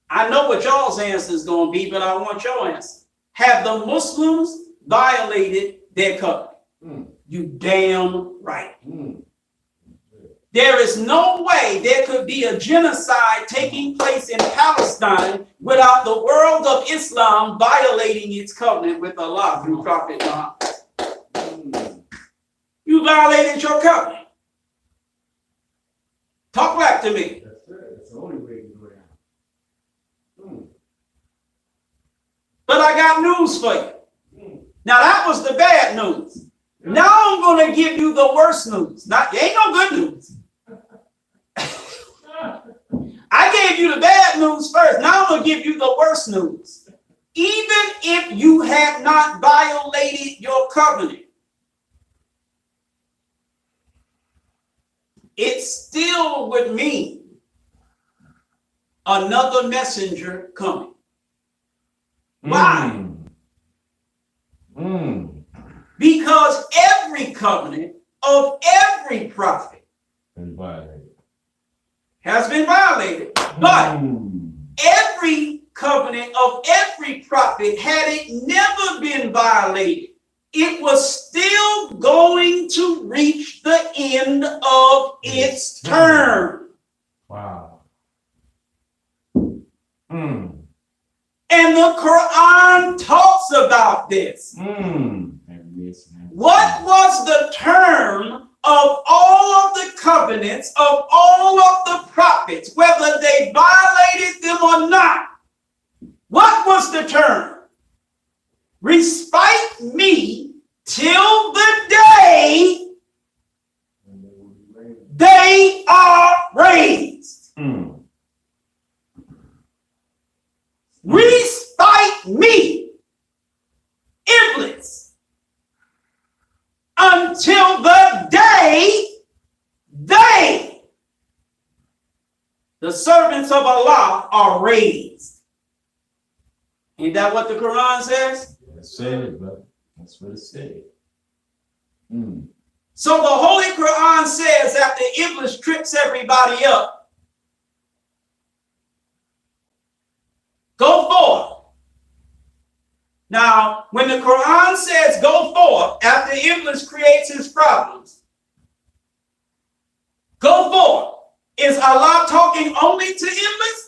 I know what y'all's answer is going to be, but I want your answer. Have the Muslims violated their covenant? You damn right. There is no way there could be a genocide taking place in Palestine without the world of Islam violating its covenant with Allah through Prophet Muhammad. You violated your covenant. Talk back to me. That's right. That's the only way to go down. But I got news for you. Now that was the bad news. Now I'm going to give you the worst news. Ain't no good news. I gave you the bad news first. Now I'm going to give you the worst news. Even if you had not violated your covenant, it still would mean another messenger coming. Why? Because every covenant of every prophet has been violated. But every covenant of every prophet, had it never been violated, it was still going to reach the end of its term. Wow. And the Quran talks about this. What was the term of all of the covenants of all of the prophets, whether they violated them or not? What was the term? Respite me till the day they are raised. Respite me, Iblis, until the day they, the servants of Allah, are raised. Ain't that what the Quran says? It said it, brother. That's what it said. So the Holy Quran says after Iblis trips everybody up, go forth. Now, when the Quran says go forth after Iblis creates his problems, go forth. Is Allah talking only to Iblis?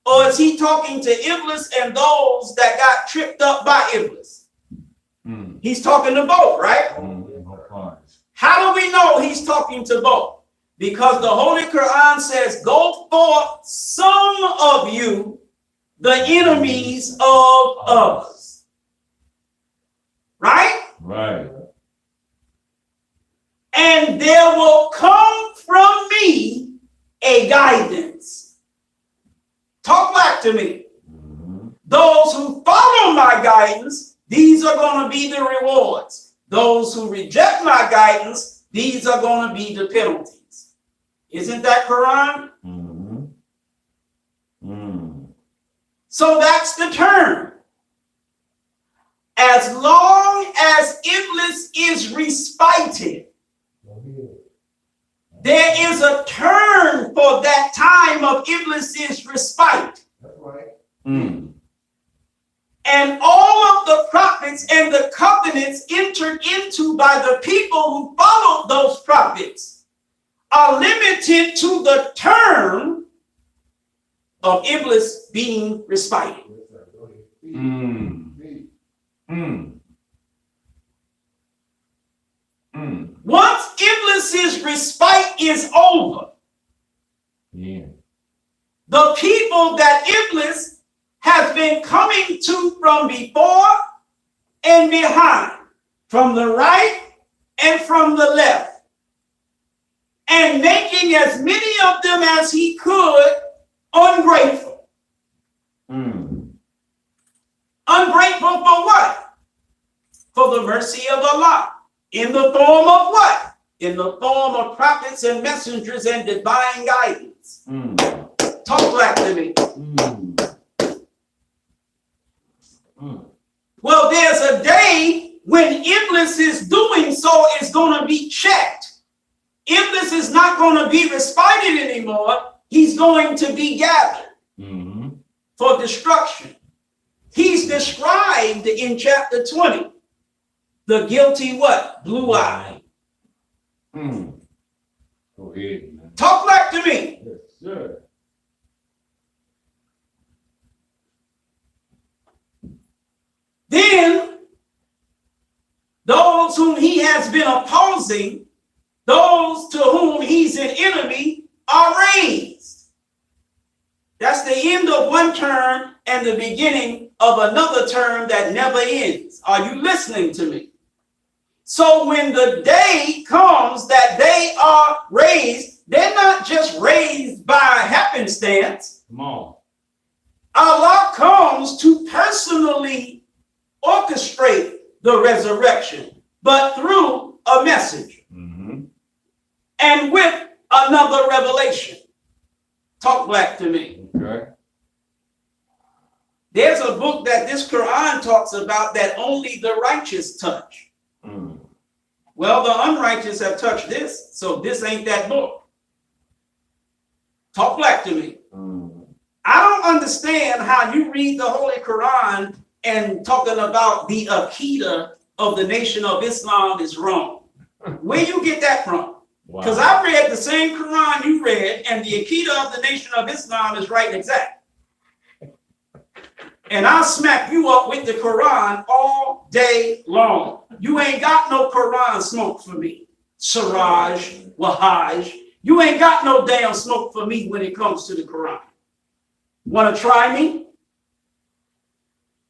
Or is he talking to Iblis and those that got tripped up by Iblis? He's talking to both, right? How do we know he's talking to both? Because the Holy Quran says, go forth some of you, the enemies of others. Right? Right. And there will come from me a guidance. Talk back to me. Those who follow my guidance, these are going to be the rewards. Those who reject my guidance, these are going to be the penalties. Isn't that Quran? So that's the term. As long as Iblis is respited, there is a term for that time of Iblis's respite. That's right. And all of the prophets and the covenants entered into by the people who followed those prophets are limited to the term of Iblis being respited. Once Iblis's respite is over, the people that Iblis has been coming to from before and behind, from the right and from the left, and making as many of them as he could ungrateful. Ungrateful for what? For the mercy of Allah. In the form of what? In the form of prophets and messengers and divine guidance. Talk back to me. Well, there's a day when Iblis' doing so is going to be checked. Iblis is not going to be respited anymore. He's going to be gathered for destruction. He's described in chapter 20. The guilty what? Blue-eyed. Go ahead, man. Talk back to me. Yes, sir. Then those whom he has been opposing, those to whom he's an enemy, are raised. That's the end of one term and the beginning of another term that never ends. Are you listening to me? So when the day comes that they are raised, they're not just raised by happenstance. Come on. Allah comes to personally orchestrate the resurrection, but through a message and with another revelation. Talk back to me. Okay. There's a book that this Quran talks about that only the righteous touch. Well, the unrighteous have touched this, so this ain't that book. Talk back to me. I don't understand how you read the Holy Quran and talking about the Aqidah of the Nation of Islam is wrong. Where you get that from? Because I read the same Quran you read, and the Aqidah of the Nation of Islam is right and exact. And I'll smack you up with the Quran all day long. You ain't got no Quran smoke for me. Siraj, Wahaj. You ain't got no damn smoke for me when it comes to the Quran. Want to try me?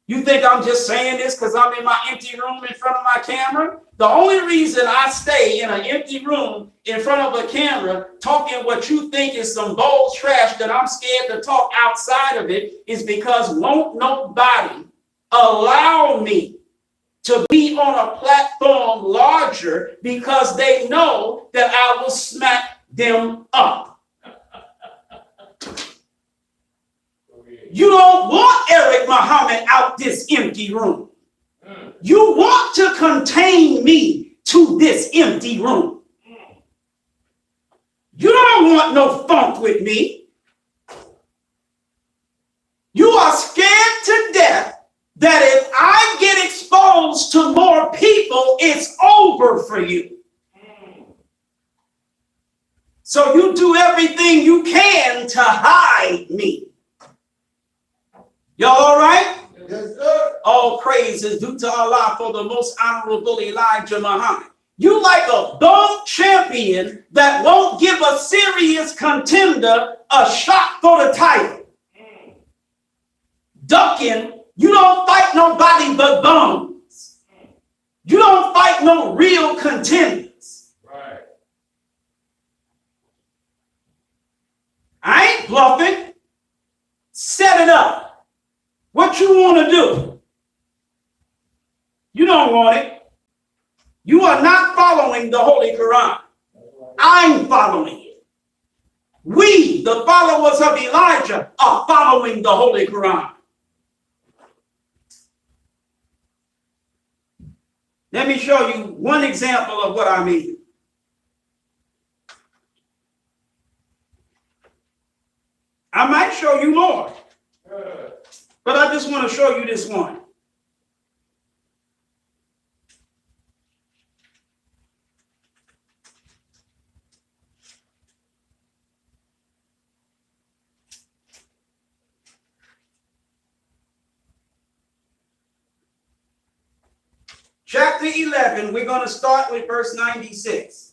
You think I'm just saying this because I'm in my empty room in front of my camera? The only reason I stay in an empty room in front of a camera talking what you think is some bold trash that I'm scared to talk outside of it is because won't nobody allow me to be on a platform larger because they know that I will smack them up. You don't want Eric Muhammad out this empty room. You want to contain me to this empty room. You don't want no funk with me. You are scared to death that if I get exposed to more people, it's over for you. So you do everything you can to hide me. Y'all all right? Yes, sir. All praise is due to Allah for the most honorable Elijah Muhammad. You like a bum champion that won't give a serious contender a shot for the title. Ducking, you don't fight nobody but bums. You don't fight no real contenders. Right. I ain't bluffing. Set it up. What you want to do? You don't want it. You are not following the Holy Quran. I'm following it. We, the followers of Elijah, are following the Holy Quran. Let me show you one example of what I mean. I might show you more. But I just want to show you this one. Chapter 11, we're going to start with verse 96.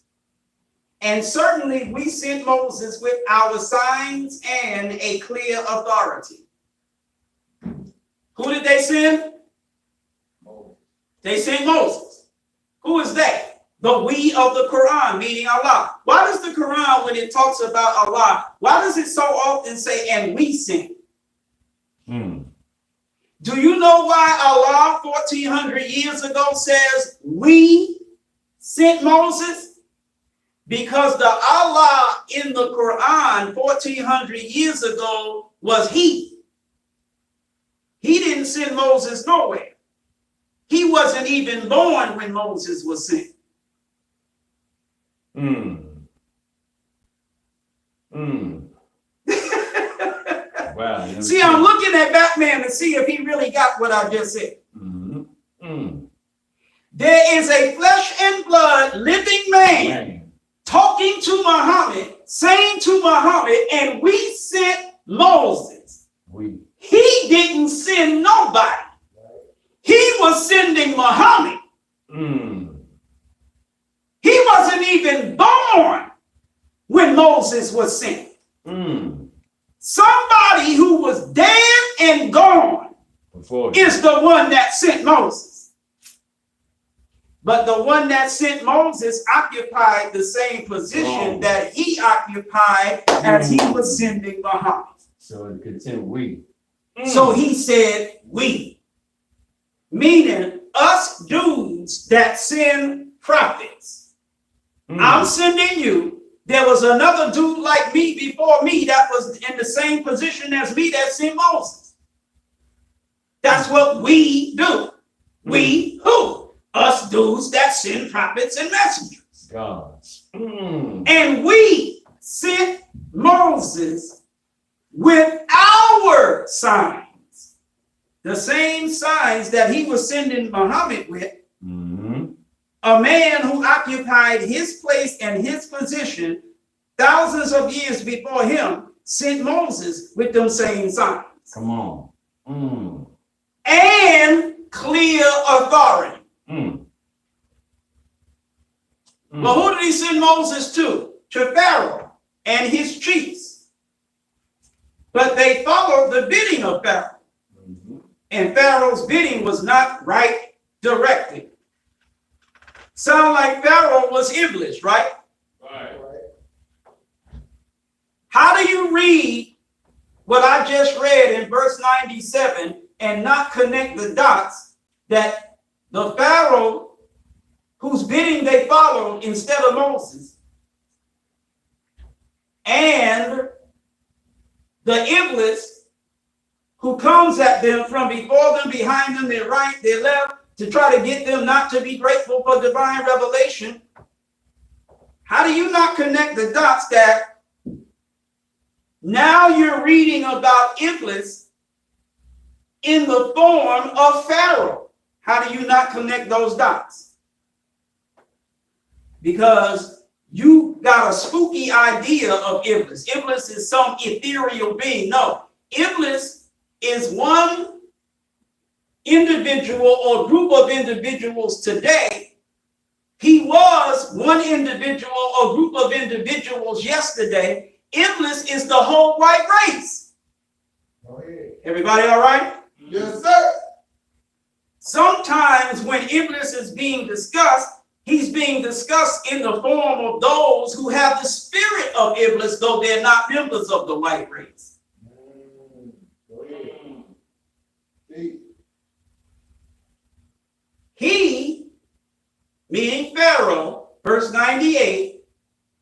And certainly we sent Moses with our signs and a clear authority. Who did they send? They sent Moses. Who is that? The we of the Quran, meaning Allah. Why does the Quran, when it talks about Allah, why does it so often say, and we sent? Do you know why Allah 1400 years ago says we sent Moses? Because the Allah in the Quran 1400 years ago was he. He didn't send Moses nowhere. He wasn't even born when Moses was sent. Wow. See, I'm looking at Batman to see if he really got what I just said. There is a flesh and blood living man talking to Muhammad, saying to Muhammad, and we sent Moses. He didn't send nobody. He was sending Muhammad. He wasn't even born when Moses was sent. Somebody who was dead and gone is the one that sent Moses. But the one that sent Moses occupied the same position that he occupied as he was sending Muhammad. So it continued we. So he said we, meaning us dudes that send prophets. I'm sending you. There was another dude like me before me that was in the same position as me that sent Moses. That's what we do. We who? Us dudes that send prophets and messengers. Gods. And we sent Moses with our signs. The same signs that he was sending Muhammad with. A man who occupied his place and his position thousands of years before him sent Moses with them same signs. Come on. And clear authority. But who did he send Moses to? To Pharaoh and his chiefs. But they followed the bidding of Pharaoh. And Pharaoh's bidding was not right directed. Sound like Pharaoh was English, right? Right. How do you read what I just read in verse 97 and not connect the dots that the Pharaoh whose bidding they followed instead of Moses and the Iblis who comes at them from before them, behind them, their right, their left, to try to get them not to be grateful for divine revelation? How do you not connect the dots that now you're reading about Iblis in the form of Pharaoh? How do you not connect those dots? Because you got a spooky idea of Iblis. Iblis is some ethereal being. No, Iblis is one individual or group of individuals today. He was one individual or group of individuals yesterday. Iblis is the whole white race. Everybody all right? Yes, sir. Sometimes when Iblis is being discussed, he's being discussed in the form of those who have the spirit of Iblis, though they're not members of the white race. He, meaning Pharaoh, verse 98,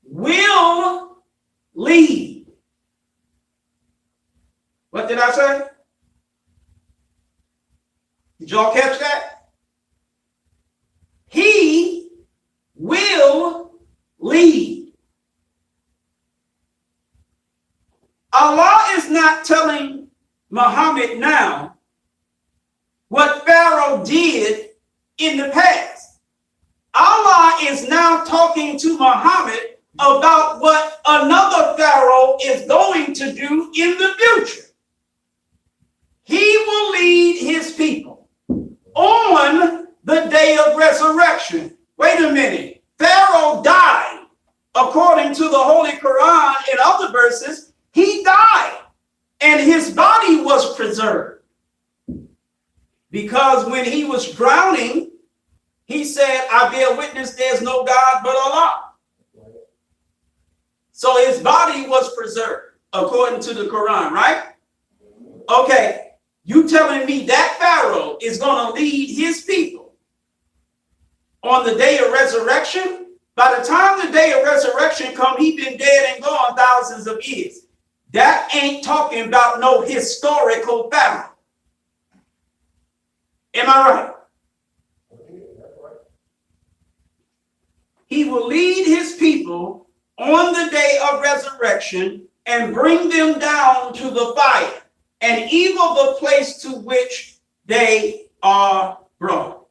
will lead. What did I say? Did y'all catch that? He will lead. Allah is not telling Muhammad now what Pharaoh did in the past. Allah is now talking to Muhammad about what another Pharaoh is going to do in the future. He will lead his people on the day of resurrection. Wait a minute. Pharaoh died. According to the Holy Quran and other verses, he died and his body was preserved. Because when he was drowning He said, I bear witness there's no God but Allah. So his body was preserved according to the Quran, right? Okay, you telling me that Pharaoh is going to lead his people on the day of resurrection? By the time the day of resurrection come, he been dead and gone thousands of years. That ain't talking about no historical Pharaoh. Am I right? He will lead his people on the day of resurrection and bring them down to the fire, and evil the place to which they are brought.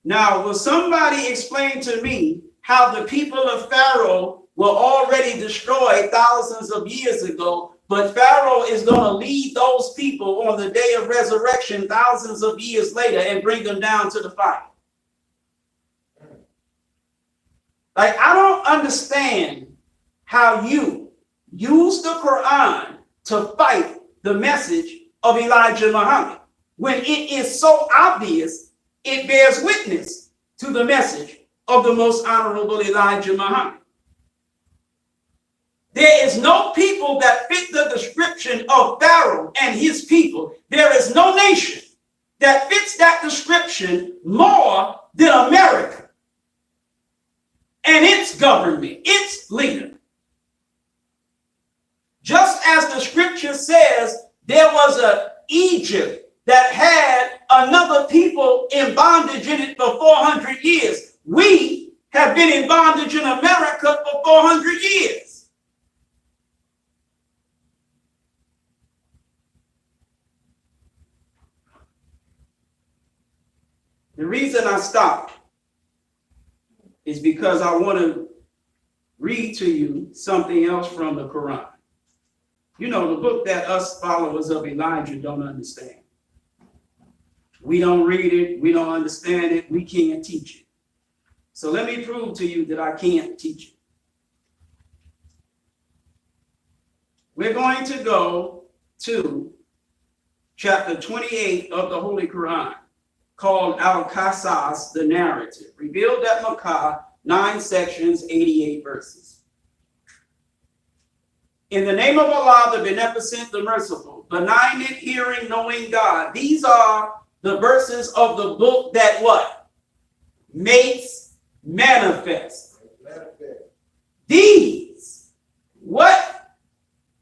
Now, will somebody explain to me how the people of Pharaoh were already destroyed thousands of years ago, but Pharaoh is going to lead those people on the day of resurrection thousands of years later and bring them down to the fire? Like, I don't understand how you use the Quran to fight the message of Elijah Muhammad when it is so obvious it bears witness to the message of the most honorable Elijah Muhammad. There is no people that fit the description of Pharaoh and his people. There is no nation that fits that description more than America and its government, its leader. Just as the scripture says, there was an Egypt that had another people in bondage in it for 400 years. We have been in bondage in America for 400 years. The reason I stopped is because I want to read to you something else from the Quran. You know, the book that us followers of Elijah don't understand. We don't read it, we don't understand it, we can't teach it. So let me prove to you that I can't teach it. We're going to go to chapter 28 of the Holy Quran, called Al-Qasas, the narrative, revealed at Makkah, 9 sections, 88 verses. In the name of Allah, the Beneficent, the Merciful, benignant, hearing, knowing God. These are the verses of the book that what? Makes manifest. These. What?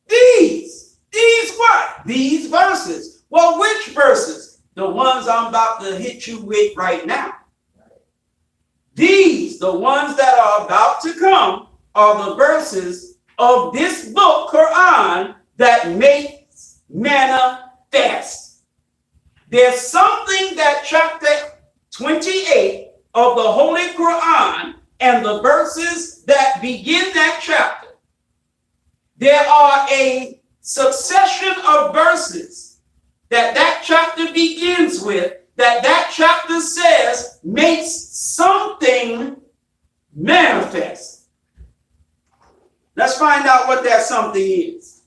These. These what? These verses. Well, which verses? The ones I'm about to hit you with right now. These, the ones that are about to come, are the verses of this book, Quran, that makes manifest. There's something that chapter 28 of the Holy Quran and the verses that begin that chapter, there are a succession of verses that chapter begins with, that chapter says makes something manifest. Let's find out what that something is.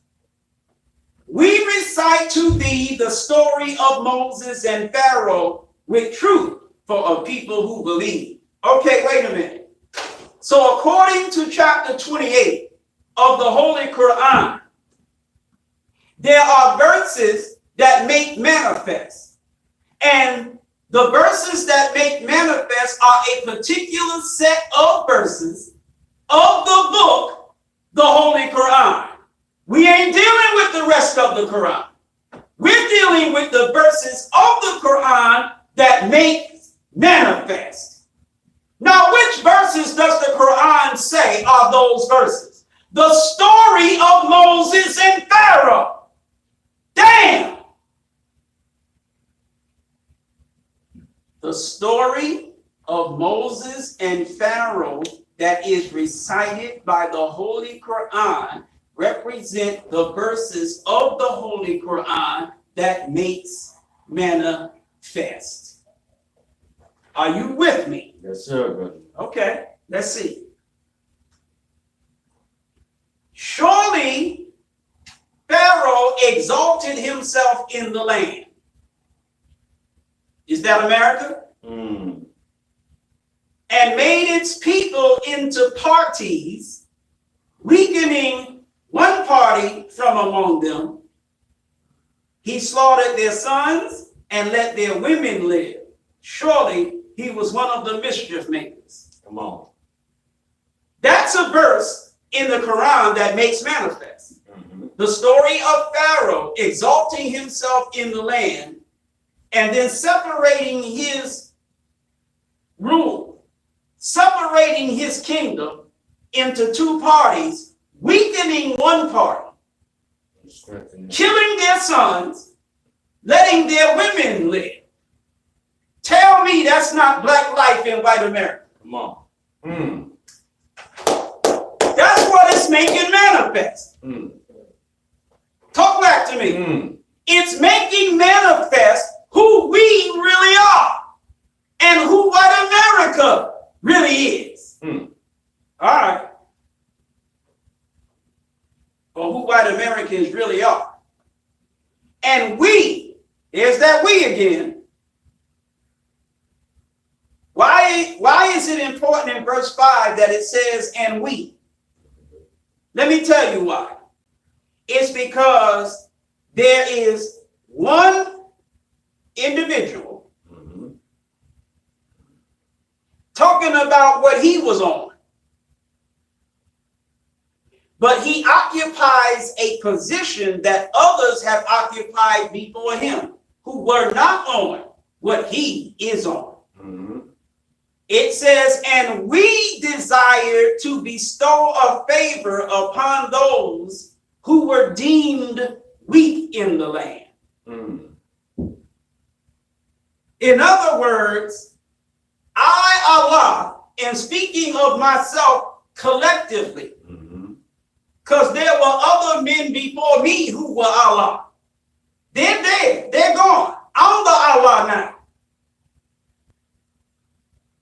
We recite to thee the story of Moses and Pharaoh with truth for a people who believe. Okay, wait a minute. So according to chapter 28 of the Holy Quran, there are verses that make manifest. And the verses that make manifest are a particular set of verses of the book, the Holy Quran. We ain't dealing with the rest of the Quran. We're dealing with the verses of the Quran that make manifest. Now, which verses does the Quran say are those verses? The story of Moses and Pharaoh. Damn! The story of Moses and Pharaoh that is recited by the Holy Quran represent the verses of the Holy Quran that makes manifest. Are you with me? Yes, sir, brother. Okay, let's see. Surely Pharaoh exalted himself in the land that America? Mm. And made its people into parties, weakening one party from among them. He slaughtered their sons and let their women live. Surely he was one of the mischief makers. Come on. That's a verse in the Quran that makes manifest Mm-hmm. the story of Pharaoh exalting himself in the land and then separating his rule, separating his kingdom into two parties, weakening one party, killing their sons, letting their women live. Tell me that's not black life in white America. Come on. Mm. That's what it's making manifest. Mm. Talk back to me. Mm. It's making manifest who we really are and who white America really is. Mm. All right. Or who white Americans really are. And we, there's that we again. Why is it important in verse 5 that it says, and we? Let me tell you why. It's because there is one individual Mm-hmm. talking about what he was on. But he occupies a position that others have occupied before him who were not on what he is on. Mm-hmm. It says, and we desire to bestow a favor upon those who were deemed weak in the land. Mm. In other words, I, Allah, am speaking of myself collectively, Mm-hmm. because there were other men before me who were Allah. They're dead. They're gone. I'm the Allah now.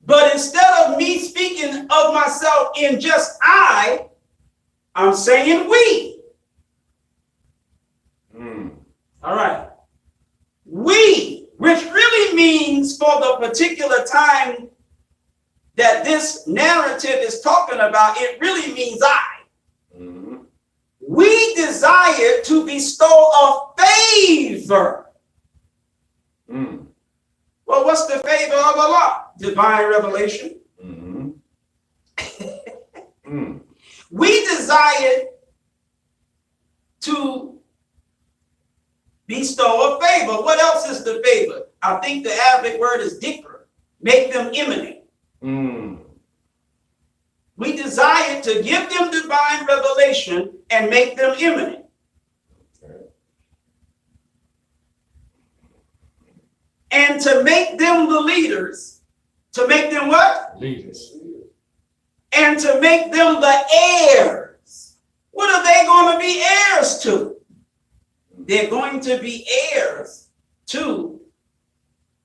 But instead of me speaking of myself in just I'm saying we. Mm. All right. We, which really means for the particular time that this narrative is talking about, it really means I. Mm-hmm. We desire to bestow a favor. Mm. Well, what's the favor of Allah? Divine revelation. Mm-hmm. Mm. We desire to bestow a favor. What else is the favor? I think the Arabic word is dhikr. Make them imminent. Mm. We desire to give them divine revelation and make them imminent. Okay. And to make them the leaders. To make them what? Leaders. And to make them the heirs. What are they going to be heirs to? They're going to be heirs to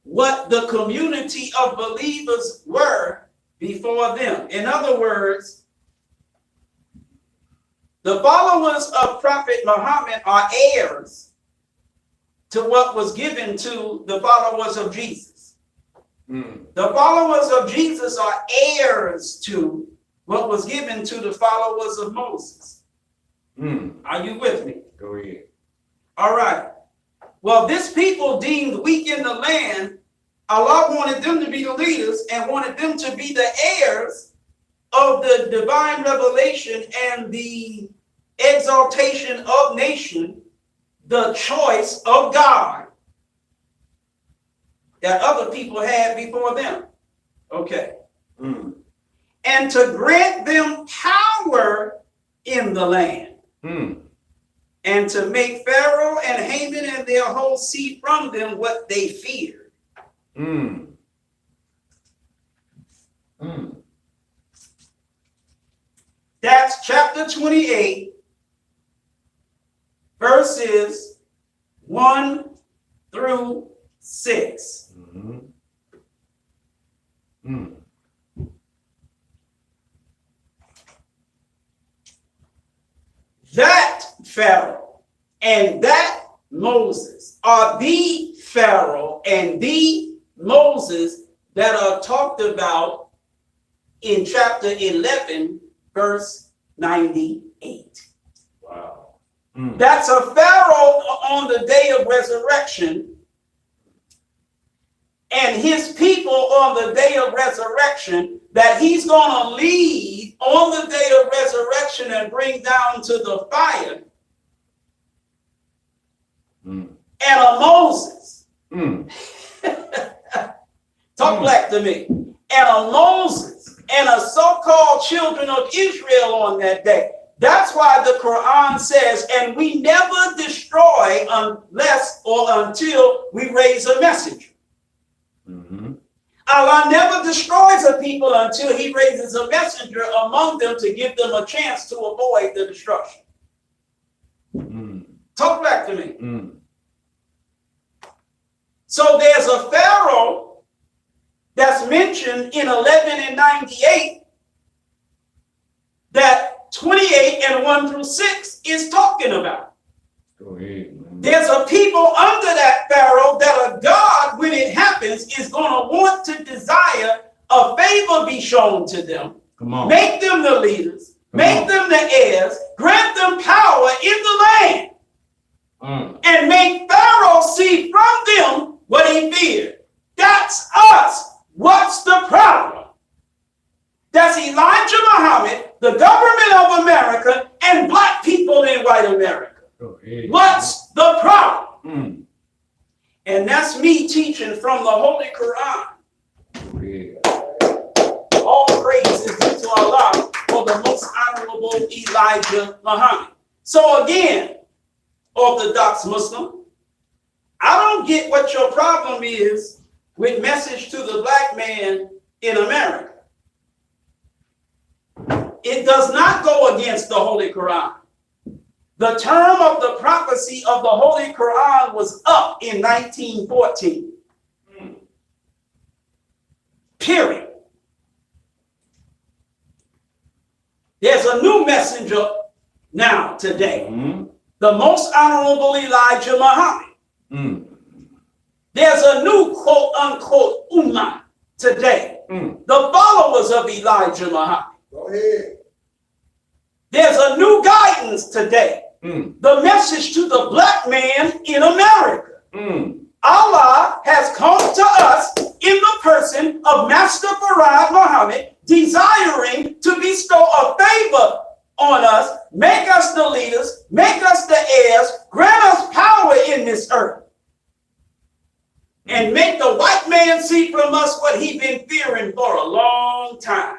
what the community of believers were before them. In other words, the followers of Prophet Muhammad are heirs to what was given to the followers of Jesus. Mm. The followers of Jesus are heirs to what was given to the followers of Moses. Mm. Are you with me? Go ahead. All right. Well, this people deemed weak in the land, Allah wanted them to be the leaders and wanted them to be the heirs of the divine revelation and the exaltation of nation, the choice of God that other people had before them. Okay. Mm. And to grant them power in the land. Mm. And to make Pharaoh and Haman and their whole seed from them what they feared. Mm. Mm. That's chapter 28, verses 1 through 6. Mm-hmm. Mm. That Pharaoh and that Moses are the Pharaoh and the Moses that are talked about in chapter 11, verse 98. Wow. That's a Pharaoh on the day of resurrection, and his people on the day of resurrection that he's going to lead on the day of resurrection and bring down to the fire. And a Moses. Talk black to me. And a Moses and a so-called children of Israel on that day. That's why the Quran says, and we never destroy unless or until we raise a messenger. Allah never destroys a people until he raises a messenger among them to give them a chance to avoid the destruction. Talk back to me. So there's a Pharaoh that's mentioned in 11 and 98 that 28 and 1 through 6 is talking about. Go ahead, man. There's a people under that Pharaoh that a God, when it happens, is going to want to desire a favor be shown to them. Come on. Make them the leaders, make them the heirs, grant them power in the land, and make Pharaoh see from them what he feared. That's us. What's the problem? That's Elijah Muhammad, the government of America, and black people in white America. What's the problem? And that's me teaching from the Holy Quran. All praise is due to Allah for the most honorable Elijah Muhammad. So again, Orthodox Muslim, I don't get what your problem is with message to the black man in America. It does not go against the Holy Quran. The term of the prophecy of the Holy Quran was up in 1914. Period. There's a new messenger now today. The most honorable Elijah Muhammad. There's a new quote unquote ummah today. The followers of Elijah Muhammad. Go ahead. There's a new guidance today. The message to the black man in America. Allah has come to us in the person of Master Farad Muhammad, desiring to bestow a favor on us, make us the leaders, make us the heirs, grant us power in this earth, and make the white man see from us what he's been fearing for a long time.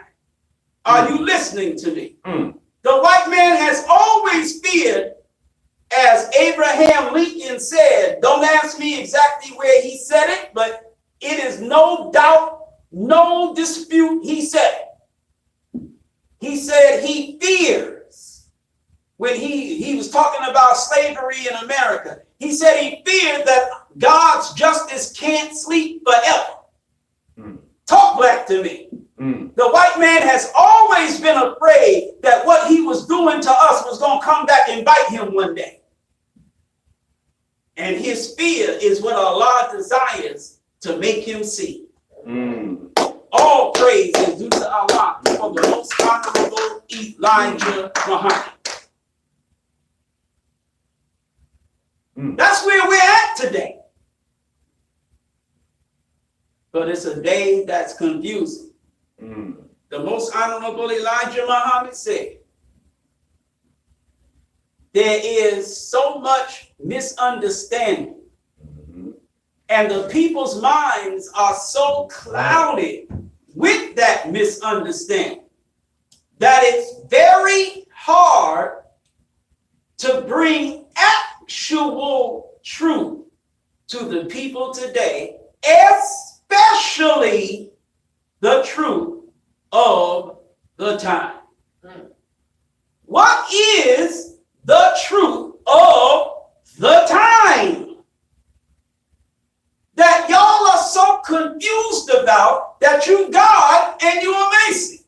Are you listening to me? The white man has always feared, as Abraham Lincoln said, don't ask me exactly where he said it, but it is no doubt, no dispute, he said it. He said he fears, when he was talking about slavery in America, he said he feared that God's justice can't sleep forever. Talk back to me. The white man has always been afraid that what he was doing to us was going to come back and bite him one day. And his fear is what Allah desires to make him see. All praise is due to Allah for the most honorable Elijah Muhammad. That's where we're at today. But it's a day that's confusing. The most honorable Elijah Muhammad said, there is so much misunderstanding, and the people's minds are so clouded with that misunderstanding that it's very hard to bring actual truth to the people today, especially the truth of the time. What is the truth of the time that y'all are so confused about that you God and you amazing?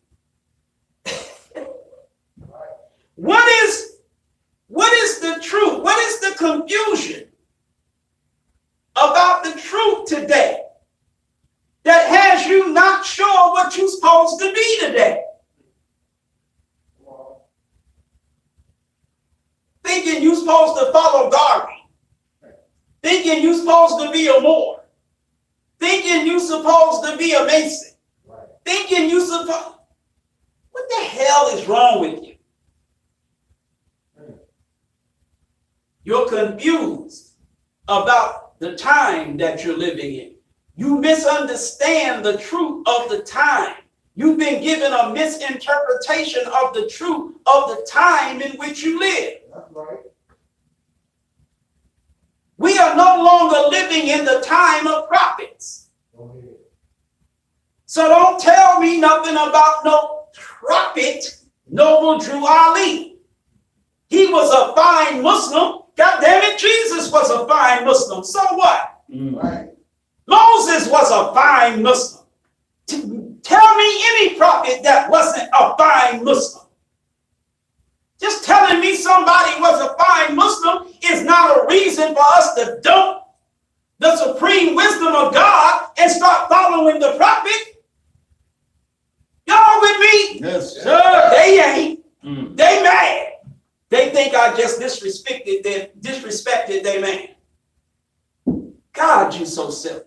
What is the truth? What is the confusion about the truth today? supposed to follow Darby, thinking you're supposed to be a Moore, thinking you're supposed to be a Mason, thinking you're supposed. What the hell is wrong with you? You're confused about the time that you're living in. You misunderstand the truth of the time. You've been given a misinterpretation of the truth of the time in which you live. That's right. We are no longer living in the time of prophets. Go ahead. So don't tell me nothing about no prophet, Noble Drew Ali. He was a fine Muslim. God damn it, Jesus was a fine Muslim. So what? Right. Moses was a fine Muslim. Tell me any prophet that wasn't a fine Muslim. Just telling me somebody was a fine Muslim is not a reason for us to dump the supreme wisdom of God and start following the prophet. Y'all with me? Yes, sir. They ain't. They mad. They think I just disrespected their man. God, you so silly.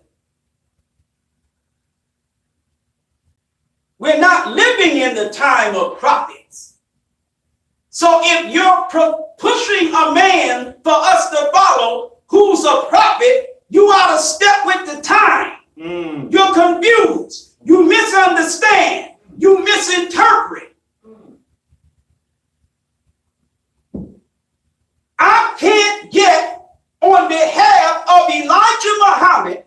We're not living in the time of prophets. So if you're pushing a man for us to follow who's a prophet, you ought to step with the time. You're confused. You misunderstand. You misinterpret. I can't get on behalf of Elijah Muhammad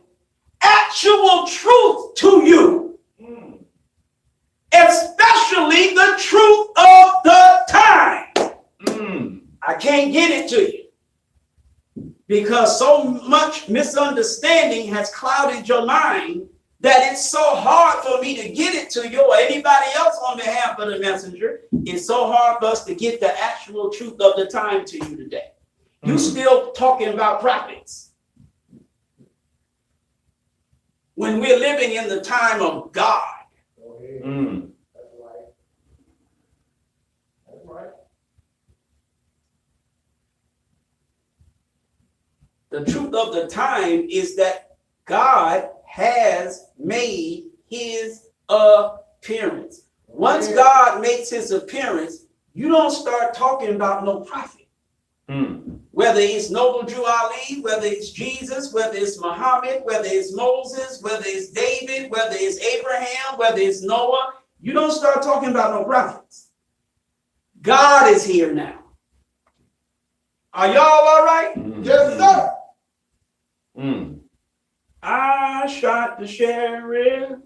actual truth to you, especially the truth of the time. I can't get it to you because so much misunderstanding has clouded your mind that it's so hard for me to get it to you or anybody else on behalf of the messenger. It's so hard for us to get the actual truth of the time to you today. You still talking about prophets when we're living in the time of God. Go ahead. That's right. That's right. The truth of the time is that God has made his appearance. Once God makes his appearance, you don't start talking about no prophet. Whether it's Noble Drew Ali, whether it's Jesus, whether it's Muhammad, whether it's Moses, whether it's David, whether it's Abraham, whether it's Noah, you don't start talking about no prophets. God is here now. Are y'all all right? Yes, sir. I shot the sheriff,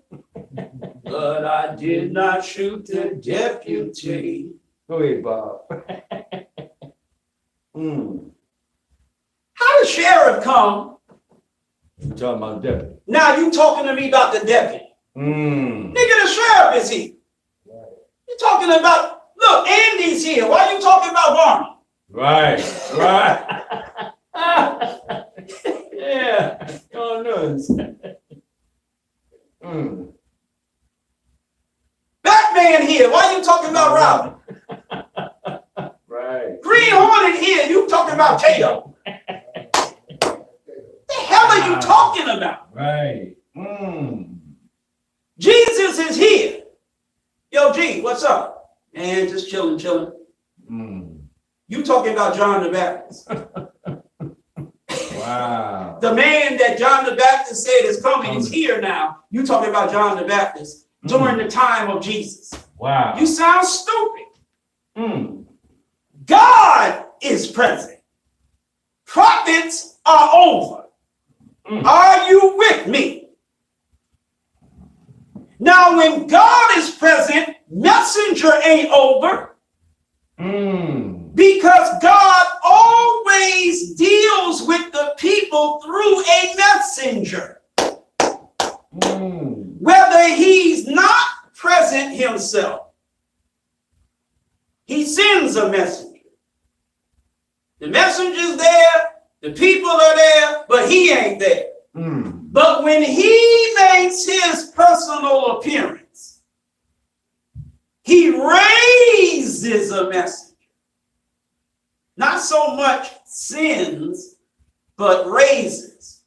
but I did not shoot the deputy. Go ahead, Bob. How the sheriff come? You talking about deputy? Now you talking to me about the deputy. Nigga, the sheriff is here. You talking about, look, Andy's here. Why you talking about Barney? Right. Yeah. Oh, no. Batman here. Why you talking about Robin? Right. Green Hornet here. You talking about Kato. The hell are you talking about? Right. Jesus is here. Yo, G, what's up? Man, just chilling. You talking about John the Baptist. Wow. The man that John the Baptist said is coming is here now. You talking about John the Baptist during the time of Jesus. Wow. You sound stupid. God is present. Prophets are over. Are you with me? Now, when God is present, messenger ain't over. Because God always deals with the people through a messenger. Whether he's not present himself, he sends a messenger. The messenger's there, the people are there, but he ain't there. But when he makes his personal appearance, he raises a messenger. not so much sins, but raises.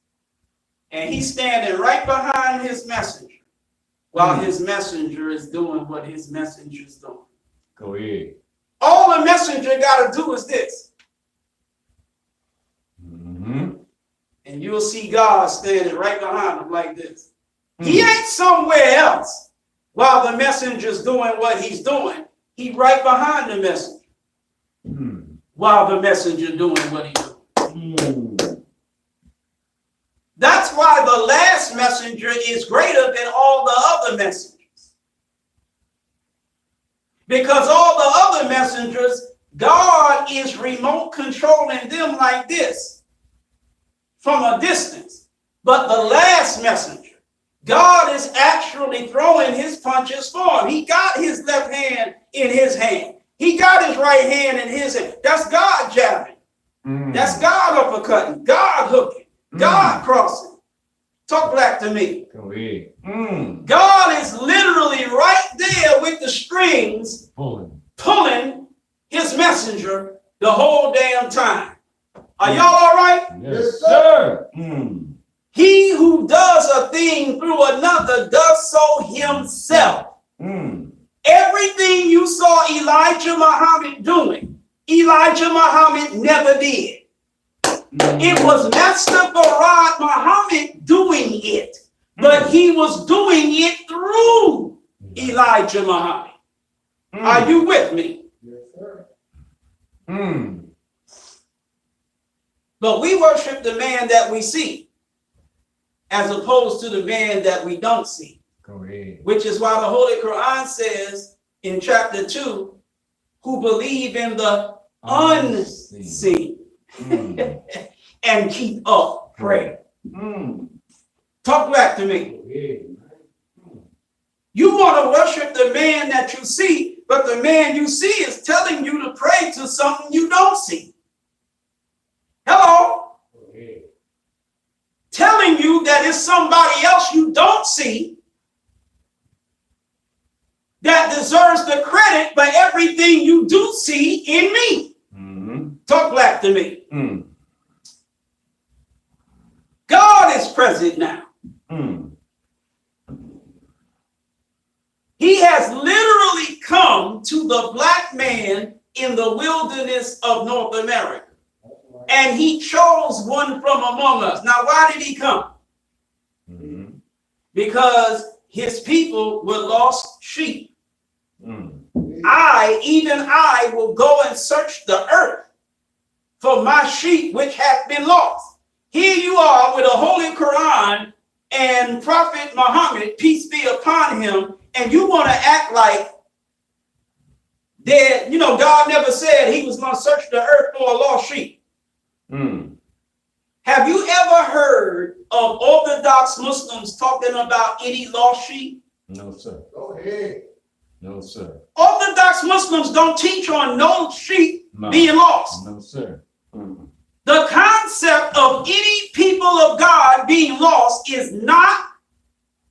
And he's standing right behind his messenger while his messenger is doing what his messenger is doing. Go ahead. All the messenger got to do is this. Mm-hmm. And you'll see God standing right behind him like this. He ain't somewhere else while the messenger's doing what he's doing. He right behind the messenger while the messenger doing what he's doing. That's why the last messenger is greater than all the other messengers. Because all the other messengers, God is remote controlling them like this from a distance. But the last messenger, God is actually throwing his punches for him. He got his left hand in his hand. He got his right hand in his hand. That's God jabbing. That's God uppercutting. God hooking. God crossing. Talk back to me. Go ahead. God is literally right there with the strings pulling his messenger the whole damn time. Are y'all all right? Yes, sir. He who does a thing through another does so himself. Everything you saw Elijah Muhammad doing, Elijah Muhammad never did. It was Master Farad Muhammad doing it, but he was doing it through Elijah Muhammad. Are you with me? Yes, sir. But we worship the man that we see, as opposed to the man that we don't see. Go ahead. Which is why the Holy Quran says in chapter 2, who believe in the unseen and keep up prayer. Talk back to me. You want to worship the man that you see, but the man you see is telling you to pray to something you don't see. Hello? Telling you that it's somebody else you don't see that deserves the credit for everything you do see in me. Talk back to me. God is present now. He has literally come to the black man in the wilderness of North America. And he chose one from among us. Now, why did he come? Because his people were lost sheep. Even I, will go and search the earth for my sheep which have been lost. Here you are with a Holy Quran and Prophet Muhammad, peace be upon him, and you want to act like that, God never said he was going to search the earth for a lost sheep. Have you ever heard of Orthodox Muslims talking about any lost sheep? No, sir. Go ahead. No, sir. Orthodox Muslims don't teach on no sheep being lost. No, sir. The concept of any people of God being lost is not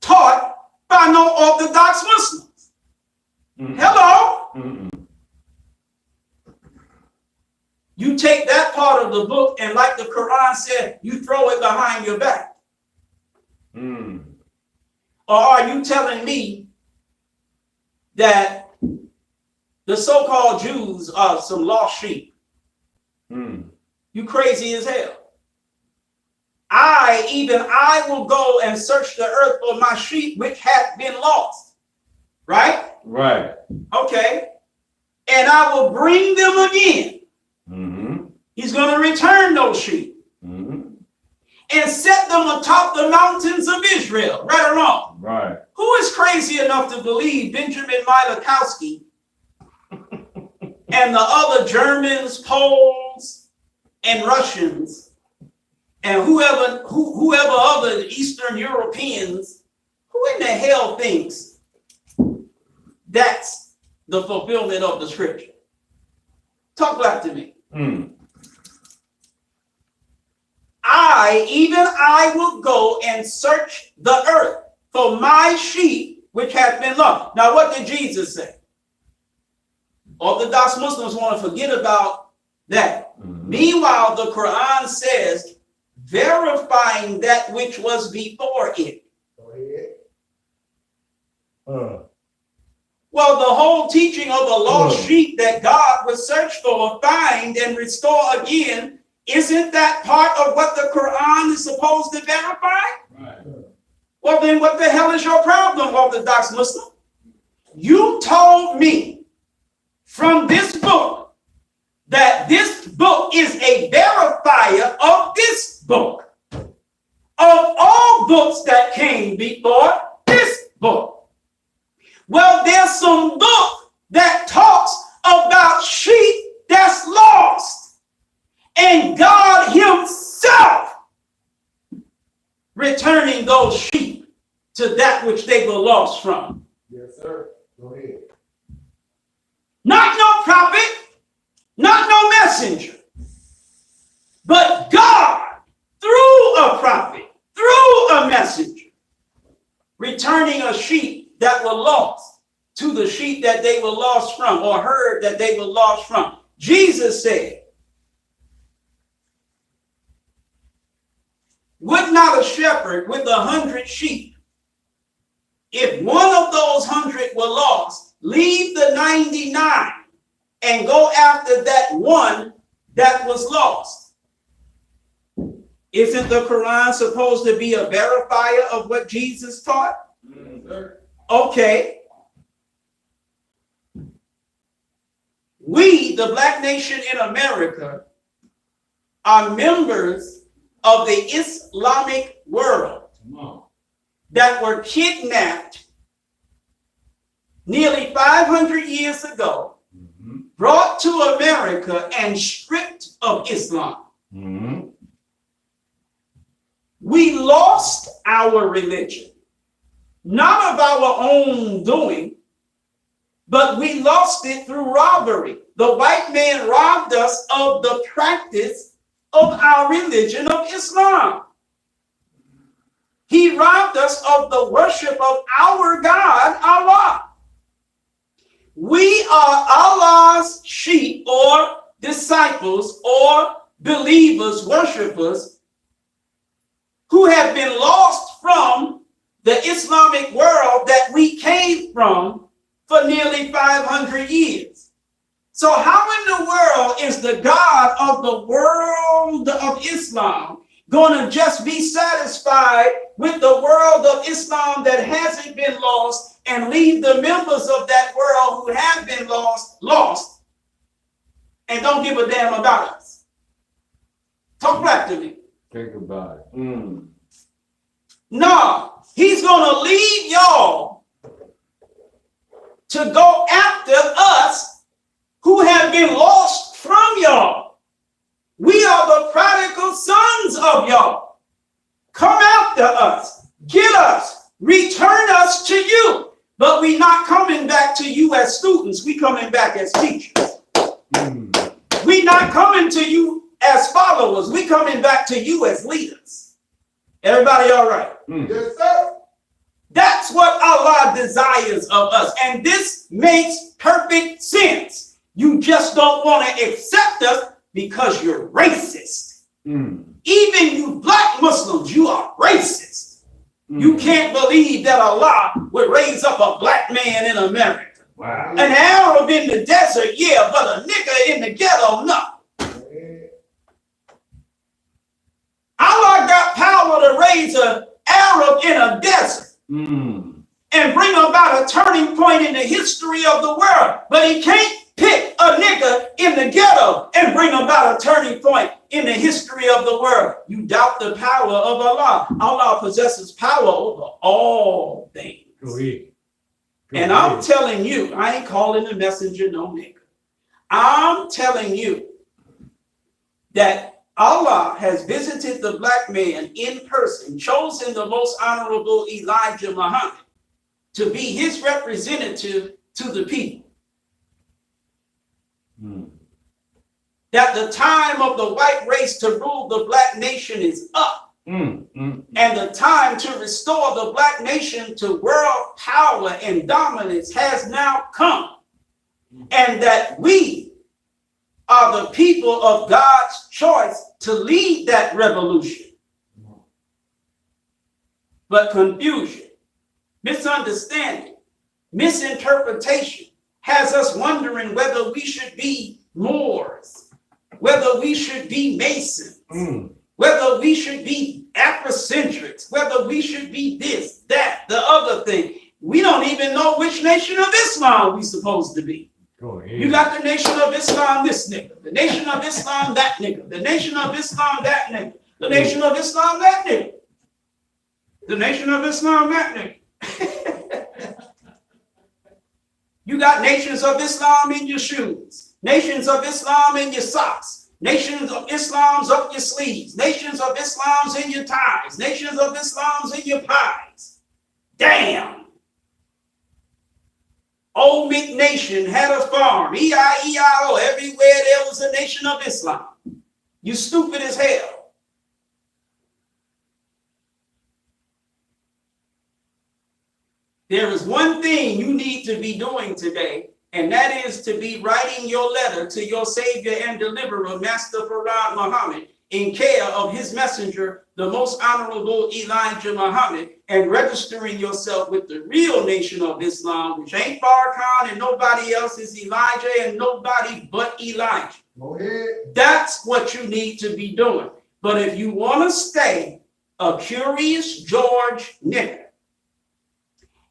taught by no Orthodox Muslims. Hello? You take that part of the book and, like the Quran said, you throw it behind your back. Or are you telling me that the so-called Jews are some lost sheep? You crazy as hell. I will go and search the earth for my sheep which have been lost. Right? Right. Okay. And I will bring them again. He's going to return those sheep and set them atop the mountains of Israel. Right or wrong? Right. Who is crazy enough to believe Benjamin Milakowski and the other Germans, Poles, and Russians, and whoever other Eastern Europeans, who in the hell thinks that's the fulfillment of the scripture? Talk back to me. I will go and search the earth for my sheep which have been lost. Now, what did Jesus say? Orthodox Muslims want to forget about that. Meanwhile, the Quran says, verifying that which was before it. Go ahead. Well, the whole teaching of a lost sheep that God will search for, find, and restore again, isn't that part of what the Quran is supposed to verify? Right. Well, then what the hell is your problem, Orthodox Muslim? You told me from this book that this book is a verifier of this book, of all books that came before this book. Well, there's some book that talks about sheep that's lost, and God himself returning those sheep to that which they were lost from. Yes, sir. Go ahead. Not no prophet, not no messenger, but God, through a prophet, through a messenger, returning a sheep that were lost to the sheep that they were lost from, or herd that they were lost from. Jesus said, would not a shepherd with 100 sheep, if one of those 100 were lost, leave the 99 and go after that one that was lost? Isn't the Quran supposed to be a verifier of what Jesus taught? Okay. We, the Black nation in America, are members of the Islamic world that were kidnapped nearly 500 years ago, brought to America and stripped of Islam. We lost our religion, not of our own doing, but we lost it through robbery. The white man robbed us of the practice of our religion of Islam. He robbed us of the worship of our God, Allah. We are Allah's sheep or disciples or believers, worshipers, who have been lost from the Islamic world that we came from for nearly 500 years. So how in the world is the God of the world of Islam going to just be satisfied with the world of Islam that hasn't been lost and leave the members of that world who have been lost and don't give a damn about us? Talk back to me. Think about it. No, he's going to leave y'all to go after us who have been lost from y'all. We are the prodigal sons of y'all. Come after us, get us, return us to you. But we not coming back to you as students, we coming back as teachers. We not coming to you as followers, we coming back to you as leaders. Everybody all right? Yes, sir. That's what Allah desires of us. And this makes perfect sense. You just don't want to accept us because you're racist. Even you black Muslims, you are racist. You can't believe that Allah would raise up a black man in America. Wow. An Arab in the desert, yeah, but a nigga in the ghetto, no. Allah got power to raise an Arab in a desert and bring about a turning point in the history of the world. But he can't pick a nigga in the ghetto and bring about a turning point in the history of the world. You doubt the power of Allah. Allah possesses power over all things. Go ahead. And I'm telling you, I ain't calling the messenger no nigga. I'm telling you that Allah has visited the black man in person, chosen the most honorable Elijah Muhammad to be his representative to the people. That the time of the white race to rule the black nation is up. And the time to restore the black nation to world power and dominance has now come. And that we are are the people of God's choice to lead that revolution. But confusion, misunderstanding, misinterpretation has us wondering whether we should be Moors, whether we should be Masons, whether we should be Afrocentrics, whether we should be this, that, the other thing. We don't even know which nation of Islam we're supposed to be. You got the Nation of Islam, this nigga, the Nation of Islam, that nigga, the Nation of Islam, that nigga, the Nation of Islam, that nigga, the Nation of Islam, that nigga. You got nations of Islam in your shoes, nations of Islam in your socks, nations of Islam's up your sleeves, nations of Islam's in your ties, nations of Islam's in your pies. Damn. Old McNation had a farm, E-I-E-I-O, everywhere there was a Nation of Islam. You stupid as hell. There is one thing you need to be doing today, and that is to be writing your letter to your Savior and Deliverer, Master Farad Muhammad, in care of his messenger, the most honorable Elijah Muhammad, and registering yourself with the real Nation of Islam, which ain't Farrakhan and nobody else, is Elijah and nobody but Elijah. Go ahead. That's what you need to be doing. But if you want to stay a Curious George nigger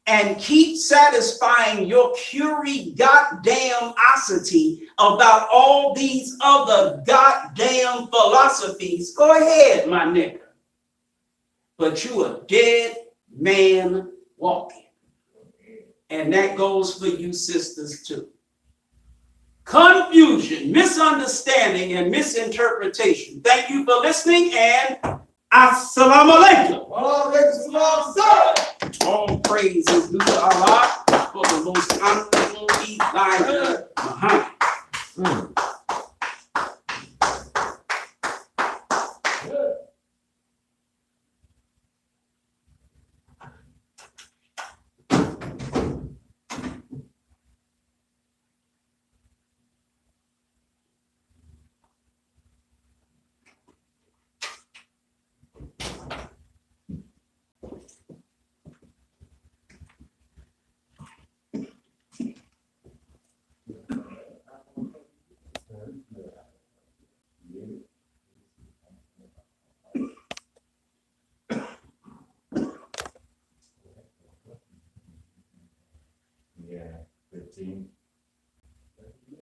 and keep satisfying your goddamn-osity about all these other goddamn philosophies, go ahead, my nigga. But you a dead man walking. And that goes for you sisters too. Confusion, misunderstanding, and misinterpretation. Thank you for listening, and assalamu alaikum. All praise is due to Allah for the most honorable Elijah Muhammad. Yeah, 15.